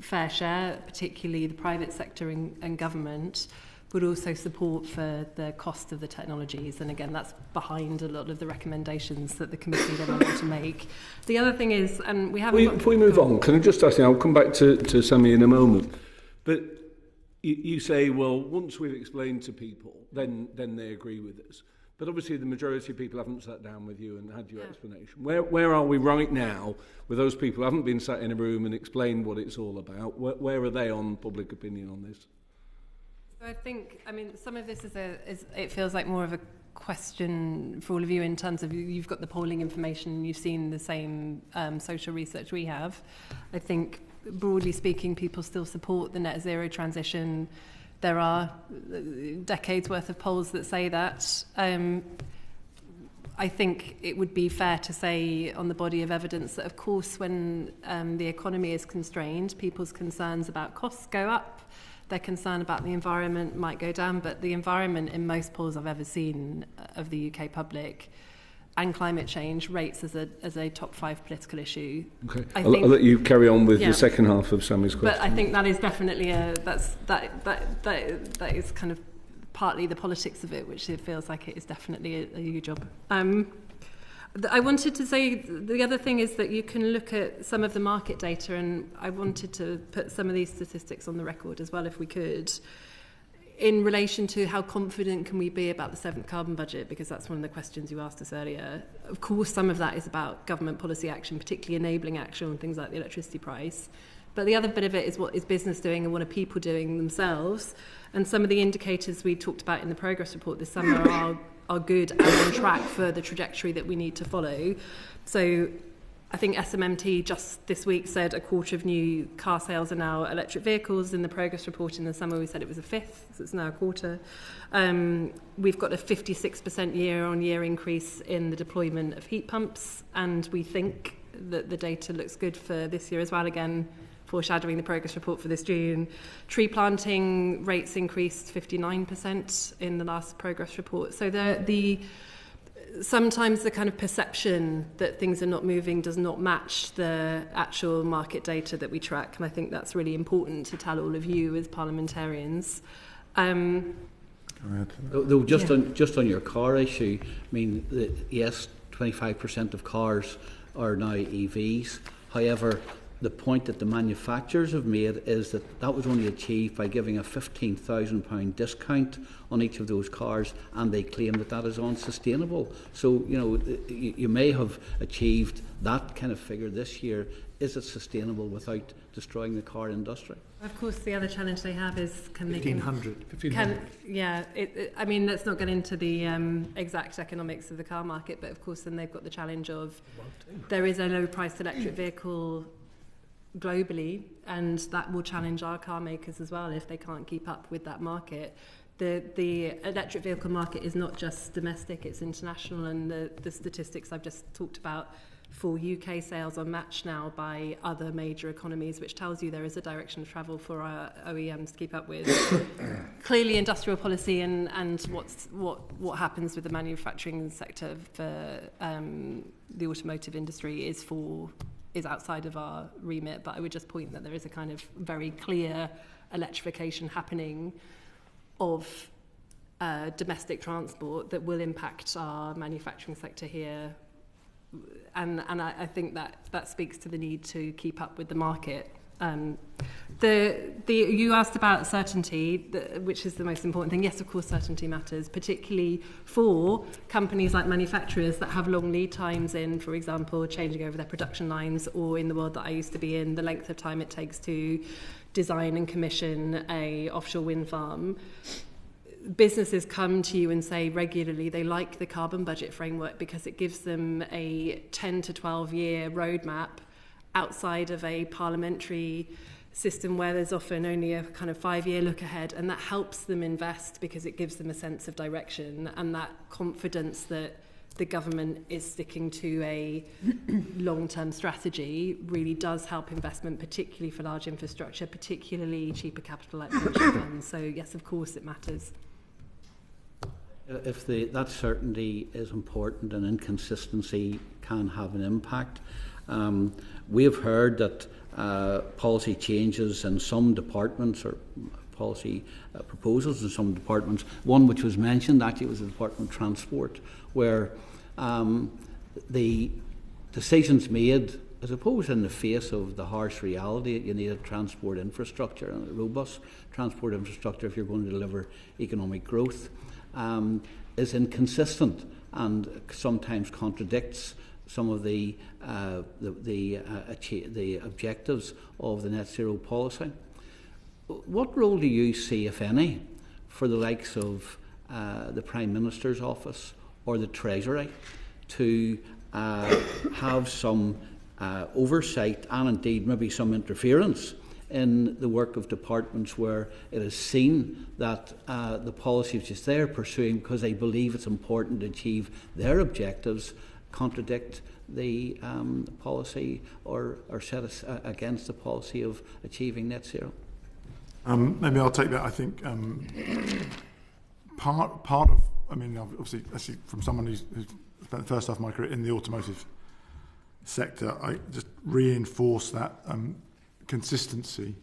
fair share, particularly the private sector and government, but also support for the cost of the technologies. And again, that's behind a lot of the recommendations that the committee then want to make. The other thing is, and we haven't... Before we move on, can I just ask you, I'll come back to Sammy in a moment, but you say, well, once we've explained to people, then they agree with us. But obviously the majority of people haven't sat down with you and had your explanation. Where are we right now with those people who haven't been sat in a room and explained what it's all about? Where are they on public opinion on this? So I think, some of this is it feels like more of a question for all of you in terms of you've got the polling information, you've seen the same social research we have. I think, broadly speaking, people still support the net zero transition. There are decades worth of polls that say that. I think it would be fair to say on the body of evidence that, of course, when the economy is constrained, people's concerns about costs go up. Their concern about the environment might go down, but the environment in most polls I've ever seen of the UK public and climate change rates as a top 5 political issue. Okay, I'll let you carry on with the second half of Sammy's question. But I think that is definitely that is kind of partly the politics of it, which it feels like it is definitely a huge job. I wanted to say the other thing is that you can look at some of the market data, and I wanted to put some of these statistics on the record as well, if we could, in relation to how confident can we be about the 7th carbon budget, because that's one of the questions you asked us earlier. Of course, some of that is about government policy action, particularly enabling action on things like the electricity price. But the other bit of it is what is business doing and what are people doing themselves. And some of the indicators we talked about in the progress report this summer are good and on track for the trajectory that we need to follow. So I think SMMT just this week said a quarter of new car sales are now electric vehicles. In the progress report in the summer, we said it was a fifth, so it's now a quarter. We've got a 56% year-on-year increase in the deployment of heat pumps, and we think that the data looks good for this year as well. Again, foreshadowing the progress report for this June. Tree planting rates increased 59% in the last progress report. So sometimes the kind of perception that things are not moving does not match the actual market data that we track, and I think that's really important to tell all of you as parliamentarians. Though just on your car issue, I mean, yes, 25% of cars are now EVs. However, the point that the manufacturers have made is that was only achieved by giving a £15,000 discount on each of those cars, and they claim that is unsustainable. So, you may have achieved that kind of figure this year. Is it sustainable without destroying the car industry? Of course, the other challenge they have is can 1,500. I mean, let's not get into the exact economics of the car market, but of course then they've got the challenge of there is a low-priced electric vehicle globally, and that will challenge our car makers as well if they can't keep up with that market. The electric vehicle market is not just domestic, it's international, and the statistics I've just talked about for UK sales are matched now by other major economies, which tells you there is a direction of travel for our OEMs to keep up with. Clearly, industrial policy and what happens with the manufacturing sector for the automotive industry is outside of our remit, but I would just point that there is a kind of very clear electrification happening of domestic transport that will impact our manufacturing sector here. And I think that speaks to the need to keep up with the market. You asked about certainty, which is the most important thing. Yes, of course, certainty matters, particularly for companies like manufacturers that have long lead times in, for example, changing over their production lines, or in the world that I used to be in, the length of time it takes to design and commission a offshore wind farm. Businesses come to you and say regularly they like the carbon budget framework because it gives them a 10 to 12 year roadmap outside of a parliamentary system where there's often only a kind of 5-year look ahead, and that helps them invest because it gives them a sense of direction and that confidence that the government is sticking to a long-term strategy really does help investment, particularly for large infrastructure, particularly cheaper capital like pension funds. So yes, of course it matters. If that certainty is important and inconsistency can have an impact. We have heard that policy changes in some departments or policy proposals in some departments, one which was mentioned actually was the Department of Transport, where the decisions made, I suppose, in the face of the harsh reality that you need a transport infrastructure, and a robust transport infrastructure if you're going to deliver economic growth, is inconsistent and sometimes contradicts some of the objectives of the net zero policy. What role do you see, if any, for the likes of the Prime Minister's office or the Treasury to have some oversight and indeed maybe some interference in the work of departments where it is seen that the policies which they're pursuing because they believe it's important to achieve their objectives contradict the policy or set us against the policy of achieving net zero? Maybe I'll take that. I think part of, I mean, obviously from someone who's spent the first half of my career in the automotive sector. I just reinforce that consistency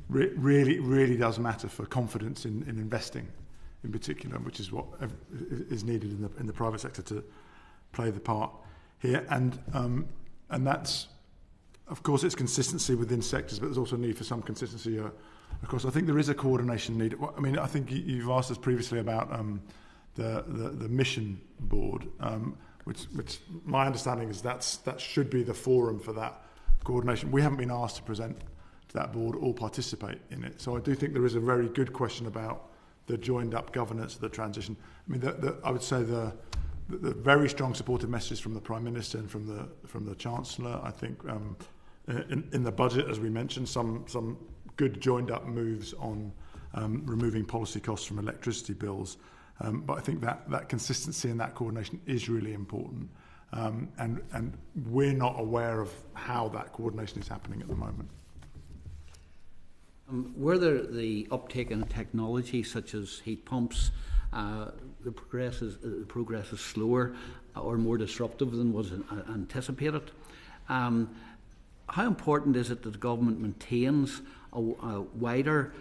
really does matter for confidence in investing in particular, which is what is needed in the private sector to play the part here. And that's, of course, it's consistency within sectors, but there's also a need for some consistency across. I think there is a coordination need. I mean, I think you've asked us previously about the mission board, which my understanding is that should be the forum for that coordination. We haven't been asked to present to that board or participate in it. So I do think there is a very good question about the joined up governance of the transition. I mean, I would say the very strong supportive messages from the Prime Minister and from the Chancellor. I think in the budget, as we mentioned, some good joined up moves on removing policy costs from electricity bills. But I think that consistency and that coordination is really important. And we're not aware of how that coordination is happening at the moment. Whether the uptake in technology such as heat pumps, the progress is slower or more disruptive than was anticipated. How important is it that the government maintains a wider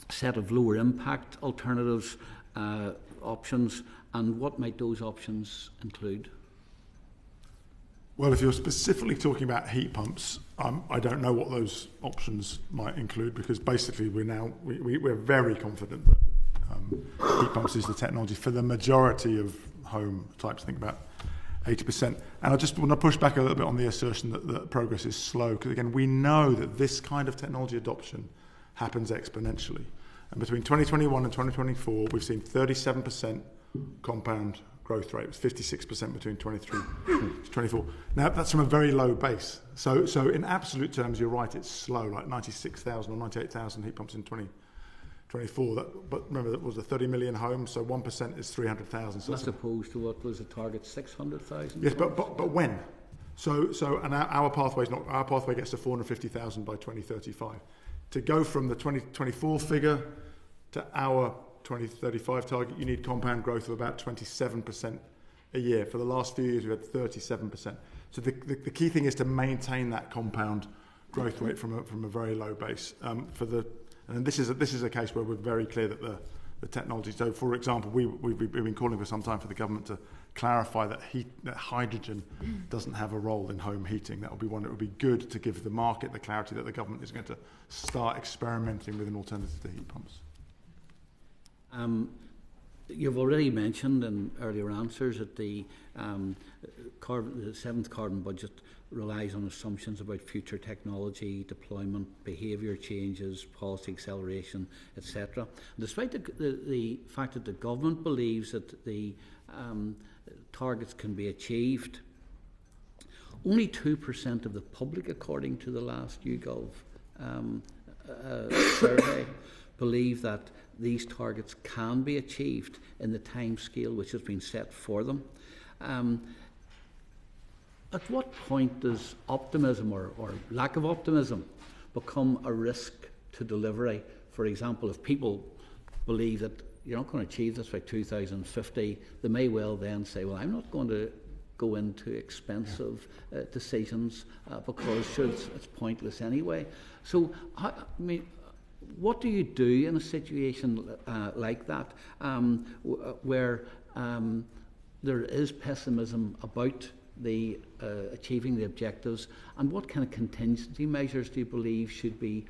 set of lower impact alternatives options, and what might those options include? Well, if you're specifically talking about heat pumps, I don't know what those options might include, because basically we're very confident that heat pumps is the technology for the majority of home types. Think about 80%. And I just want to push back a little bit on the assertion that progress is slow, because again, we know that this kind of technology adoption happens exponentially. And between 2021 and 2024, we've seen 37% compound growth rate. It was 56% between 23 to 24. Now, that's from a very low base. So in absolute terms, you're right, it's slow, like 96,000 or 98,000 heat pumps in 2024. But remember, that was a 30 million homes, so 1% is 300,000. So as opposed to what was the target, 600,000? Yes, but when? And our pathway gets to 450,000 by 2035. To go from the 2024 figure to our 2035 target, you need compound growth of about 27% a year. For the last few years, we had 37%. So the key thing is to maintain that compound growth rate from a very low base. And this is a case where we're very clear that the technology. So, for example, we've been calling for some time for the government to clarify that hydrogen doesn't have a role in home heating. That would be one that would be good to give the market the clarity that the government is going to start experimenting with an alternative to heat pumps. You've already mentioned in earlier answers that the seventh carbon budget relies on assumptions about future technology deployment, behaviour changes, policy acceleration, etc. Despite the fact that the government believes that the targets can be achieved, only 2% of the public, according to the last YouGov survey, believe that these targets can be achieved in the time scale which has been set for them. At what point does optimism or lack of optimism become a risk to delivery? For example, if people believe that you're not going to achieve this by 2050, they may well then say, well, I'm not going to go into expensive decisions because it's pointless anyway. So, I mean, what do you do in a situation like that where there is pessimism about the achieving the objectives, and what kind of contingency measures do you believe should be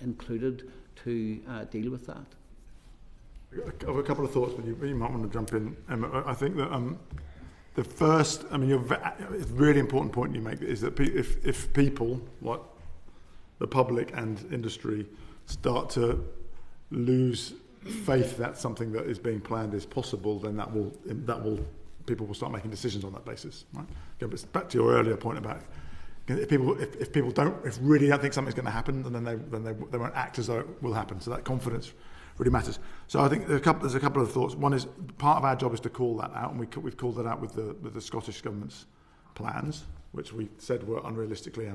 included to deal with that? I have a couple of thoughts, but you might want to jump in, Emma. I think that the first, I mean, it's a really important point you make, is that if people, like the public and industry, start to lose faith that something that is being planned is possible, then that will people will start making decisions on that basis. Right? But back to your earlier point about if people really don't think something's going to happen, then they won't act as though it will happen. So that confidence really matters. So I think there's a couple of thoughts. One is part of our job is to call that out, and we've called that out with the Scottish Government's plans, which we said were unrealistically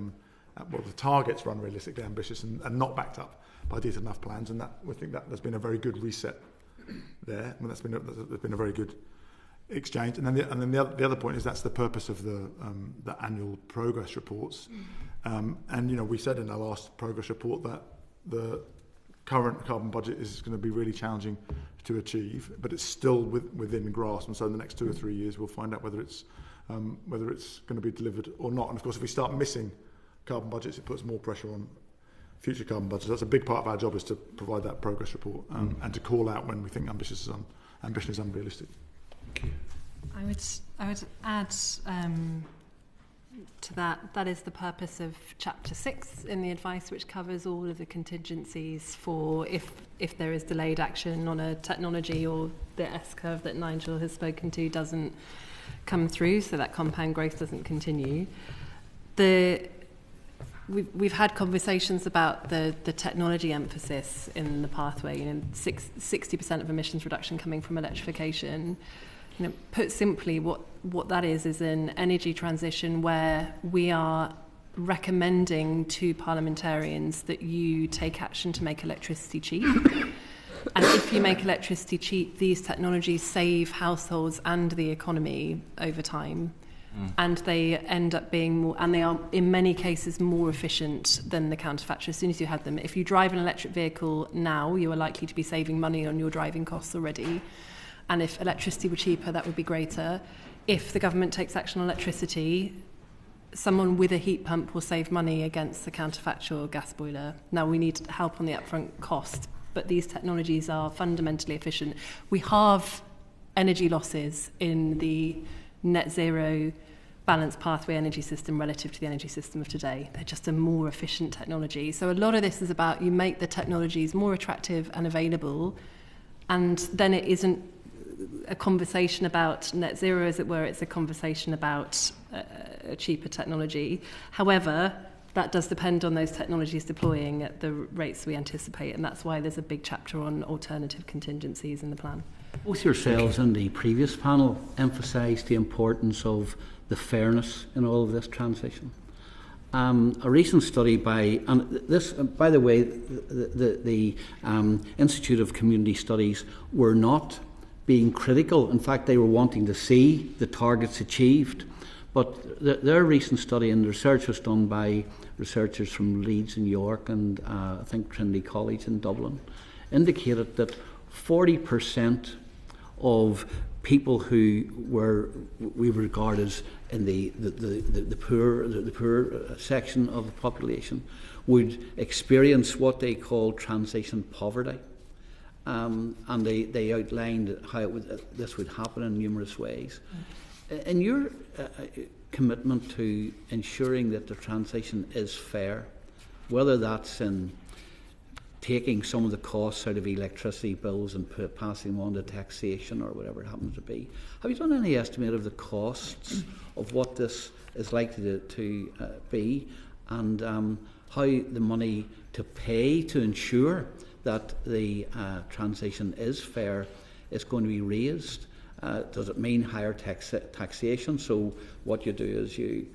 the targets were unrealistically ambitious and not backed up by detailed enough plans, and that we think that there's been a very good reset there. I mean, there's been a very good exchange. And then the other point is that's the purpose of the annual progress reports. And we said in our last progress report that the current carbon budget is going to be really challenging to achieve, but it's still within grasp. And so in the next 2 or 3 years, we'll find out whether it's going to be delivered or not. And of course, if we start missing carbon budgets, it puts more pressure on future carbon budgets. That's a big part of our job, is to provide that progress report and to call out when we think ambition is unrealistic. Thank you. I would add to that is the purpose of Chapter 6 in the advice, which covers all of the contingencies for if there is delayed action on a technology or the S-curve that Nigel has spoken to doesn't come through, so that compound growth doesn't continue. We've had conversations about the technology emphasis in the pathway. 60% of emissions reduction coming from electrification. Put simply, what that is an energy transition where we are recommending to parliamentarians that you take action to make electricity cheap. And if you make electricity cheap, these technologies save households and the economy over time. And they end up being more, and they are in many cases more efficient than the counterfactual as soon as you have them. If you drive an electric vehicle now, you are likely to be saving money on your driving costs already. And if electricity were cheaper, that would be greater. If the government takes action on electricity, someone with a heat pump will save money against the counterfactual gas boiler. Now, we need help on the upfront cost, but these technologies are fundamentally efficient. We halve energy losses in the net zero balanced pathway energy system relative to the energy system of today. They're just a more efficient technology. So a lot of this is about you make the technologies more attractive and available, and then it isn't a conversation about net zero, as it were. It's a conversation about a cheaper technology. However, that does depend on those technologies deploying at the rates we anticipate, and that's why there's a big chapter on alternative contingencies in the plan. Both yourselves and the previous panel emphasised the importance of the fairness in all of this transition. A recent study by the way, the Institute of Community Studies were not being critical. In fact, they were wanting to see the targets achieved. But their recent study, and the research was done by researchers from Leeds in York and I think Trinity College in Dublin, indicated that 40% of people who we regard as in the poor section of the population would experience what they call transition poverty. And they outlined how this would happen in numerous ways. In your commitment to ensuring that the transition is fair, whether that's in taking some of the costs out of electricity bills and passing them on to taxation or whatever it happens to be, have you done any estimate of the costs of what this is likely to be, and how the money to pay to ensure that the transition is fair is going to be raised? Does it mean higher taxation? So what you do is you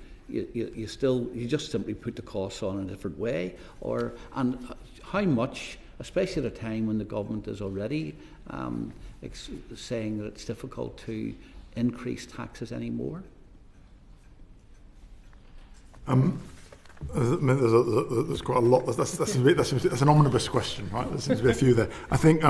just simply put the costs on in a different way, and how much, especially at a time when the government is already saying that it's difficult to increase taxes anymore? There's quite a lot. That's an omnibus question, right? There seems to be a few there. I think,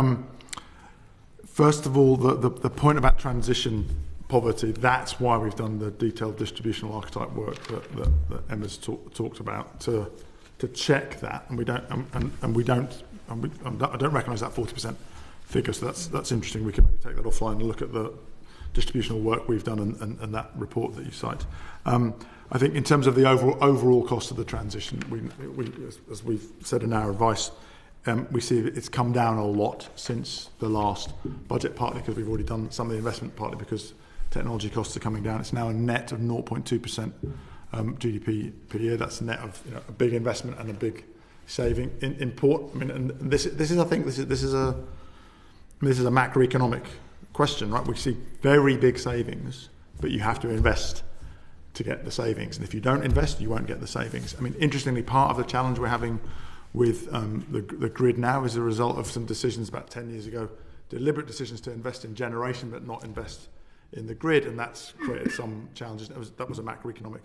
first of all, the point about transition poverty, that's why we've done the detailed distributional archetype work that Emma's talked about to check that, and I don't recognise that 40% figure, so that's interesting. We can maybe take that offline and look at the distributional work we've done and that report that you cite. I think in terms of the overall cost of the transition, we as we've said in our advice, we see it's come down a lot since the last budget, partly because we've already done some of the investment, partly because technology costs are coming down. It's now a net of 0.2% GDP per year. That's a net of a big investment and a big saving. This is a macroeconomic question, right? We see very big savings, but you have to invest to get the savings, and if you don't invest, you won't get the savings. Interestingly, part of the challenge we're having with the grid now is a result of some decisions about 10 years ago, deliberate decisions to invest in generation but not invest in the grid, and that's created some challenges. That was a macroeconomic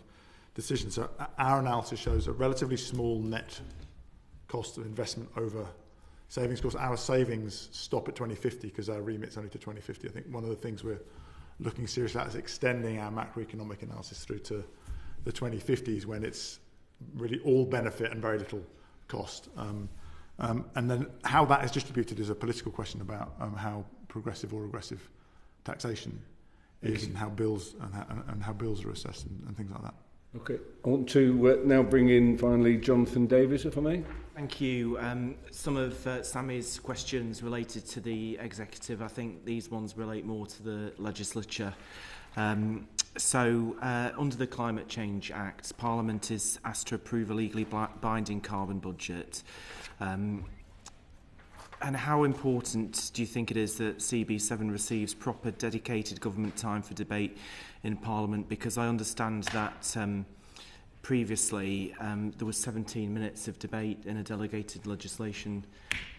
decision. So our analysis shows a relatively small net cost of investment over savings. Of course, our savings stop at 2050 because our remit's only to 2050. I think one of the things we're looking seriously at is extending our macroeconomic analysis through to the 2050s when it's really all benefit and very little cost. And then how that is distributed is a political question about how progressive or regressive taxation is, and how bills and how bills are assessed and things like that. Okay, I want to now bring in finally Jonathan Davis, if I may. Thank you. Some of Sammy's questions related to the executive. I think these ones relate more to the legislature. So, under the Climate Change Act, Parliament is asked to approve a legally binding carbon budget. And how important do you think it is that CB7 receives proper dedicated government time for debate in Parliament? Because I understand that previously there was 17 minutes of debate in a delegated legislation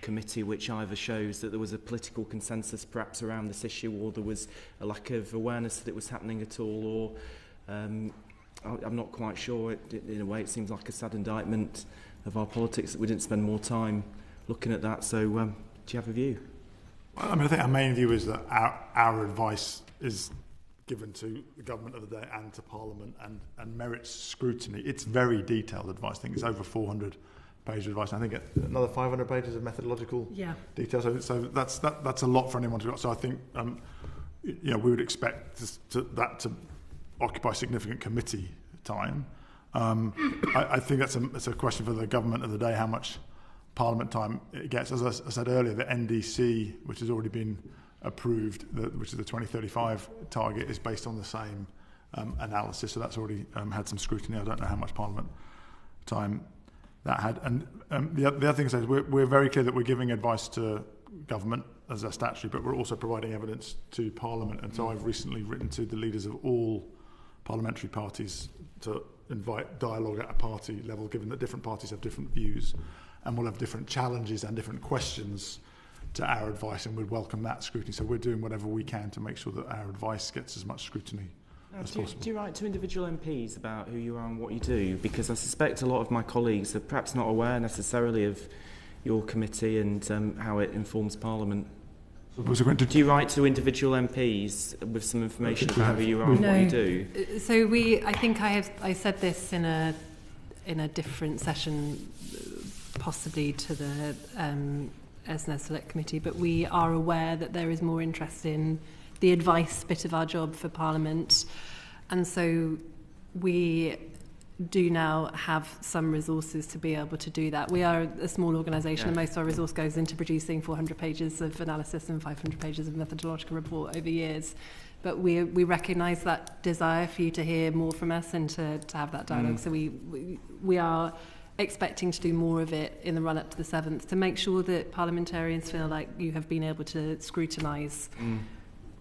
committee, which either shows that there was a political consensus perhaps around this issue, or there was a lack of awareness that it was happening at all, or I'm not quite sure. In a way, it seems like a sad indictment of our politics that we didn't spend more time looking at that. So do you have a view? Well, I mean, I think our main view is that our advice is given to the government of the day and to Parliament and merits scrutiny. It's very detailed advice. I think it's over 400 pages of advice. I think another 500 pages of methodological detail. So that's a lot for anyone to do. So I think we would expect that to occupy significant committee time. I think that's a question for the government of the day, how much Parliament time it gets. As I said earlier, the NDC, which has already been approved, which is the 2035 target, is based on the same analysis. So that's already had some scrutiny. I don't know how much Parliament time that had. And the other thing is we're very clear that we're giving advice to government as a statutory, but we're also providing evidence to Parliament. And so I've recently written to the leaders of all parliamentary parties to invite dialogue at a party level, given that different parties have different views and will have different challenges and different questions to our advice, and we'd welcome that scrutiny. So we're doing whatever we can to make sure that our advice gets as much scrutiny as possible. Do you write to individual MPs about who you are and what you do? Because I suspect a lot of my colleagues are perhaps not aware necessarily of your committee and how it informs Parliament. Do you write to individual MPs with some information about who you are and what you do? So I think I said this in a different session, possibly to the ESNA Select Committee, but we are aware that there is more interest in the advice bit of our job for Parliament, and so we do now have some resources to be able to do that. We are a small organisation, and most of our resource goes into producing 400 pages of analysis and 500 pages of methodological report over years. But we recognise that desire for you to hear more from us and to have that dialogue. So we are expecting to do more of it in the run-up to the 7th to make sure that parliamentarians feel like you have been able to scrutinise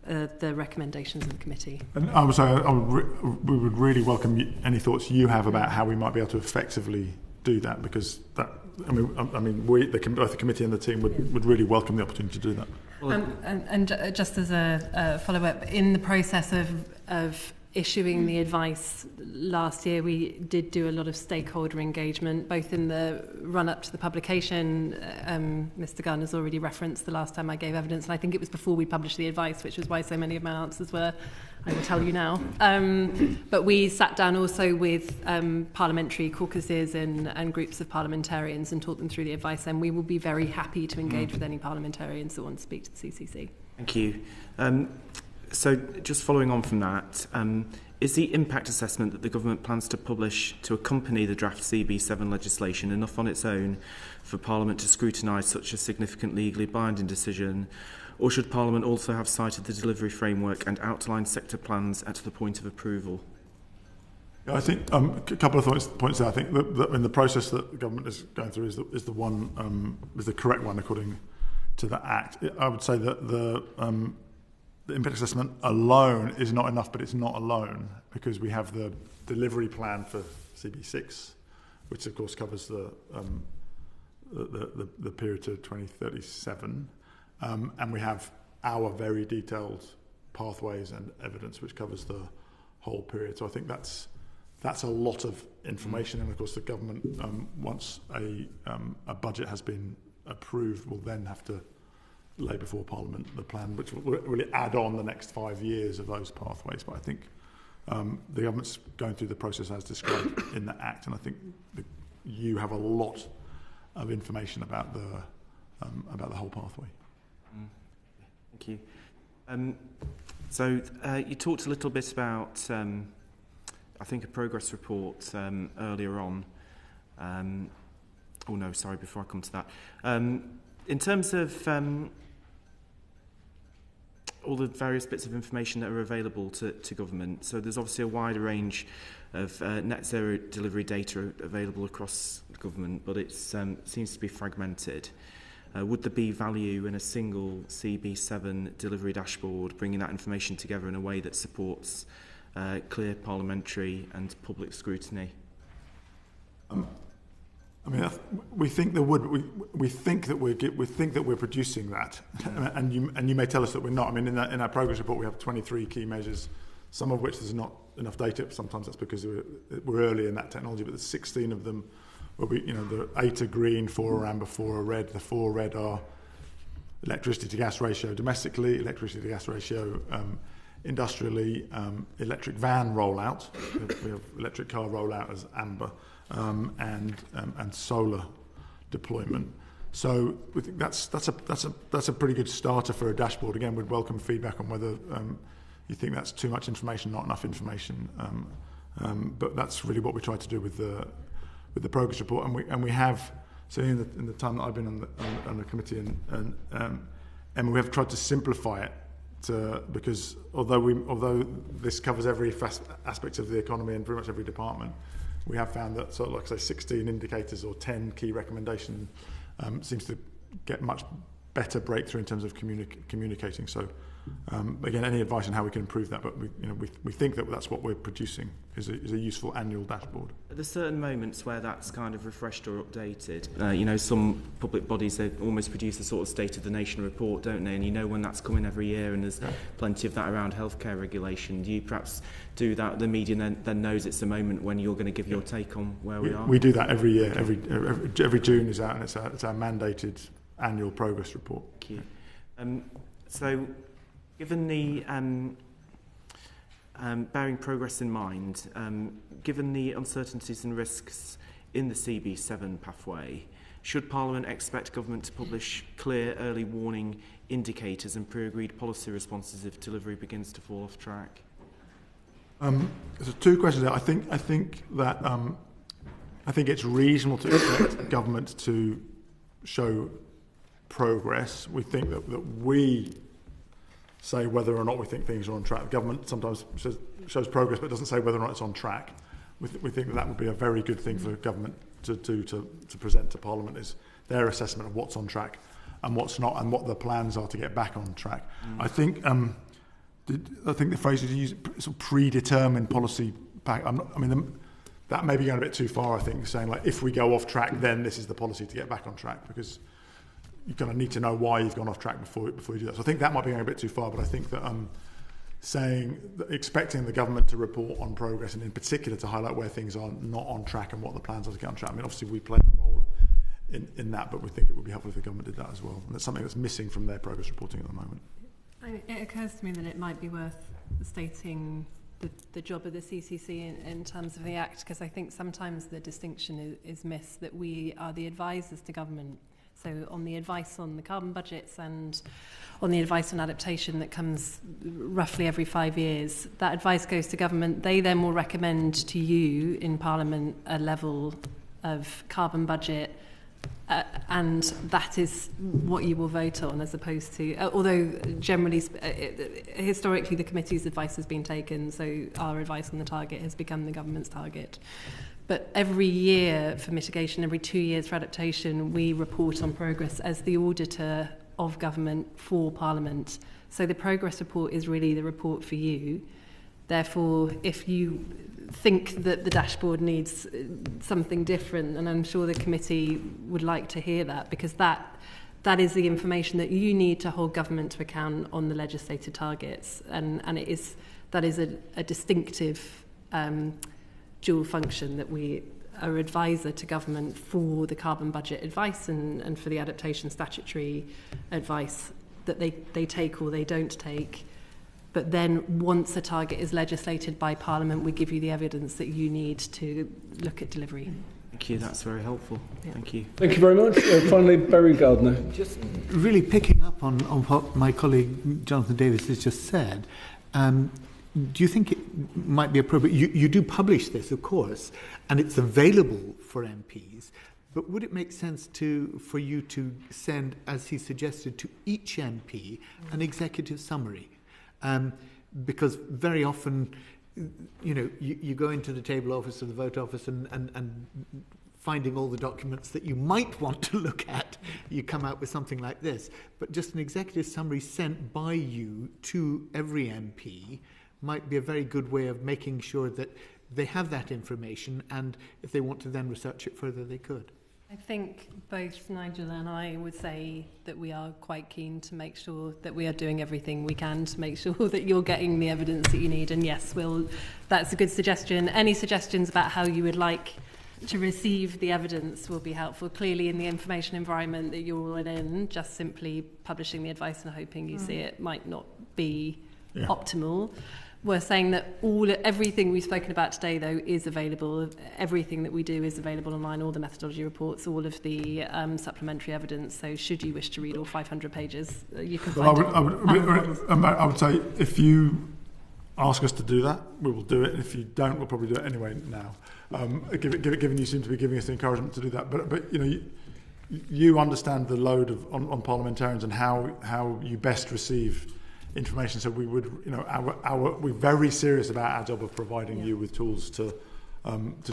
the recommendations of the committee. And I would say we would really welcome any thoughts you have about how we might be able to effectively do that, because that, both the committee and the team would really welcome the opportunity to do that. And just as a follow-up, in the process of issuing the advice last year, we did do a lot of stakeholder engagement, both in the run-up to the publication. Mr. Gunn has already referenced the last time I gave evidence, and I think it was before we published the advice, which is why so many of my answers were, I will tell you now. But we sat down also with parliamentary caucuses and groups of parliamentarians and talked them through the advice, and we will be very happy to engage with any parliamentarians that want to speak to the CCC. Thank you. So just following on from that, is the impact assessment that the government plans to publish to accompany the draft CB7 legislation enough on its own for Parliament to scrutinise such a significant legally binding decision, or should Parliament also have sight of the delivery framework and outline sector plans at the point of approval? I think a couple of points there. I think that in the process that the government is going through is the correct one according to the Act. I would say that the impact assessment alone is not enough, but it's not alone, because we have the delivery plan for CB6, which of course covers the period to 2037, and we have our very detailed pathways and evidence which covers the whole period. So I think that's a lot of information, and of course the government, once a budget has been approved, will then have to lay before Parliament the plan, which will really add on the next 5 years of those pathways. But I think the government's going through the process as described in the Act, and I think you have a lot of information about the whole pathway. Thank you. So you talked a little bit about, I think, a progress report earlier on. Before I come to that. In terms of all the various bits of information that are available to government, so there's obviously a wider range of net zero delivery data available across government, but it seems to be fragmented. Would there be value in a single CB7 delivery dashboard, bringing that information together in a way that supports clear parliamentary and public scrutiny? We think there would. We think that we're producing that, and you may tell us that we're not. In our progress report we have 23 key measures, some of which there's not enough data. Sometimes that's because we're early in that technology, but there's 16 of them. The 8 are green, 4 are amber, 4 are red. The 4 red are electricity to gas ratio domestically, electricity to gas ratio industrially, electric van rollout. We have electric car rollout as amber, and solar deployment. So we think that's a pretty good starter for a dashboard. Again, we'd welcome feedback on whether you think that's too much information, not enough information. But that's really what we try to do with the progress report, and we have, so in the time that I've been on the committee, and we have tried to simplify it because although this covers every aspect of the economy and pretty much every department, we have found that sort of like say 16 indicators or 10 key recommendations seems to get much better breakthrough in terms of communicating. So again, any advice on how we can improve that, but we think that that's what we're producing is a useful annual dashboard. Are there certain moments where that's kind of refreshed or updated? Some public bodies, they almost produce a sort of State of the Nation report, don't they? And when that's coming every year, and there's plenty of that around healthcare regulation. Do you perhaps do that? The media then knows it's a moment when you're going to give your take on where we are? We do that every year. Every June is out, and it's our mandated annual progress report. Thank you. So, given the bearing progress in mind, given the uncertainties and risks in the CB7 pathway, should Parliament expect government to publish clear early warning indicators and pre-agreed policy responses if delivery begins to fall off track? There's 2 questions there. I think it's reasonable to expect government to show progress. We think that we say whether or not we think things are on track. The government sometimes shows progress but doesn't say whether or not it's on track. We think that would be a very good thing for government to do, to present to Parliament, is their assessment of what's on track and what's not, and what the plans are to get back on track. I think the phrase you use, sort of predetermined policy pack, that may be going a bit too far, I think, saying like if we go off track then this is the policy to get back on track, because you kind of need to know why you've gone off track before you do that. So I think that might be going a bit too far, but I think that expecting the government to report on progress, and in particular to highlight where things are not on track and what the plans are to get on track. Obviously we play a role in that, but we think it would be helpful if the government did that as well. And that's something that's missing from their progress reporting at the moment. It occurs to me that it might be worth stating the job of the CCC in terms of the Act, because I think sometimes the distinction is missed that we are the advisors to government. So on the advice on the carbon budgets and on the advice on adaptation that comes roughly every 5 years, that advice goes to government. They then will recommend to you in Parliament a level of carbon budget, and that is what you will vote on, as opposed to, although generally, historically the committee's advice has been taken, so our advice on the target has become the government's target. But every year for mitigation, every 2 years for adaptation, we report on progress as the auditor of government for Parliament. So the progress report is really the report for you. Therefore, if you think that the dashboard needs something different, and I'm sure the committee would like to hear that, because that that is the information that you need to hold government to account on the legislated targets, and that is a distinctive dual function, that we are advisor to government for the carbon budget advice and for the adaptation statutory advice that they take or they don't take. But then once a target is legislated by Parliament, we give you the evidence that you need to look at delivery. Thank you, that's very helpful. Yeah. Thank you. Thank you very much. Finally, Barry Gardner. Just really picking up on what my colleague Jonathan Davis has just said, do you think it might be appropriate? You do publish this, of course, and it's available for MPs, but would it make sense for you to send, as he suggested, to each MP an executive summary? Because very often, you go into the table office or the vote office and finding all the documents that you might want to look at, you come out with something like this. But just an executive summary sent by you to every MP might be a very good way of making sure that they have that information, and if they want to then research it further, they could. I think both Nigel and I would say that we are quite keen to make sure that we are doing everything we can to make sure that you're getting the evidence that you need. And yes, that's a good suggestion. Any suggestions about how you would like to receive the evidence will be helpful. Clearly, in the information environment that you're all in, just simply publishing the advice and hoping you see it might not be optimal. We're saying that everything we've spoken about today, though, is available. Everything that we do is available online, all the methodology reports, all of the supplementary evidence. So should you wish to read all 500 pages, you can find it. I would say if you ask us to do that, we will do it. And if you don't, we'll probably do it anyway now. Given you seem to be giving us the encouragement to do that. But you understand the load on parliamentarians and how you best receive information, so we would, we're very serious about our job of providing you with tools to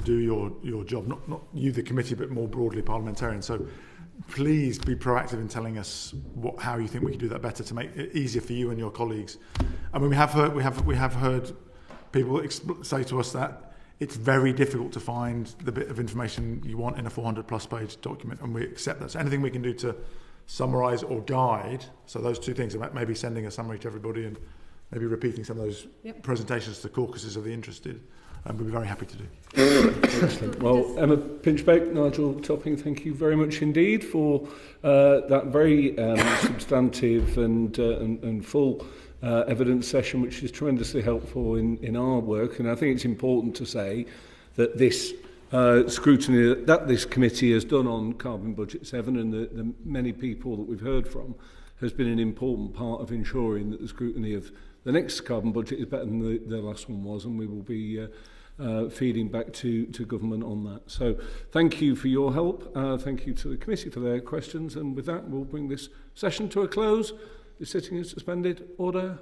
do your job. Not you, the committee, but more broadly parliamentarians. So please be proactive in telling us how you think we can do that better to make it easier for you and your colleagues. I mean, we have heard people say to us that it's very difficult to find the bit of information you want in a 400+ page document, and we accept that. So anything we can do to summarise or guide, so those two things, maybe sending a summary to everybody and maybe repeating some of those presentations to caucuses of the interested, we'd be very happy to do. Excellent. Well, Emma Pinchbeck, Nigel Topping, thank you very much indeed for that very substantive and full evidence session, which is tremendously helpful in our work. And I think it's important to say that this scrutiny that this committee has done on Carbon Budget 7 and the many people that we've heard from has been an important part of ensuring that the scrutiny of the next carbon budget is better than the last one was, and we will be feeding back to government on that. So thank you for your help. Thank you to the committee for their questions, and with that we'll bring this session to a close. The sitting is suspended. Order.